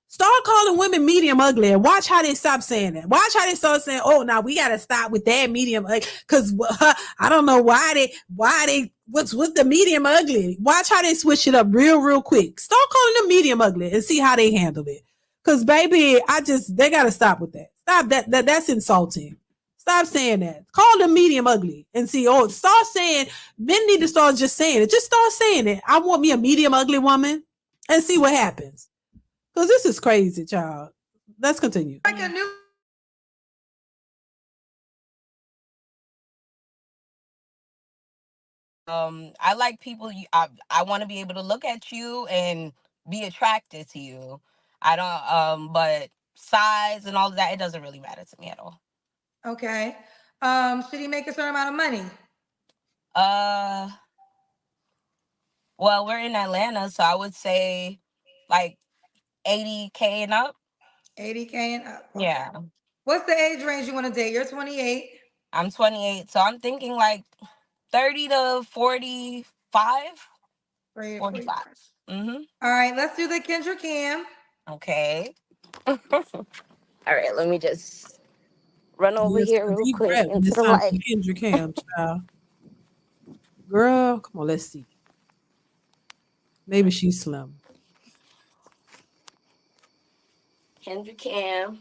Start calling women medium ugly and watch how they stop saying that. Watch how they start saying, oh, now we got to stop with that medium ugly. Because I don't know what's with the medium ugly. Watch how they switch it up real quick. Start calling them medium ugly and see how they handle it. Because, baby, they got to stop with that. Stop that. That's insulting. Stop saying that. Call them medium ugly and see, start saying, men need to start just saying it. Just start saying it. I want me a medium ugly woman and see what happens. Because this is crazy, child. Let's continue. Like a new. I like people. I want to be able to look at you and be attracted to you. I don't. But size and all of that, it doesn't really matter to me at all. Okay. Should he make a certain amount of money? Well, we're in Atlanta, so I would say like $80K and up. 80K and up. Okay. Yeah. What's the age range you want to date? You're 28. I'm 28, so I'm thinking like 30 to 45. 45. Mm-hmm. All right, let's do the Kendra Cam. Okay. All right, let me just run over here real quick into the light. Kendra Cam, child. Girl, come on, let's see. Maybe she's slim. Kendra Cam.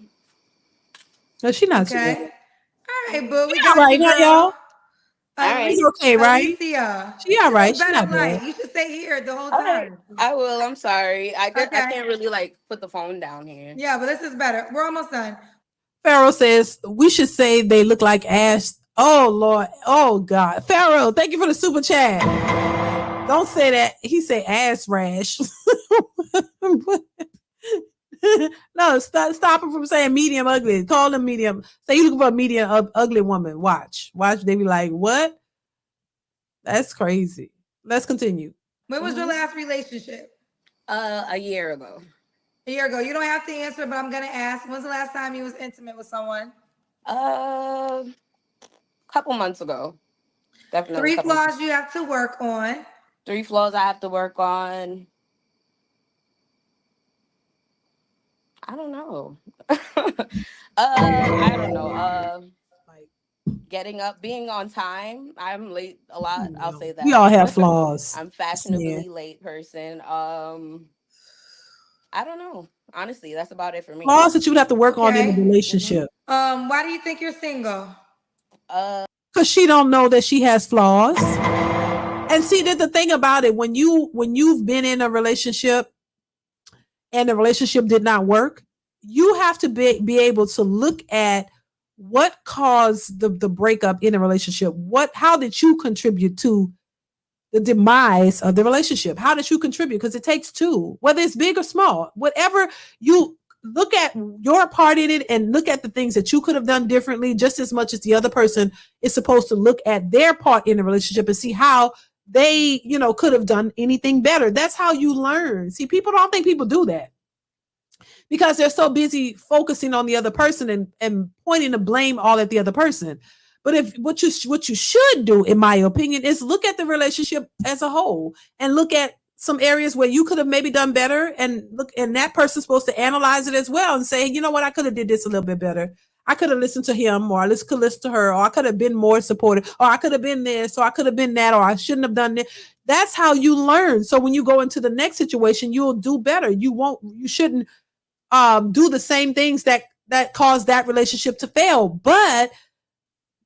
No, she's not okay. Slim. All right, but we got right now, y'all. All right. She's okay, right? She all right. She's not bad. You should stay here the whole All time. Right. I will. I'm sorry. I can't really like put the phone down here. Yeah, but this is better. We're almost done. Pharaoh says we should say they look like ass. Oh Lord. Oh God. Pharaoh, thank you for the super chat. Don't say that. He say ass rash. No, stop him from saying medium ugly. Call them medium. Say you looking for a medium ugly woman. Watch. They be like, what? That's crazy. Let's continue. When was your last relationship? A year ago. A year ago. You don't have to answer, but I'm gonna ask. When's the last time you was intimate with someone? Couple months ago. Definitely. 3 flaws you have to work on. 3 flaws I have to work on. I don't know. I don't know. Getting up, being on time. I'm late a lot. I'll say that. We all have flaws. I'm fashionably late person. I don't know. Honestly, that's about it for me. Flaws that you would have to work on in a relationship. Why do you think you're single? Because she don't know that she has flaws. And see, the thing about it, when you've been in a relationship and the relationship did not work, you have to be able to look at what caused the breakup in a relationship. How did you contribute to the demise of the relationship? How did you contribute? Because it takes two, whether it's big or small, whatever. You look at your part in it and look at the things that you could have done differently, just as much as the other person is supposed to look at their part in the relationship and see how they, could have done anything better. That's how you learn. See, people don't think people do that because they're so busy focusing on the other person and pointing the blame all at the other person. But if what you should do, in my opinion, is look at the relationship as a whole and look at some areas where you could have maybe done better, and that person's supposed to analyze it as well and say, you know what, I could have did this a little bit better. I could have listened to him, or I could listen to her, or I could have been more supportive, or I could have been this, or I could have been that, or I shouldn't have done this. That's how you learn. So when you go into the next situation, you'll do better. You shouldn't do the same things that caused that relationship to fail. But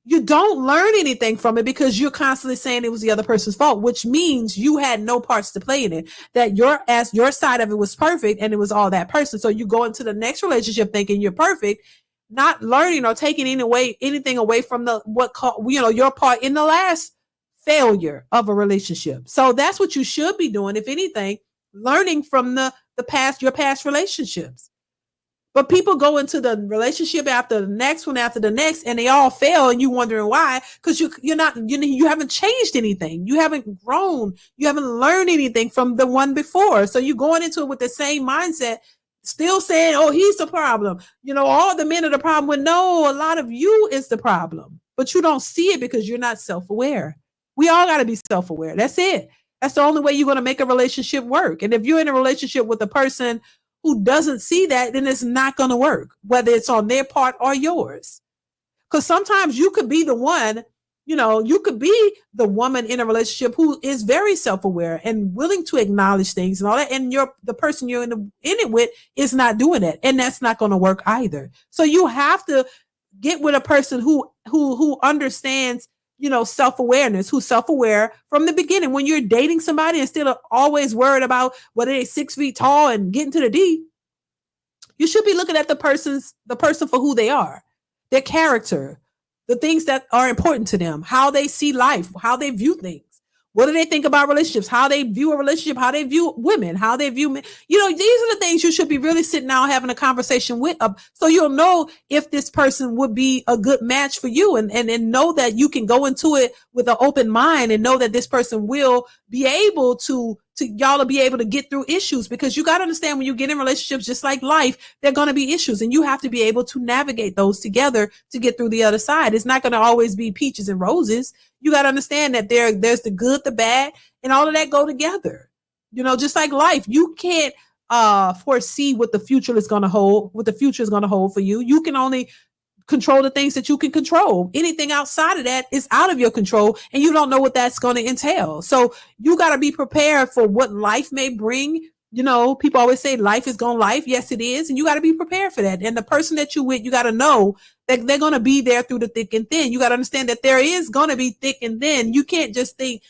you don't learn anything from it because you're constantly saying it was the other person's fault, which means you had no parts to play in it, that your side of it was perfect and it was all that person. So you go into the next relationship thinking you're perfect, not learning or taking anything away from your part in the last failure of a relationship. So that's what you should be doing. If anything, learning from your past relationships. But people go into the relationship after the next one, after the next, and they all fail, and you wondering why? Because you haven't changed anything. You haven't grown. You haven't learned anything from the one before. So you're going into it with the same mindset, still saying, oh, he's the problem. All the men are the problem. When no, a lot of you is the problem. But you don't see it because you're not self-aware. We all got to be self-aware. That's it. That's the only way you're going to make a relationship work. And if you're in a relationship with a person who doesn't see that, then it's not going to work, whether it's on their part or yours. Because sometimes you could be the one, you could be the woman in a relationship who is very self-aware and willing to acknowledge things and all that. And the person you're in it with is not doing that. And that's not going to work either. So you have to get with a person who understands, self-awareness, who's self-aware from the beginning. When you're dating somebody, instead of always worried about whether they're 6 feet tall and getting to the D, you should be looking at the person for who they are, their character, the things that are important to them, how they see life, how they view things. What do they think about relationships? How they view a relationship, how they view women, how they view men. These are the things you should be really sitting down having a conversation with, so you'll know if this person would be a good match for you, and know that you can go into it with an open mind and know that this person will be able to y'all will be able to get through issues, because you got to understand, when you get in relationships, just like life, there are going to be issues, and you have to be able to navigate those together to get through the other side. It's not going to always be peaches and roses. You got to understand that there's the good, the bad, and all of that go together. Just like life, you can't foresee what the future is going to hold, for you. You can only control the things that you can control. Anything outside of that is out of your control, and you don't know what that's going to entail. So you got to be prepared for what life may bring. People always say life is going to life. Yes, it is. And you got to be prepared for that. And the person that you with, you got to know that they're going to be there through the thick and thin. You got to understand that there is going to be thick and thin. You can't just think,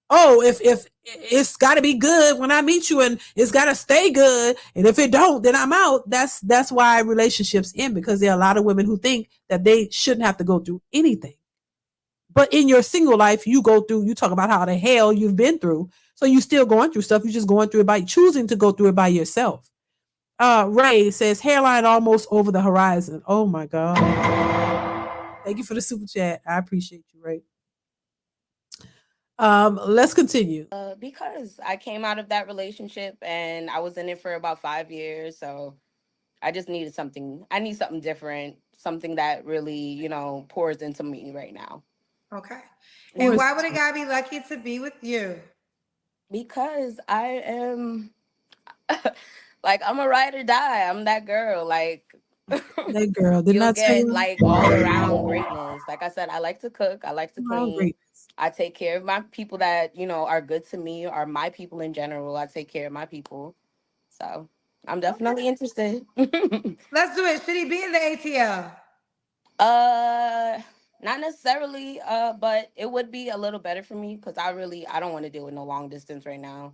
oh, if it's got to be good when I meet you, and it's got to stay good, and if it don't, then I'm out. That's why relationships end, because there are a lot of women who think that they shouldn't have to go through anything. But in your single life, you talk about how the hell you've been through. So you're still going through stuff. You're just going through it by choosing to go through it by yourself. Ray says, hairline almost over the horizon. Oh my God. Thank you for the super chat. I appreciate you, Ray. Let's continue. Because I came out of that relationship and I was in it for about 5 years. So I just needed something. I need something different, something that really, pours into me right now. Okay. And why would a guy be lucky to be with you? Because I am I'm a ride or die. I'm that girl. That girl did you'll not get say all around greatness. Like I said, I like to cook. I like to clean. I take care of my people that, are good to me, or my people in general. I take care of my people. So I'm definitely interested. Let's do it. Should he be in the ATL? Not necessarily, but it would be a little better for me, because I don't want to deal with no long distance right now.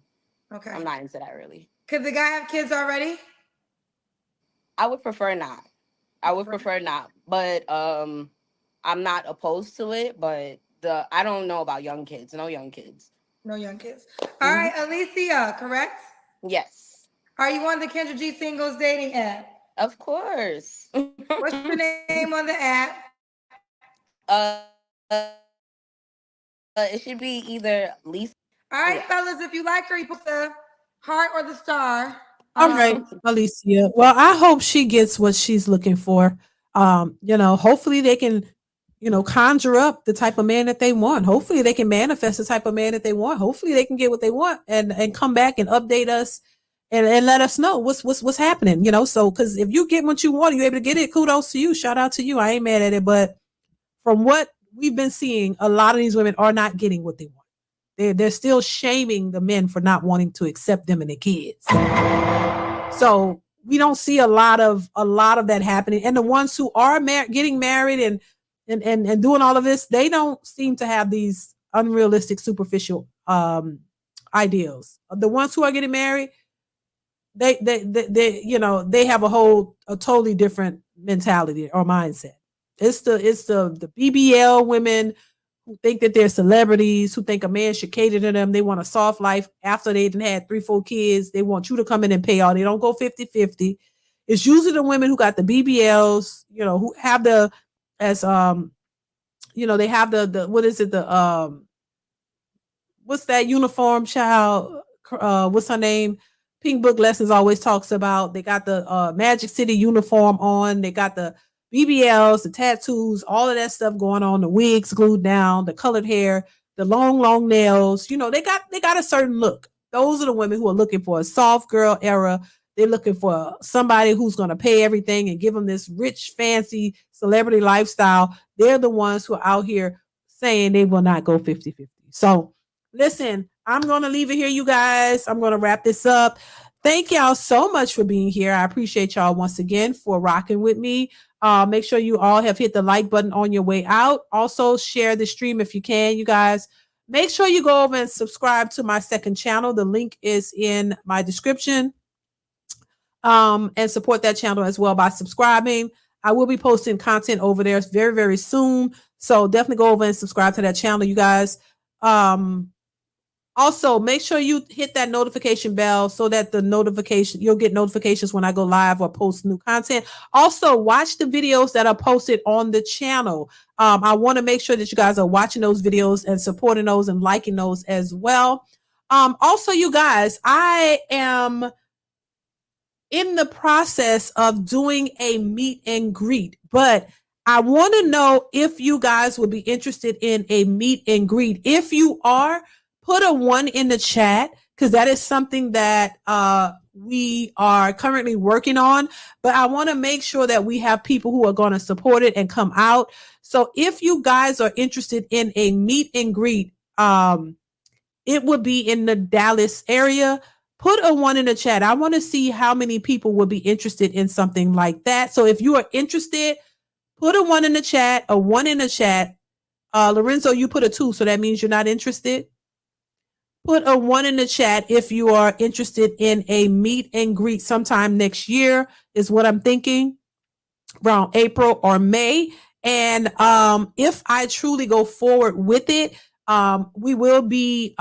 Okay. I'm not into that really. Could the guy have kids already? I would prefer not. But I'm not opposed to it, but I don't know about young kids. No young kids. No young kids. All right, Alicia, correct? Yes. Are you on the Kendra G Singles dating app? Of course. What's your name on the app? It should be either Lisa. All right, fellas, if you like her, you put the heart or the star. All right, Alicia. Well, I hope she gets what she's looking for. Hopefully they can, conjure up the type of man that they want. Hopefully they can manifest the type of man that they want. Hopefully they can get what they want and come back and update us and let us know what's happening. So because if you get what you want, you're able to get it. Kudos to you. Shout out to you. I ain't mad at it, but from what we've been seeing, a lot of these women are not getting what they want. They're still shaming the men for not wanting to accept them and their kids. So we don't see a lot of that happening. And the ones who are getting married and doing all of this, they don't seem to have these unrealistic, superficial ideals. The ones who are getting married, they have a totally different mentality or mindset. It's the BBL women who think that they're celebrities, who think a man should cater to them. They want a soft life after they've had 3-4 kids. They want you to come in and pay all. They don't go 50-50. It's usually the women who got the BBLs, who have they have the what is it? What's that uniform child? What's her name? Pink Book Lessons always talks about. They got the Magic City uniform on. They got the BBLs, the tattoos, all of that stuff going on. The wigs glued down, the colored hair, the long nails. You know, they got a certain look. Those are the women who are looking for a soft girl era. They're looking for somebody who's going to pay everything and give them this rich, fancy celebrity lifestyle. They're the ones who are out here saying they will not go 50-50. So listen, I'm going to leave it here, you guys. I'm going to wrap this up. Thank y'all so much for being here. I appreciate y'all once again for rocking with me. Make sure you all have hit the like button on your way out. Also, share the stream if you can, you guys. Make sure you go over and subscribe to my second channel. The link is in my description. And support that channel as well by subscribing. I will be posting content over there very, very soon. So definitely go over and subscribe to that channel, you guys. Also, make sure you hit that notification bell so that you'll get notifications when I go live or post new content. Also, watch the videos that are posted on the channel. I want to make sure that you guys are watching those videos and supporting those and liking those as well. Also, you guys, I am in the process of doing a meet and greet, but I want to know if you guys would be interested in a meet and greet. If you are, put a 1 in the chat, because that is something that we are currently working on, but I want to make sure that we have people who are going to support it and come out. So if you guys are interested in a meet and greet, it would be in the Dallas area. Put a 1 in the chat. I want to see how many people will be interested in something like that. So if you are interested, put a 1 in the chat, a 1 in the chat. Lorenzo, you put a 2, so that means you're not interested. Put a 1 in the chat if you are interested in a meet and greet sometime next year, is what I'm thinking, around April or May. And if I truly go forward with it, we will be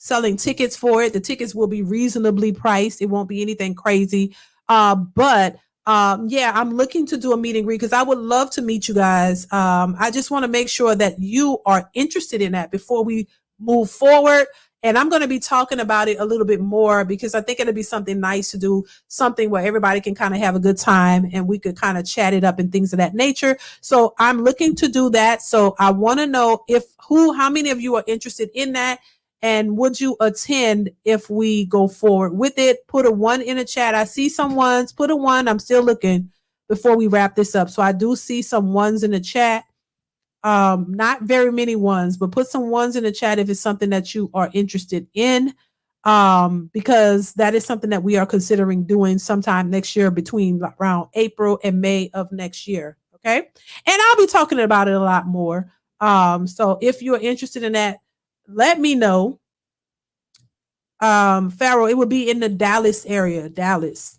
selling tickets for it. The tickets will be reasonably priced. It won't be anything crazy. But yeah, I'm looking to do a meet and greet because I would love to meet you guys. I just want to make sure that you are interested in that before we move forward. And I'm going to be talking about it a little bit more because I think it'll be something nice to do, something where everybody can kind of have a good time and we could kind of chat it up and things of that nature. So I'm looking to do that. So I want to know how many of you are interested in that, and would you attend if we go forward with it? Put a 1 in the chat. I see some ones. Put a 1. I'm still looking before we wrap this up. So I do see some 1s in the chat. Not very many 1s, but put some 1s in the chat if it's something that you are interested in, because that is something that we are considering doing sometime next year between around April and May of next year. Okay. And I'll be talking about it a lot more. So if you're interested in that, let me know. Farrell, it would be in the Dallas area, Dallas.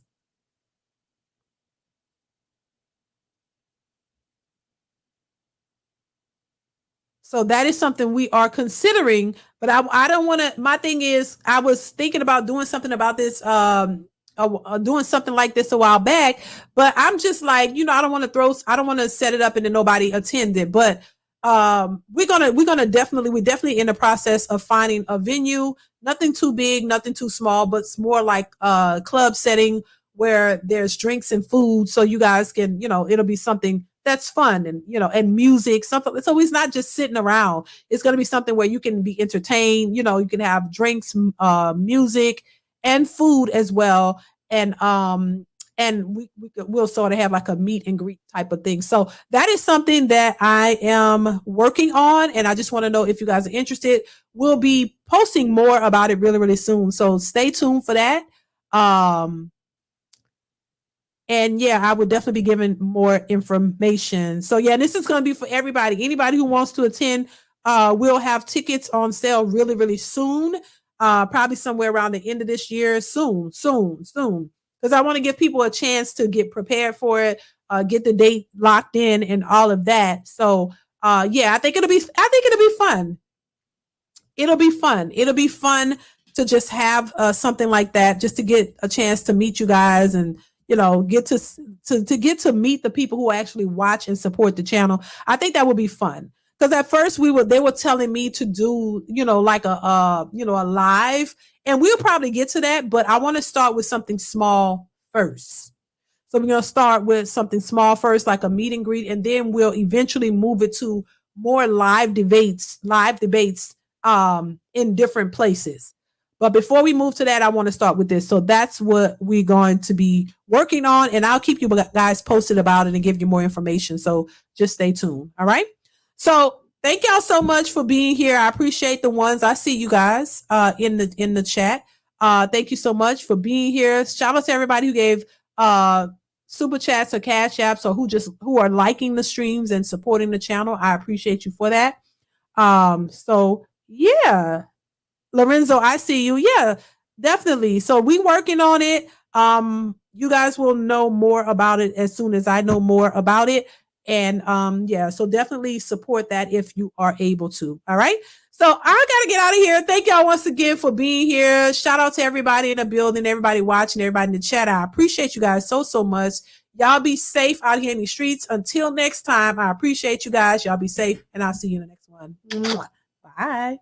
So that is something we are considering, but I don't want to, my thing is, I was thinking about doing something about this, doing something like this a while back, but I'm just like, I don't want to set it up and then nobody attended, but we're definitely in the process of finding a venue, nothing too big, nothing too small, but it's more like a club setting where there's drinks and food. So you guys can, it'll be something that's fun and, and music, something. So it's not just sitting around. It's going to be something where you can be entertained. You can have drinks, music and food as well. And we'll sort of have like a meet and greet type of thing. So that is something that I am working on. And I just want to know if you guys are interested. We'll be posting more about it really, really soon. So stay tuned for that. And yeah, I would definitely be giving more information. So yeah, this is going to be for everybody. Anybody who wants to attend, we'll have tickets on sale really, really soon. Probably somewhere around the end of this year. Soon. Because I want to give people a chance to get prepared for it, get the date locked in and all of that. So yeah, I think it'll be fun. It'll be fun to just have something like that, just to get a chance to meet you guys and get to meet the people who actually watch and support the channel. I think that would be fun. Because at first they were telling me to do, like a live, and we'll probably get to that, but I want to start with something small first. So we're going to start with something small first, like a meet and greet, and then we'll eventually move it to more live debates in different places. But before we move to that, I want to start with this. So that's what we're going to be working on, and I'll keep you guys posted about it and give you more information. So just stay tuned. All right. So thank y'all so much for being here. I appreciate the ones. I see you guys in the chat. Thank you so much for being here. Shout out to everybody who gave super chats or cash apps, or who are liking the streams and supporting the channel. I appreciate you for that. So yeah. Lorenzo, I see you. Yeah, definitely. So we working on it. You guys will know more about it as soon as I know more about it. And yeah, so definitely support that if you are able to. All right. So I gotta get out of here. Thank y'all once again for being here. Shout out to everybody in the building, everybody watching, everybody in the chat. I appreciate you guys so much. Y'all be safe out here in the streets. Until next time, I appreciate you guys. Y'all be safe, and I'll see you in the next one. Bye.